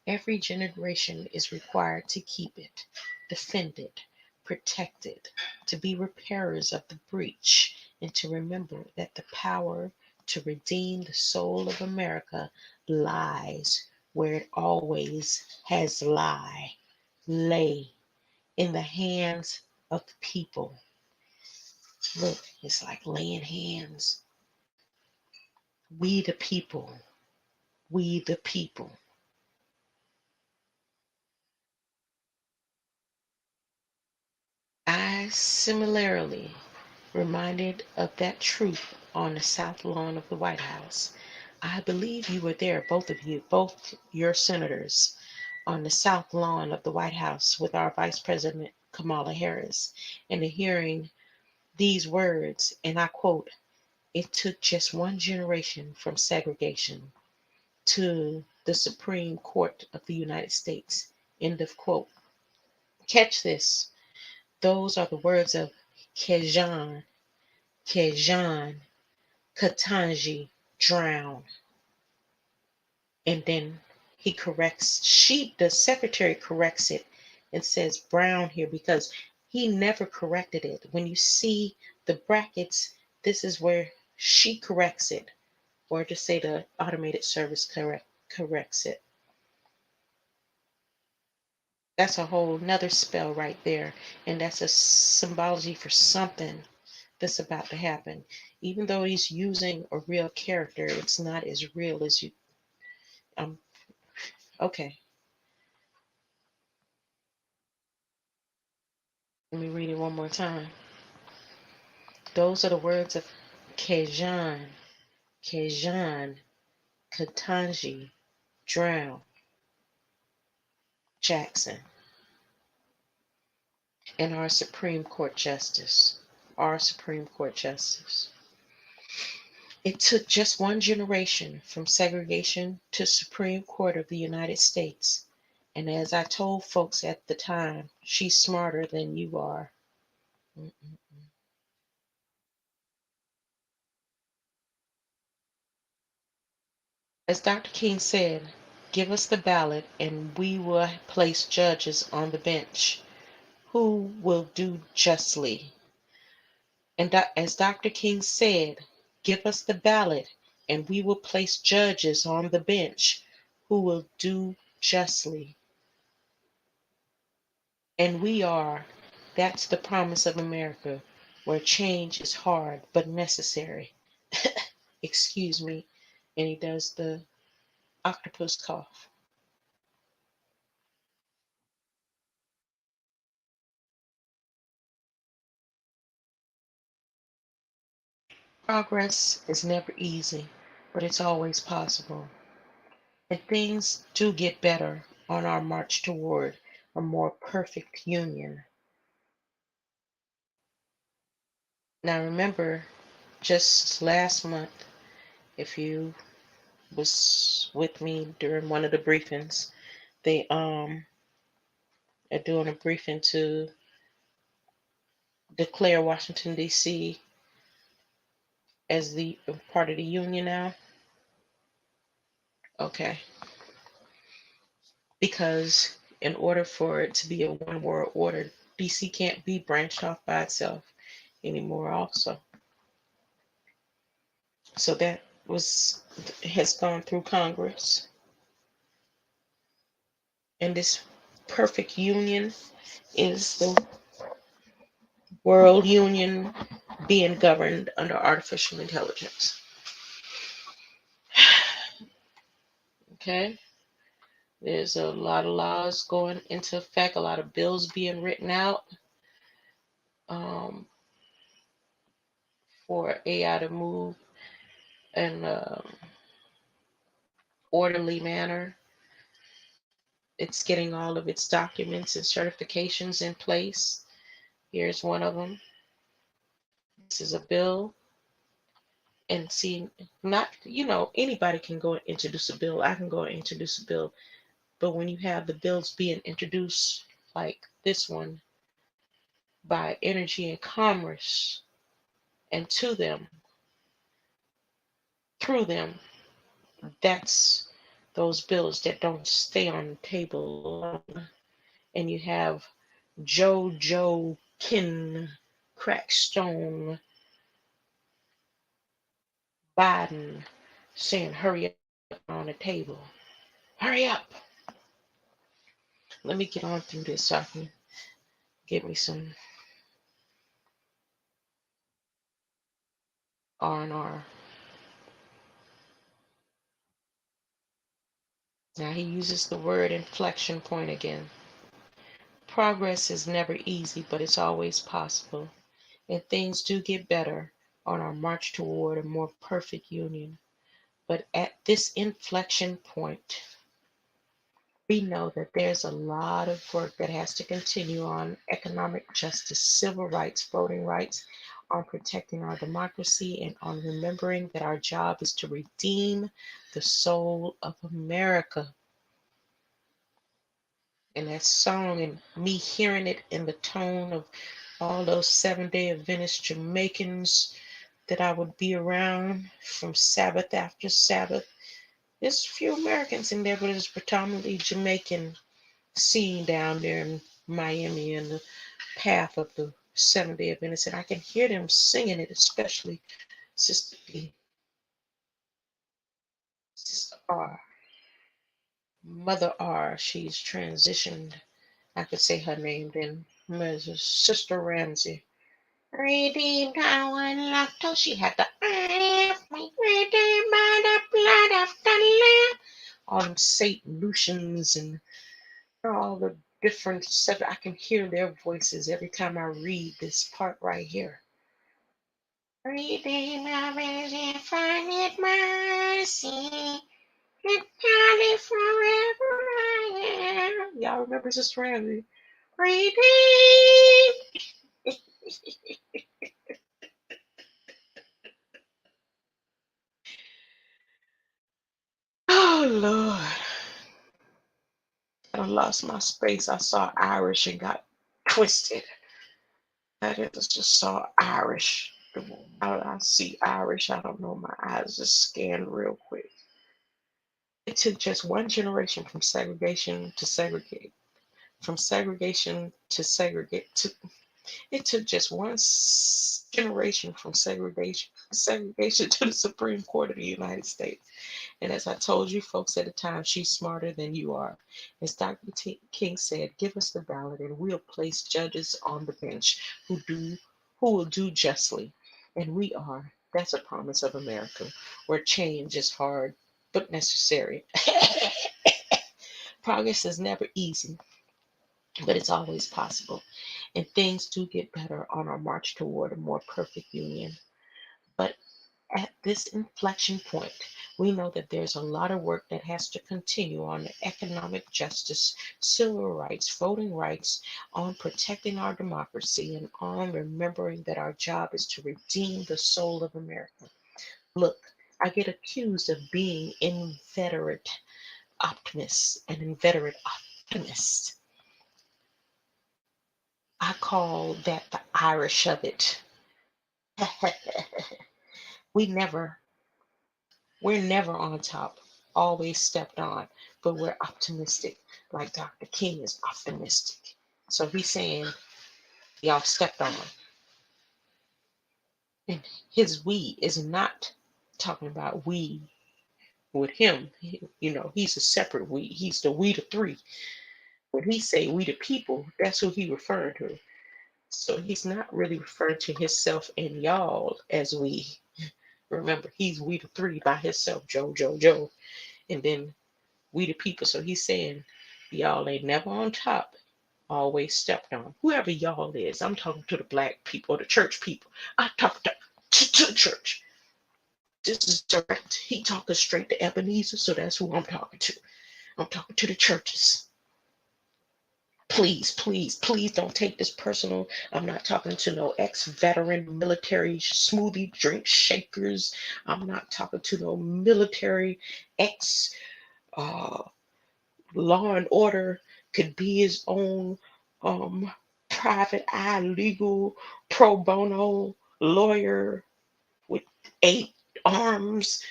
Every generation is required to keep it, defend it, protect it, to be repairers of the breach, and to remember that the power to redeem the soul of America lies where it always has lie, lay in the hands of the people. Look, it's like laying hands. We the people. We the people. I similarly reminded of that truth on the south lawn of the White House. I believe you were there, both of you, both your senators, on the south lawn of the White House with our Vice President Kamala Harris, and hearing these words, and I quote, "It took just one generation from segregation to the Supreme Court of the United States." End of quote. Catch this. Those are the words of Kejan, Katanji, drown. And then the secretary corrects it and says Brown here because he never corrected it. When you see the brackets, this is where she corrects it, or to say the automated service corrects it. That's a whole nother spell right there. And that's a symbology for something that's about to happen. Even though he's using a real character, it's not as real as you. Okay, let me read it one more time. Those are the words of Kejan, Katanji, drown, Jackson, and our Supreme Court Justice. Our Supreme Court Justice. It took just one generation from segregation to Supreme Court of the United States. And as I told folks at the time, she's smarter than you are. Mm-mm. As Dr. King said, give us the ballot and we will place judges on the bench who will do justly. And as Dr. King said, give us the ballot and we will place judges on the bench who will do justly. And we are. That's the promise of America, where change is hard but necessary. Excuse me. And he does the octopus cough. Progress is never easy, but it's always possible. And things do get better on our march toward a more perfect union. Now remember, just last month, if you was with me during one of the briefings, they are doing a briefing to declare Washington D.C. as the part of the union now. Okay, because in order for it to be a one world order, D.C. can't be branched off by itself anymore. Also, so that has gone through Congress, and this perfect union is the world union being governed under artificial intelligence. Okay, there's a lot of laws going into effect, a lot of bills being written out um, for AI to move in an orderly manner. It's getting all of its documents and certifications in place. Here's one of them. This is a bill. And see, not, anybody can go and introduce a bill. I can go and introduce a bill. But when you have the bills being introduced, like this one, by Energy and Commerce, and to them, through them, that's those bills that don't stay on the table long. And you have Joe Kin Crackstone Biden saying, hurry up on the table. Hurry up. Let me get on through this so I can get me some R&R. Now he uses the word inflection point again. Progress is never easy, but it's always possible. And things do get better on our march toward a more perfect union. But at this inflection point, we know that there's a lot of work that has to continue on economic justice, civil rights, voting rights, on protecting our democracy, and on remembering that our job is to redeem the soul of America. And that song, and me hearing it in the tone of all those Seventh-day Adventist Jamaicans that I would be around from Sabbath after Sabbath. There's a few Americans in there, but it's predominantly Jamaican scene down there in Miami and the path of the Seventh-day Adventist. And I can hear them singing it, especially Sister B, Sister R, Mother R. She's transitioned. I could say her name then. Sister Ramsey. Redeemed our love till she had the eye of me. Redeemed by the blood of the Lamb. All them St. Lucians and all the different stuff. I can hear their voices every time I read this part right here. Redeemed of his infinite mercy. And Johnny forever I am. Y'all remember Sister Ramsey? Redeemed. Oh Lord. I lost my space. I saw Irish and got twisted. I just saw Irish. I see Irish. I don't know. My eyes just scanned real quick. It took just one generation from segregation to segregate. From segregation to segregate. It took just one generation from segregation to the Supreme Court of the United States. And as I told you folks at the time, she's smarter than you are. As Dr. King said, give us the ballot and we'll place judges on the bench who will do justly. And we are. That's a promise of America, where change is hard but necessary. Progress is never easy, but it's always possible. And things do get better on our march toward a more perfect union. But at this inflection point, we know that there's a lot of work that has to continue on economic justice, civil rights, voting rights, on protecting our democracy, and on remembering that our job is to redeem the soul of America. Look, I get accused of being inveterate an inveterate optimist. I call that the Irish of it. we never We're never on top, always stepped on, but we're optimistic, like Dr. King is optimistic. So he's saying, y'all stepped on. And his we is not talking about we with him. He's a separate we. He's the we the three. When he say we the people, that's who he referring to. So he's not really referring to himself and y'all as we. Remember, he's we the three by himself, Joe. And then we the people. So he's saying, y'all ain't never on top, always stepped on. Whoever y'all is, I'm talking to the black people, the church people. I talk to the church. This is direct. He talking straight to Ebenezer, so that's who I'm talking to. I'm talking to the churches. Please don't take this personal. I'm not talking to no ex-veteran military smoothie drink shakers. I'm not talking to no military ex uh, law and order could be his own um, private eye legal pro bono lawyer with 8 arms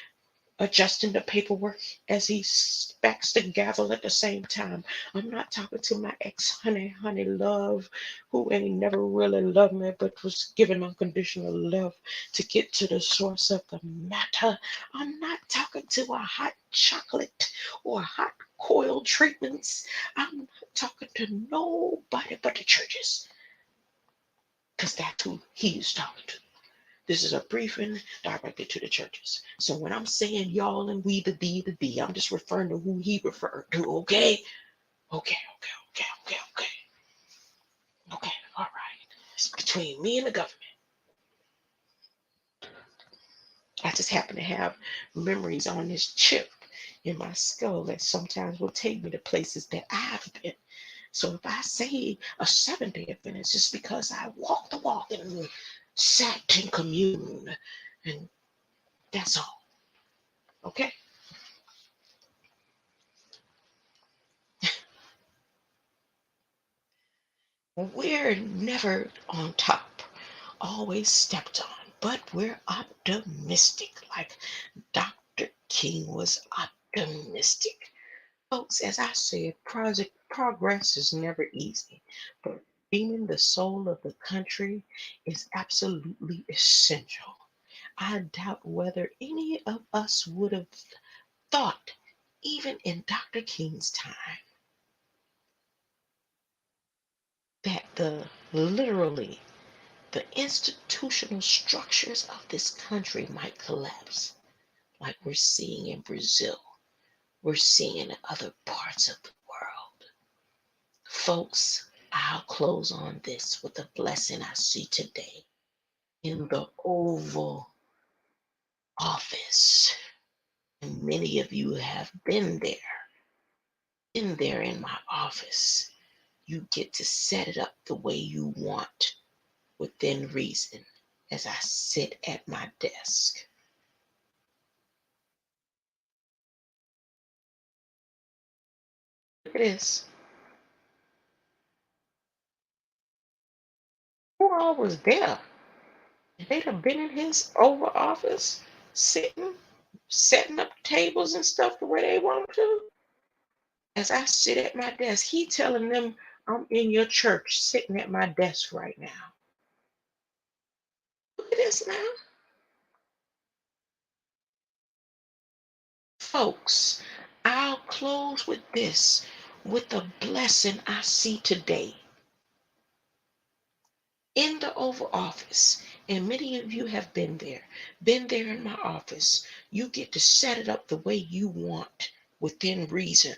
adjusting the paperwork as he smacks the gavel at the same time. I'm not talking to my ex honey love, who ain't never really loved me but was given unconditional love to get to the source of the matter. I'm not talking to a hot chocolate or hot coil treatments. I'm not talking to nobody but the churches, because that's who he is talking to. This is a briefing directed to the churches. So when I'm saying y'all and we, the D, I'm just referring to who he referred to, okay? Okay. Okay, all right. It's between me and the government. I just happen to have memories on this chip in my skull that sometimes will take me to places that I've been. So if I say a 7-day Adventist, it's because I walked the walk and sat in commune, and that's all. Okay? We're never on top, always stepped on, but we're optimistic, like Dr. King was optimistic. Folks, as I said, progress is never easy, but being the soul of the country is absolutely essential. I doubt whether any of us would have thought, even in Dr. King's time, that the institutional structures of this country might collapse, like we're seeing in Brazil, we're seeing in other parts of the world. Folks, I'll close on this with a blessing I see today in the Oval Office. And many of you have been there in my office. You get to set it up the way you want within reason as I sit at my desk. Look at this. Who all was there? They'd have been in his Oval Office, sitting, setting up tables and stuff the way they want to. As I sit at my desk, he telling them, I'm in your church sitting at my desk right now. Look at this now. Folks, I'll close with this, with the blessing I see today in the Oval Office. And many of you have been there in my office. You get to set it up the way you want within reason.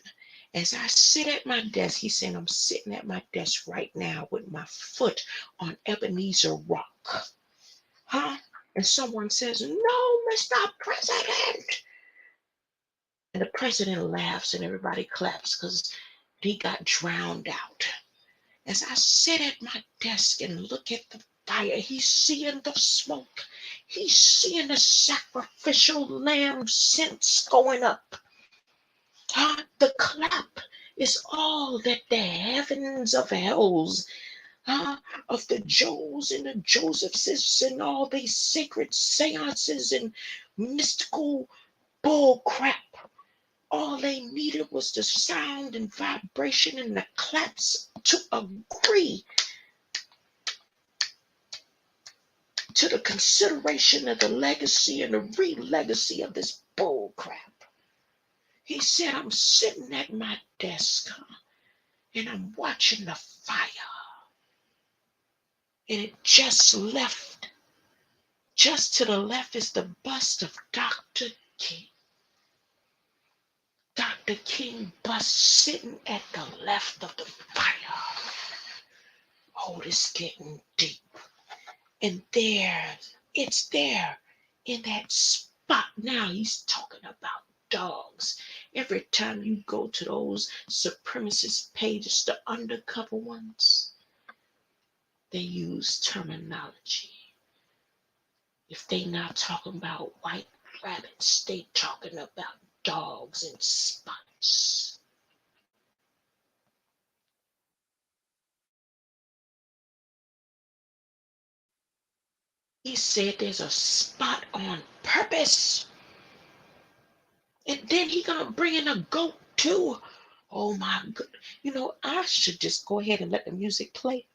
As I sit at my desk, he's saying, I'm sitting at my desk right now with my foot on Ebenezer Rock. Huh? And someone says, no, Mr. President. And the president laughs and everybody claps because he got drowned out. As I sit at my desk and look at the fire, he's seeing the smoke. He's seeing the sacrificial lamb scents going up. The clap is all that the heavens of hells, of the Joes and the Josephs and all these sacred seances and mystical bull crap. All they needed was the sound and vibration and the claps to agree to the consideration of the legacy and the re-legacy of this bull crap. He said, I'm sitting at my desk, and I'm watching the fire. And it just to the left is the bust of Dr. King. Dr. King bust sitting at the left of the fire. Oh, it's getting deep. And it's there in that spot. Now he's talking about dogs. Every time you go to those supremacist pages, the undercover ones, they use terminology. If they not talking about white rabbits, they talking about dogs and spots. He said there's a spot on purpose. And then he gonna bring in a goat too. Oh my god. I should just go ahead and let the music play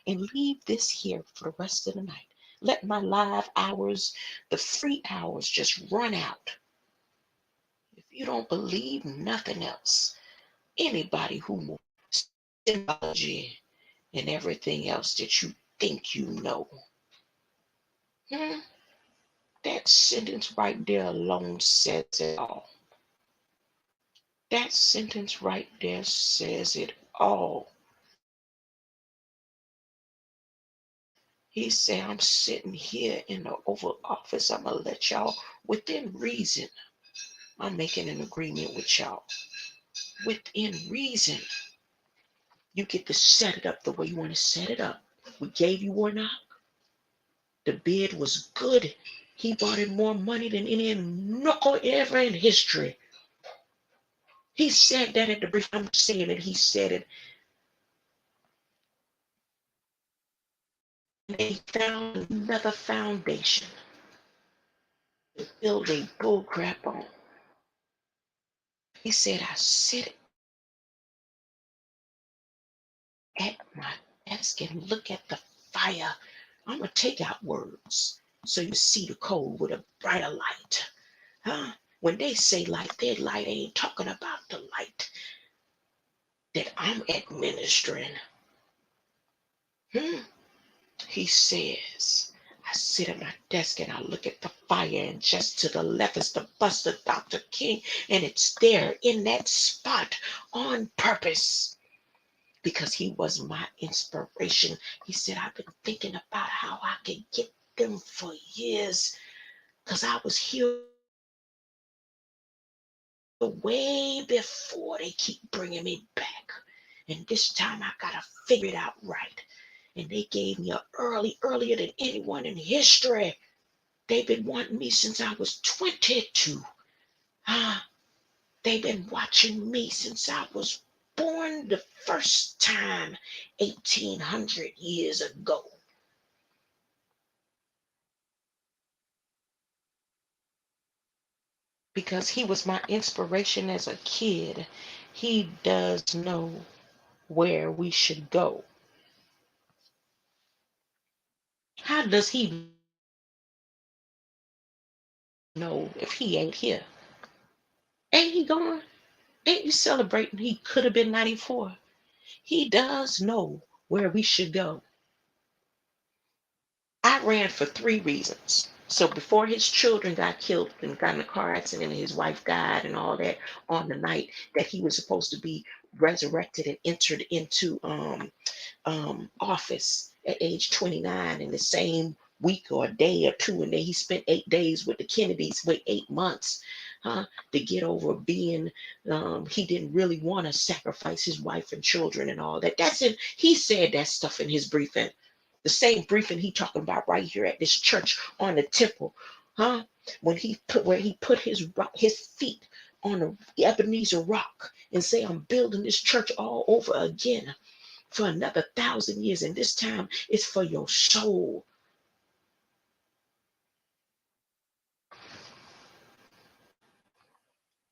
and leave this here for the rest of the night. Let my live hours, the free hours, just run out. If you don't believe nothing else, anybody who symbology and everything else that you think you know, hmm, that sentence right there alone says it all. That sentence right there says it all. He said, I'm sitting here in the Oval Office. I'm going to let y'all, within reason, I'm making an agreement with y'all. Within reason, you get to set it up the way you want to set it up. We gave you one knock. The bid was good. He brought in more money than any knuckle ever in history. He said that at the brief. I'm saying it. He said it. And they found another foundation to build a bullcrap on. He said, I sit at my desk and look at the fire. I'm going to take out words so you see the code with a brighter light. Huh? When they say light, their light ain't talking about the light that I'm administering. Hmm? He says, I sit at my desk and I look at the fire, and just to the left is the bust of Dr. King, and it's there in that spot on purpose because he was my inspiration. He said, I've been thinking about how I could get them for years because I was here way before they keep bringing me back. And this time I got to figure it out right. And they gave me earlier than anyone in history. They've been wanting me since I was 22. Ah, they've been watching me since I was born the first time 1800 years ago. Because he was my inspiration as a kid. He does know where we should go. How does he know if he ain't here? Ain't he gone? Ain't you celebrating he could have been 94? He does know where we should go. I ran for 3 reasons. So before his children got killed and got in a car accident and his wife died and all that on the night that he was supposed to be resurrected and entered into office at age 29 in the same week or a day or two, and then he spent 8 days with the Kennedys, wait 8 months, to get over being he didn't really want to sacrifice his wife and children and all that. That's it. He said that stuff in his briefing. The same briefing he talking about right here at this church on the temple, huh? When he put where he put his feet on the Ebenezer rock and say, I'm building this church all over again for another 1,000 years, and this time it's for your soul.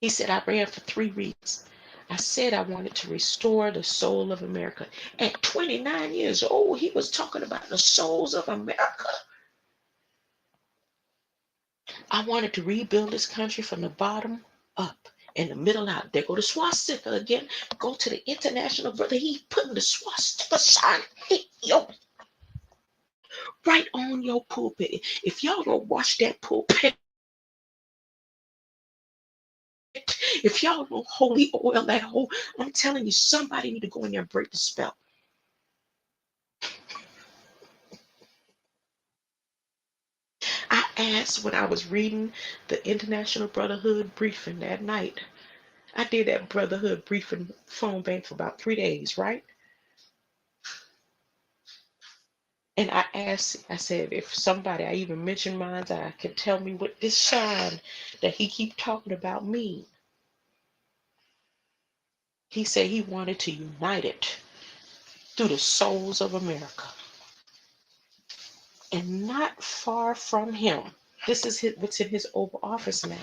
He said, I ran for 3 reasons. I said I wanted to restore the soul of America. At 29 years old, he was talking about the souls of America. I wanted to rebuild this country from the bottom up and the middle out. There go the swastika again. Go to the international brother. He putting the swastika sign right on your pulpit. If y'all don't wash that pulpit, if y'all don't holy oil that hole, I'm telling you, somebody need to go in there and break the spell. I asked when I was reading the International Brotherhood briefing that night. I did that Brotherhood briefing phone bank for about 3 days, right? And I asked, I said, if somebody, I even mentioned mine, I could tell me what this sign that he keep talking about mean. He said he wanted to unite it through the souls of America. And not far from him, this is what's in his Oval Office now.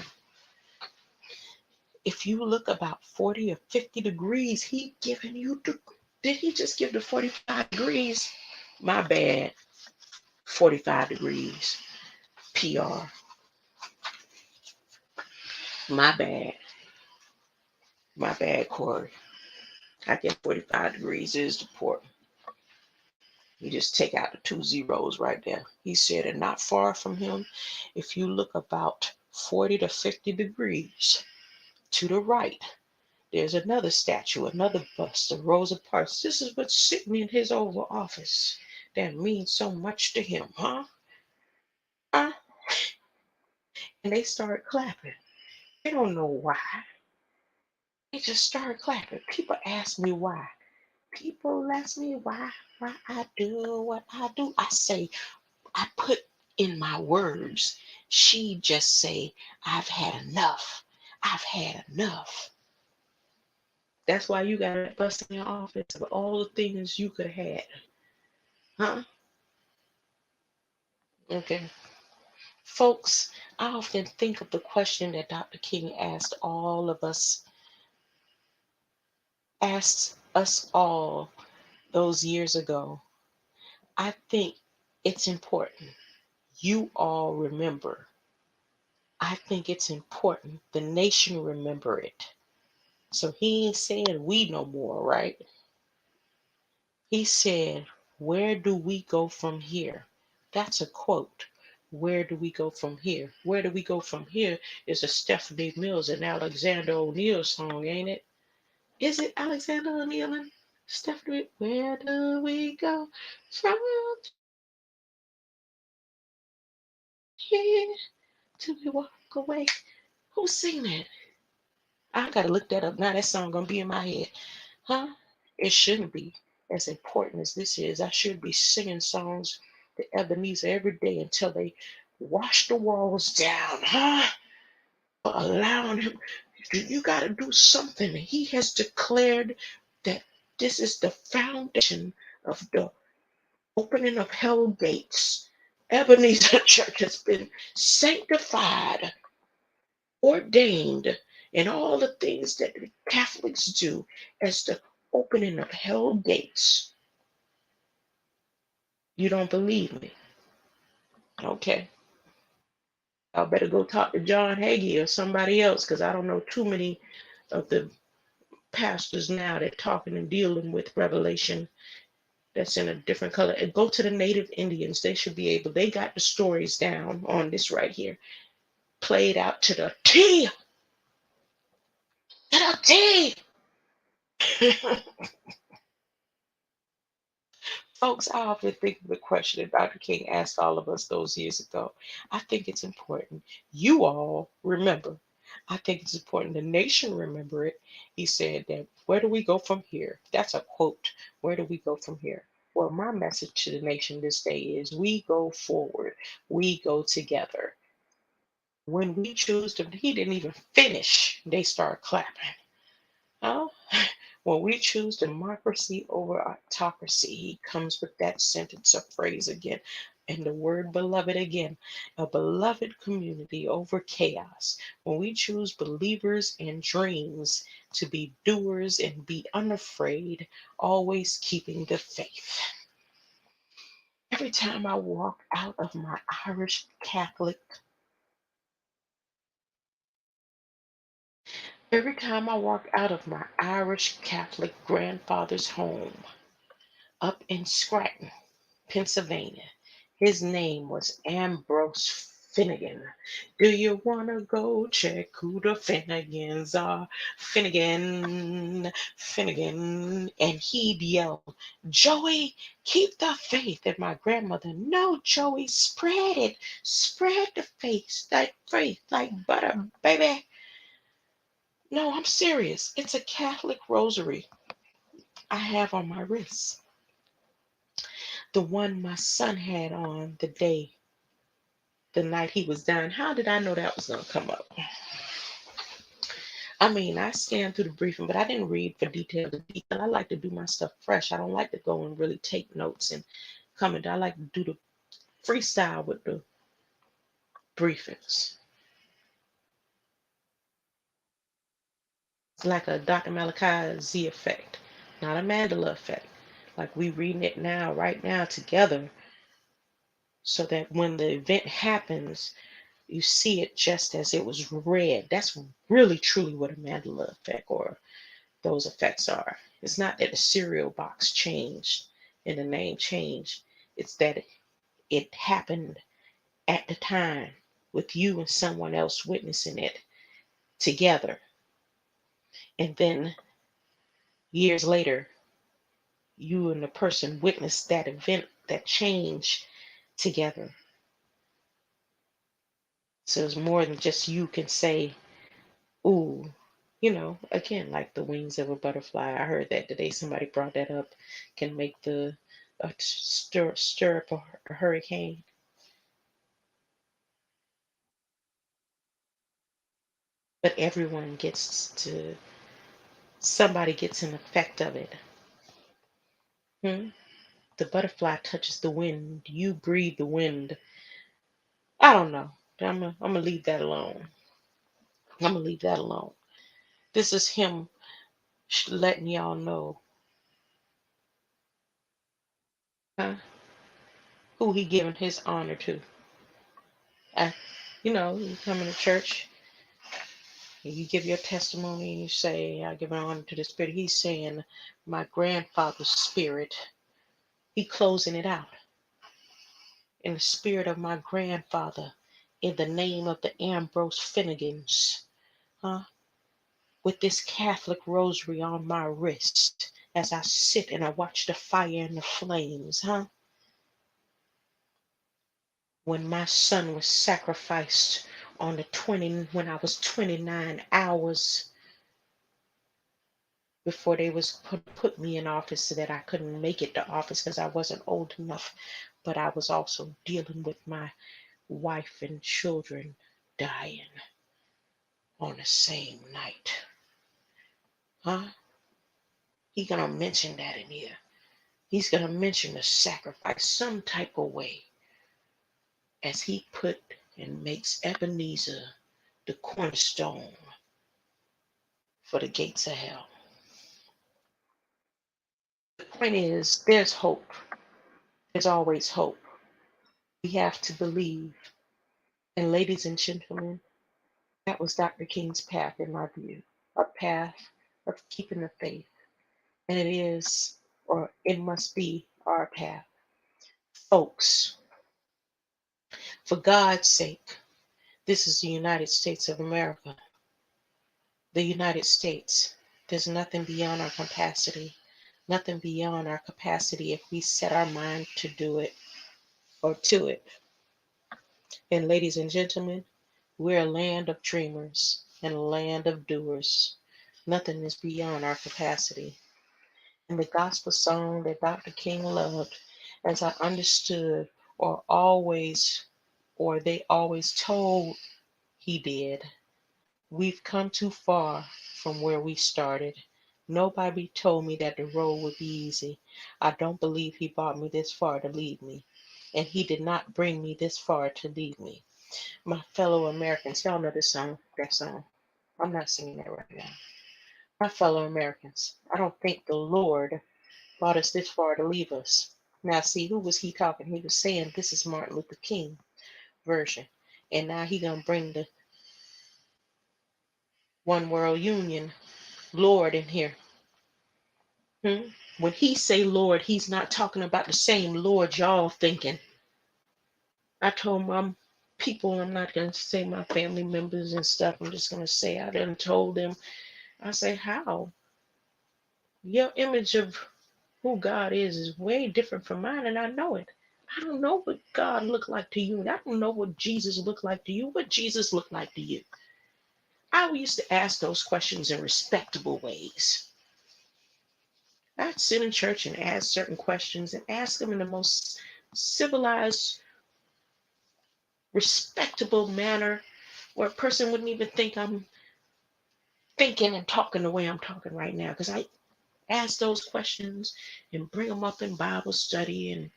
if you look about 40 or 50 degrees, he giving you did he just give the 45 degrees? My bad. 45 degrees. PR. My bad. My bad, Corey. I guess 45 degrees is the port. You just take out the 2 zeros right there. He said, and not far from him, if you look about 40 to 50 degrees to the right, there's another statue, another bust of Rosa Parks. This is what's sitting in his Oval Office that means so much to him, huh? Huh? And they started clapping. They don't know why. They just started clapping. People ask me why. People ask me why I do what I do. I say, I put in my words. She just say, I've had enough. I've had enough. That's why you got that bus in your office of all the things you could have had. Huh? Okay. Folks, I often think of the question that Dr. King asked us all those years ago. I think it's important. You all remember. I think it's important the nation remember it. So he ain't saying we no more, right? He said, where do we go from here? That's a quote. Where do we go from here? Where do we go from here is a Stephanie Mills and Alexander O'Neill song, ain't it? Is it Alexander O'Neill and Stephanie? Where do we go from here till we walk away? Who's singing that? I gotta look that up now. That song gonna be in my head. Huh? It shouldn't be as important as this is. I should be singing songs to Ebenezer every day until they wash the walls down. Huh? Allowing him. You got to do something. He has declared that this is the foundation of the opening of hell gates. Ebenezer Church has been sanctified, ordained, and all the things that the Catholics do as the opening of hell gates. You don't believe me? Okay. I better go talk to John Hagee or somebody else because I don't know too many of the pastors now that talking and dealing with Revelation that's in a different color. And go to the Native Indians. They should be able, they got the stories down on this right here. Played out to the T. To the T. Folks, I often think of the question that Dr. King asked all of us those years ago. I think it's important you all remember. I think it's important the nation remember it. He said that, where do we go from here? That's a quote. Where do we go from here? Well, my message to the nation this day is we go forward. We go together. When we choose to, he didn't even finish. They start clapping. Oh, when we choose democracy over autocracy, he comes with that sentence or phrase again. And the word beloved again, a beloved community over chaos. When we choose believers and dreams to be doers and be unafraid, always keeping the faith. Every time I walk out of my Irish Catholic, every time I walk out of my Irish Catholic grandfather's home, up in Scranton, Pennsylvania. His name was Ambrose Finnegan. Do you want to go check who the Finnegans are? Finnegan, Finnegan. And he'd yell, Joey, keep the faith. And my grandmother, no, Joey, spread it. Spread the faith like butter, baby. No, I'm serious. It's a Catholic rosary I have on my wrist. The one my son had on the night he was dying. How did I know that was going to come up? I mean, I scanned through the briefing, but I didn't read for detail to detail. I like to do my stuff fresh. I don't like to go and really take notes and comment. I like to do the freestyle with the briefings. like a Dr. Malachi Z effect, not a Mandela effect. Like we reading it now, right now, together, so that when the event happens, you see it just as it was read. That's really truly what a Mandela effect or those effects are. It's not that the cereal box changed and the name changed. It's that it happened at the time with you and someone else witnessing it together. And then years later, you and the person witnessed that event, that change together. So it's more than just you can say, ooh, again, like the wings of a butterfly. I heard that today. Somebody brought that up. Can make the stir up a hurricane. But everyone somebody gets an effect of it. Hmm? The butterfly touches the wind. You breathe the wind. I don't know. I'm gonna leave that alone. I'm gonna leave that alone. This is him letting y'all know, huh, who he giving his honor to. Uh, you come into church, you give your testimony, and you say, I give honor to the Spirit. He's saying, my grandfather's spirit. He closing it out. In the spirit of my grandfather, in the name of the Ambrose Finnegans, huh? With this Catholic rosary on my wrist, as I sit and I watch the fire and the flames, huh? When my son was sacrificed when I was 29 hours before they was put me in office, so that I couldn't make it to office because I wasn't old enough, but I was also dealing with my wife and children dying on the same night. Huh? He gonna mention that in here. He's gonna mention the sacrifice some type of way, as he put and makes Ebenezer the cornerstone for the gates of hell. The point is, there's hope. There's always hope. We have to believe. And ladies and gentlemen, that was Dr. King's path, in my view, a path of keeping the faith. And it is, or it must be, our path. Folks, for God's sake, this is the United States of America. The United States. There's nothing beyond our capacity. Nothing beyond our capacity if we set our mind to do it or to it. And ladies and gentlemen, we're a land of dreamers and a land of doers. Nothing is beyond our capacity. And the gospel song that Dr. King loved, as I understood, or they always told he did, we've come too far from where we started. Nobody told me that the road would be easy. I don't believe he brought me this far to lead me. And he did not bring me this far to lead me. My fellow Americans, y'all know that song. I'm not singing that right now. My fellow Americans, I don't think the Lord brought us this far to leave us. Now, see, who was he talking? He was saying this is Martin Luther King version. And now he gonna bring the One World Union Lord in here. When he say Lord, he's not talking about the same Lord y'all thinking. I told my people, I'm not going to say my family members and stuff. I'm just going to say I done told them. I say, how? Your image of who God is way different from mine, and I know it. I don't know what God looked like to you, and I don't know what Jesus looked like to you. What Jesus looked like to you? I used to ask those questions in respectable ways. I'd sit in church and ask certain questions and ask them in the most civilized, respectable manner where a person wouldn't even think I'm thinking and talking the way I'm talking right now. Because I ask those questions and bring them up in Bible study and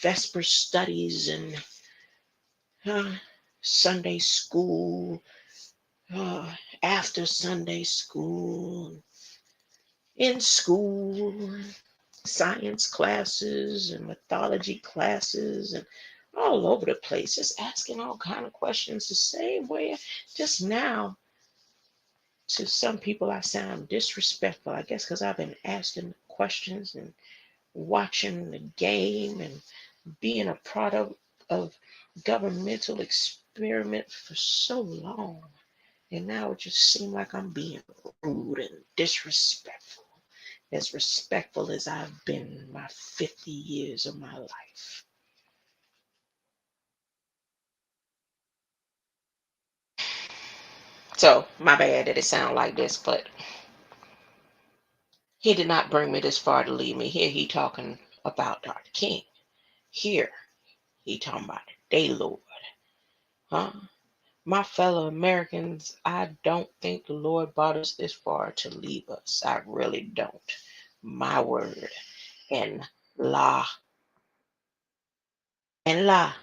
Vesper studies and Sunday school after Sunday school, in school, science classes and mythology classes and all over the place, just asking all kind of questions the same way. Just now, to some people, I sound disrespectful, I guess, because I've been asking questions and watching the game and being a product of governmental experiment for so long. And now it just seems like I'm being rude and disrespectful as I've been in my 50 years of my life. So, my bad that it sounds like this, but he did not bring me this far to leave me. Here he talking about Dr. King. Here he talking about the day Lord. Huh? My fellow Americans, I don't think the Lord brought us this far to leave us. I really don't. My word. And la. And la.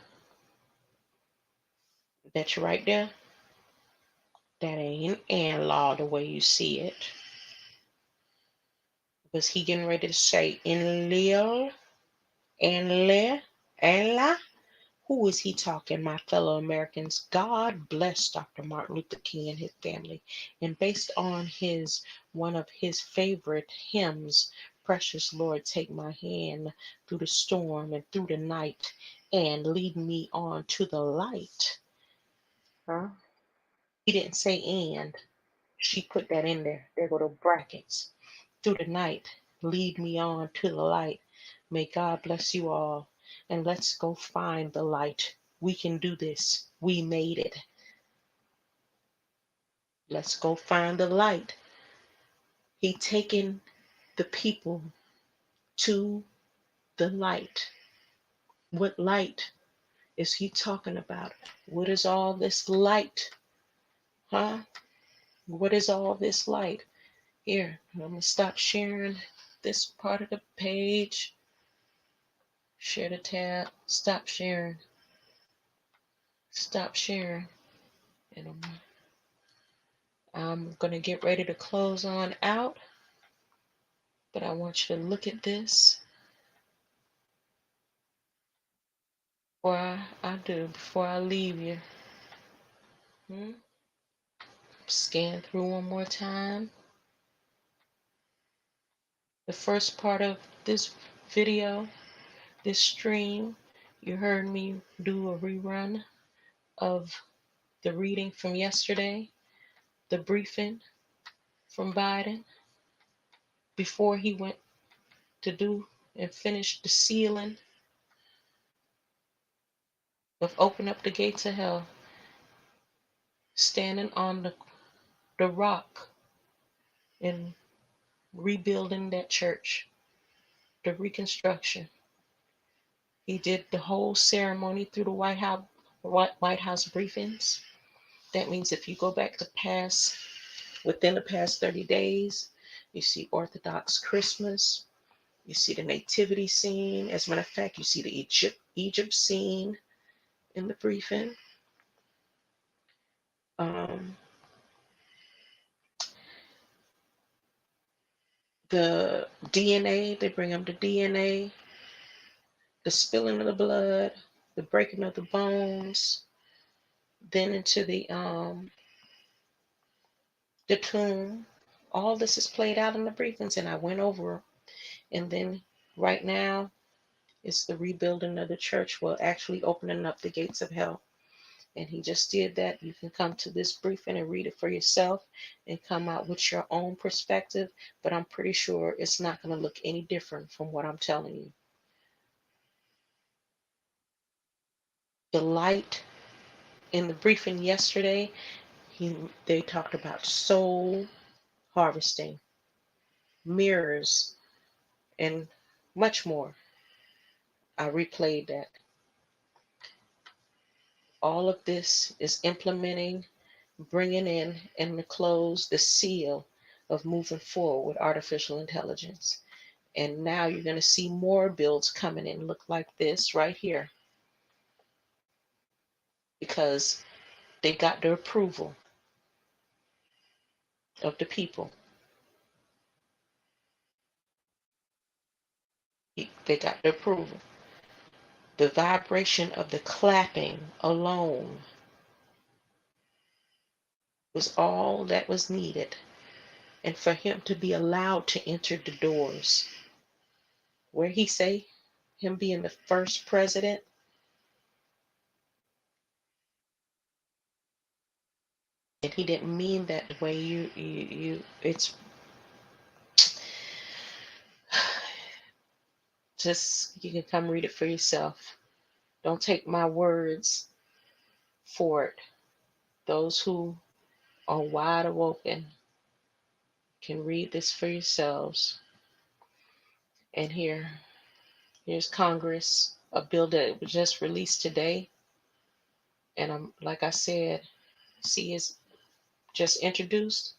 That's right there. That ain't and law the way you see it. Was he getting ready to say in Lil and Le and la? Who is he talking, my fellow Americans? God bless Dr. Martin Luther King and his family. And based on one of his favorite hymns, Precious Lord, take my hand through the storm and through the night and lead me on to the light. Huh? He didn't say and. She put that in there. There go the brackets. Through the night, lead me on to the light. May God bless you all. And let's go find the light. We can do this. We made it. Let's go find the light. He taking the people to the light. What light is he talking about? What is all this light? Huh? What is all this light? Here, I'm going to stop sharing this part of the page. Share the tab. Stop sharing. Stop sharing. And I'm going to get ready to close on out. But I want you to look at this before I leave you. Scan through one more time. The first part of this video, this stream, you heard me do a rerun of the reading from yesterday, the briefing from Biden before he went to do and finish the sealing of open up the gates of hell, standing on the rock and rebuilding that church, the reconstruction. He did the whole ceremony through the White House briefings. That means if you go back to within the past 30 days, you see Orthodox Christmas, you see the nativity scene. As a matter of fact, you see the Egypt scene in the briefing. The DNA, they bring up the DNA, the spilling of the blood, the breaking of the bones, then into the tomb. All this is played out in the briefings, and I went over. And then right now, it's the rebuilding of the church, well, actually opening up the gates of hell. And he just did that. You can come to this briefing and read it for yourself and come out with your own perspective. But I'm pretty sure it's not going to look any different from what I'm telling you. The light in the briefing yesterday, they talked about soul harvesting, mirrors, and much more. I replayed that. All of this is implementing, bringing in, and to close the seal of moving forward with artificial intelligence. And now you're going to see more builds coming in, look like this right here, because they got the approval. of the people. They got the approval. The vibration of the clapping alone was all that was needed. And for him to be allowed to enter the doors, where he say him being the first president, and he didn't mean that the way you it's just, you can come read it for yourself. Don't take my words for it. Those who are wide awoken can read this for yourselves. And here's Congress, a bill that was just released today. And I'm, like I said, see, it's just introduced.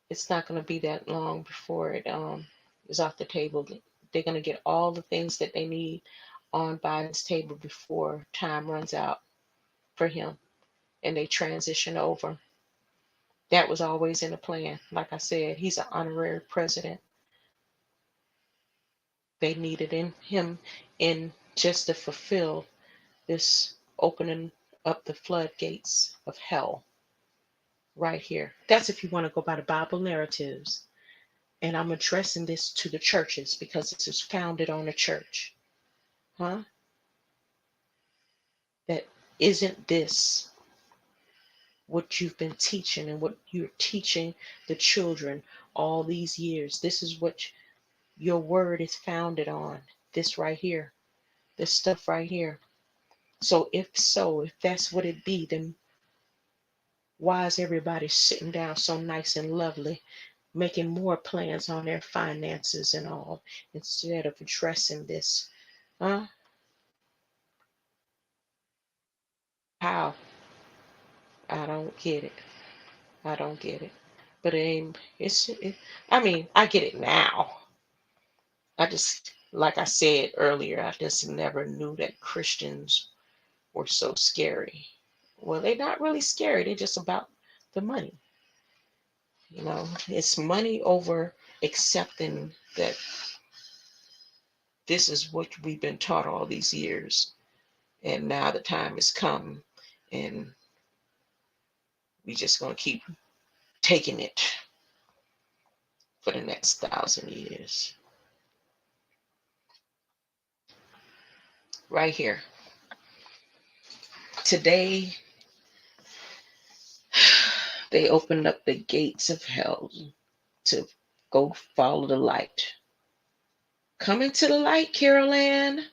It's not going to be that long before it is off the table. They're going to get all the things that they need on Biden's table before time runs out for him and they transition over. That was always in the plan. Like I said, he's an honorary president. They needed him in just to fulfill this opening up the floodgates of hell right here. That's if you want to go by the Bible narratives. And I'm addressing this to the churches because this is founded on a church. Huh? That isn't this what you've been teaching and what you're teaching the children all these years? This is what your word is founded on. This right here. This stuff right here. So, if that's what it be, then why is everybody sitting down so nice and lovely, making more plans on their finances and all, instead of addressing this? Huh? How? I don't get it. I don't get it. But it ain't, I mean, I get it now. I just, like I said earlier, I just never knew that Christians were so scary. Well, they're not really scary. They're just about the money. You know, it's money over accepting that this is what we've been taught all these years. And now the time has come and we just going to keep taking it for the next 1,000 years. Right here. Today, they opened up the gates of hell to go follow the light. Come into the light, Carol Ann.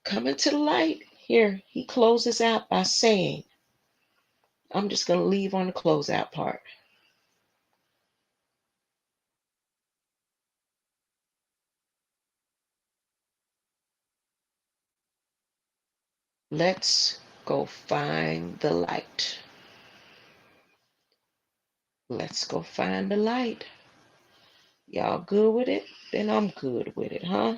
Come into the light. Here, he closes out by saying, I'm just going to leave on the closeout part. Let's go find the light. Let's go find the light. Y'all good with it? Then I'm good with it, huh?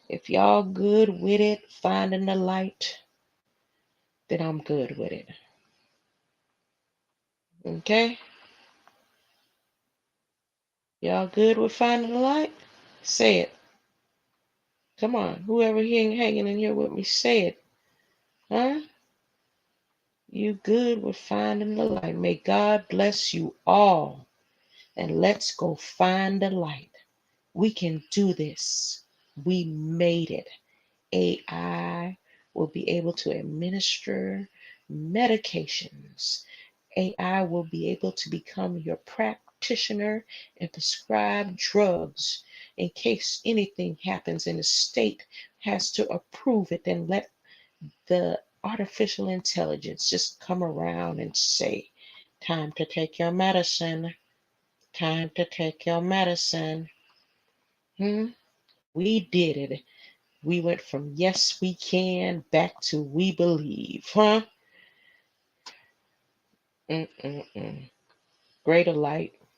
If y'all good with it, finding the light, then I'm good with it. Okay? Y'all good with finding the light? Say it. Come on. Whoever here hanging in here with me, say it. Huh? You good with finding the light. May God bless you all. And let's go find the light. We can do this. We made it. AI will be able to administer medications. AI will be able to become your practitioner and prescribe drugs in case anything happens and the state has to approve it. Then let the artificial intelligence just come around and say, time to take your medicine. Time to take your medicine. We did it. We went from yes, we can back to we believe, huh? Mm-mm-mm. Greater light.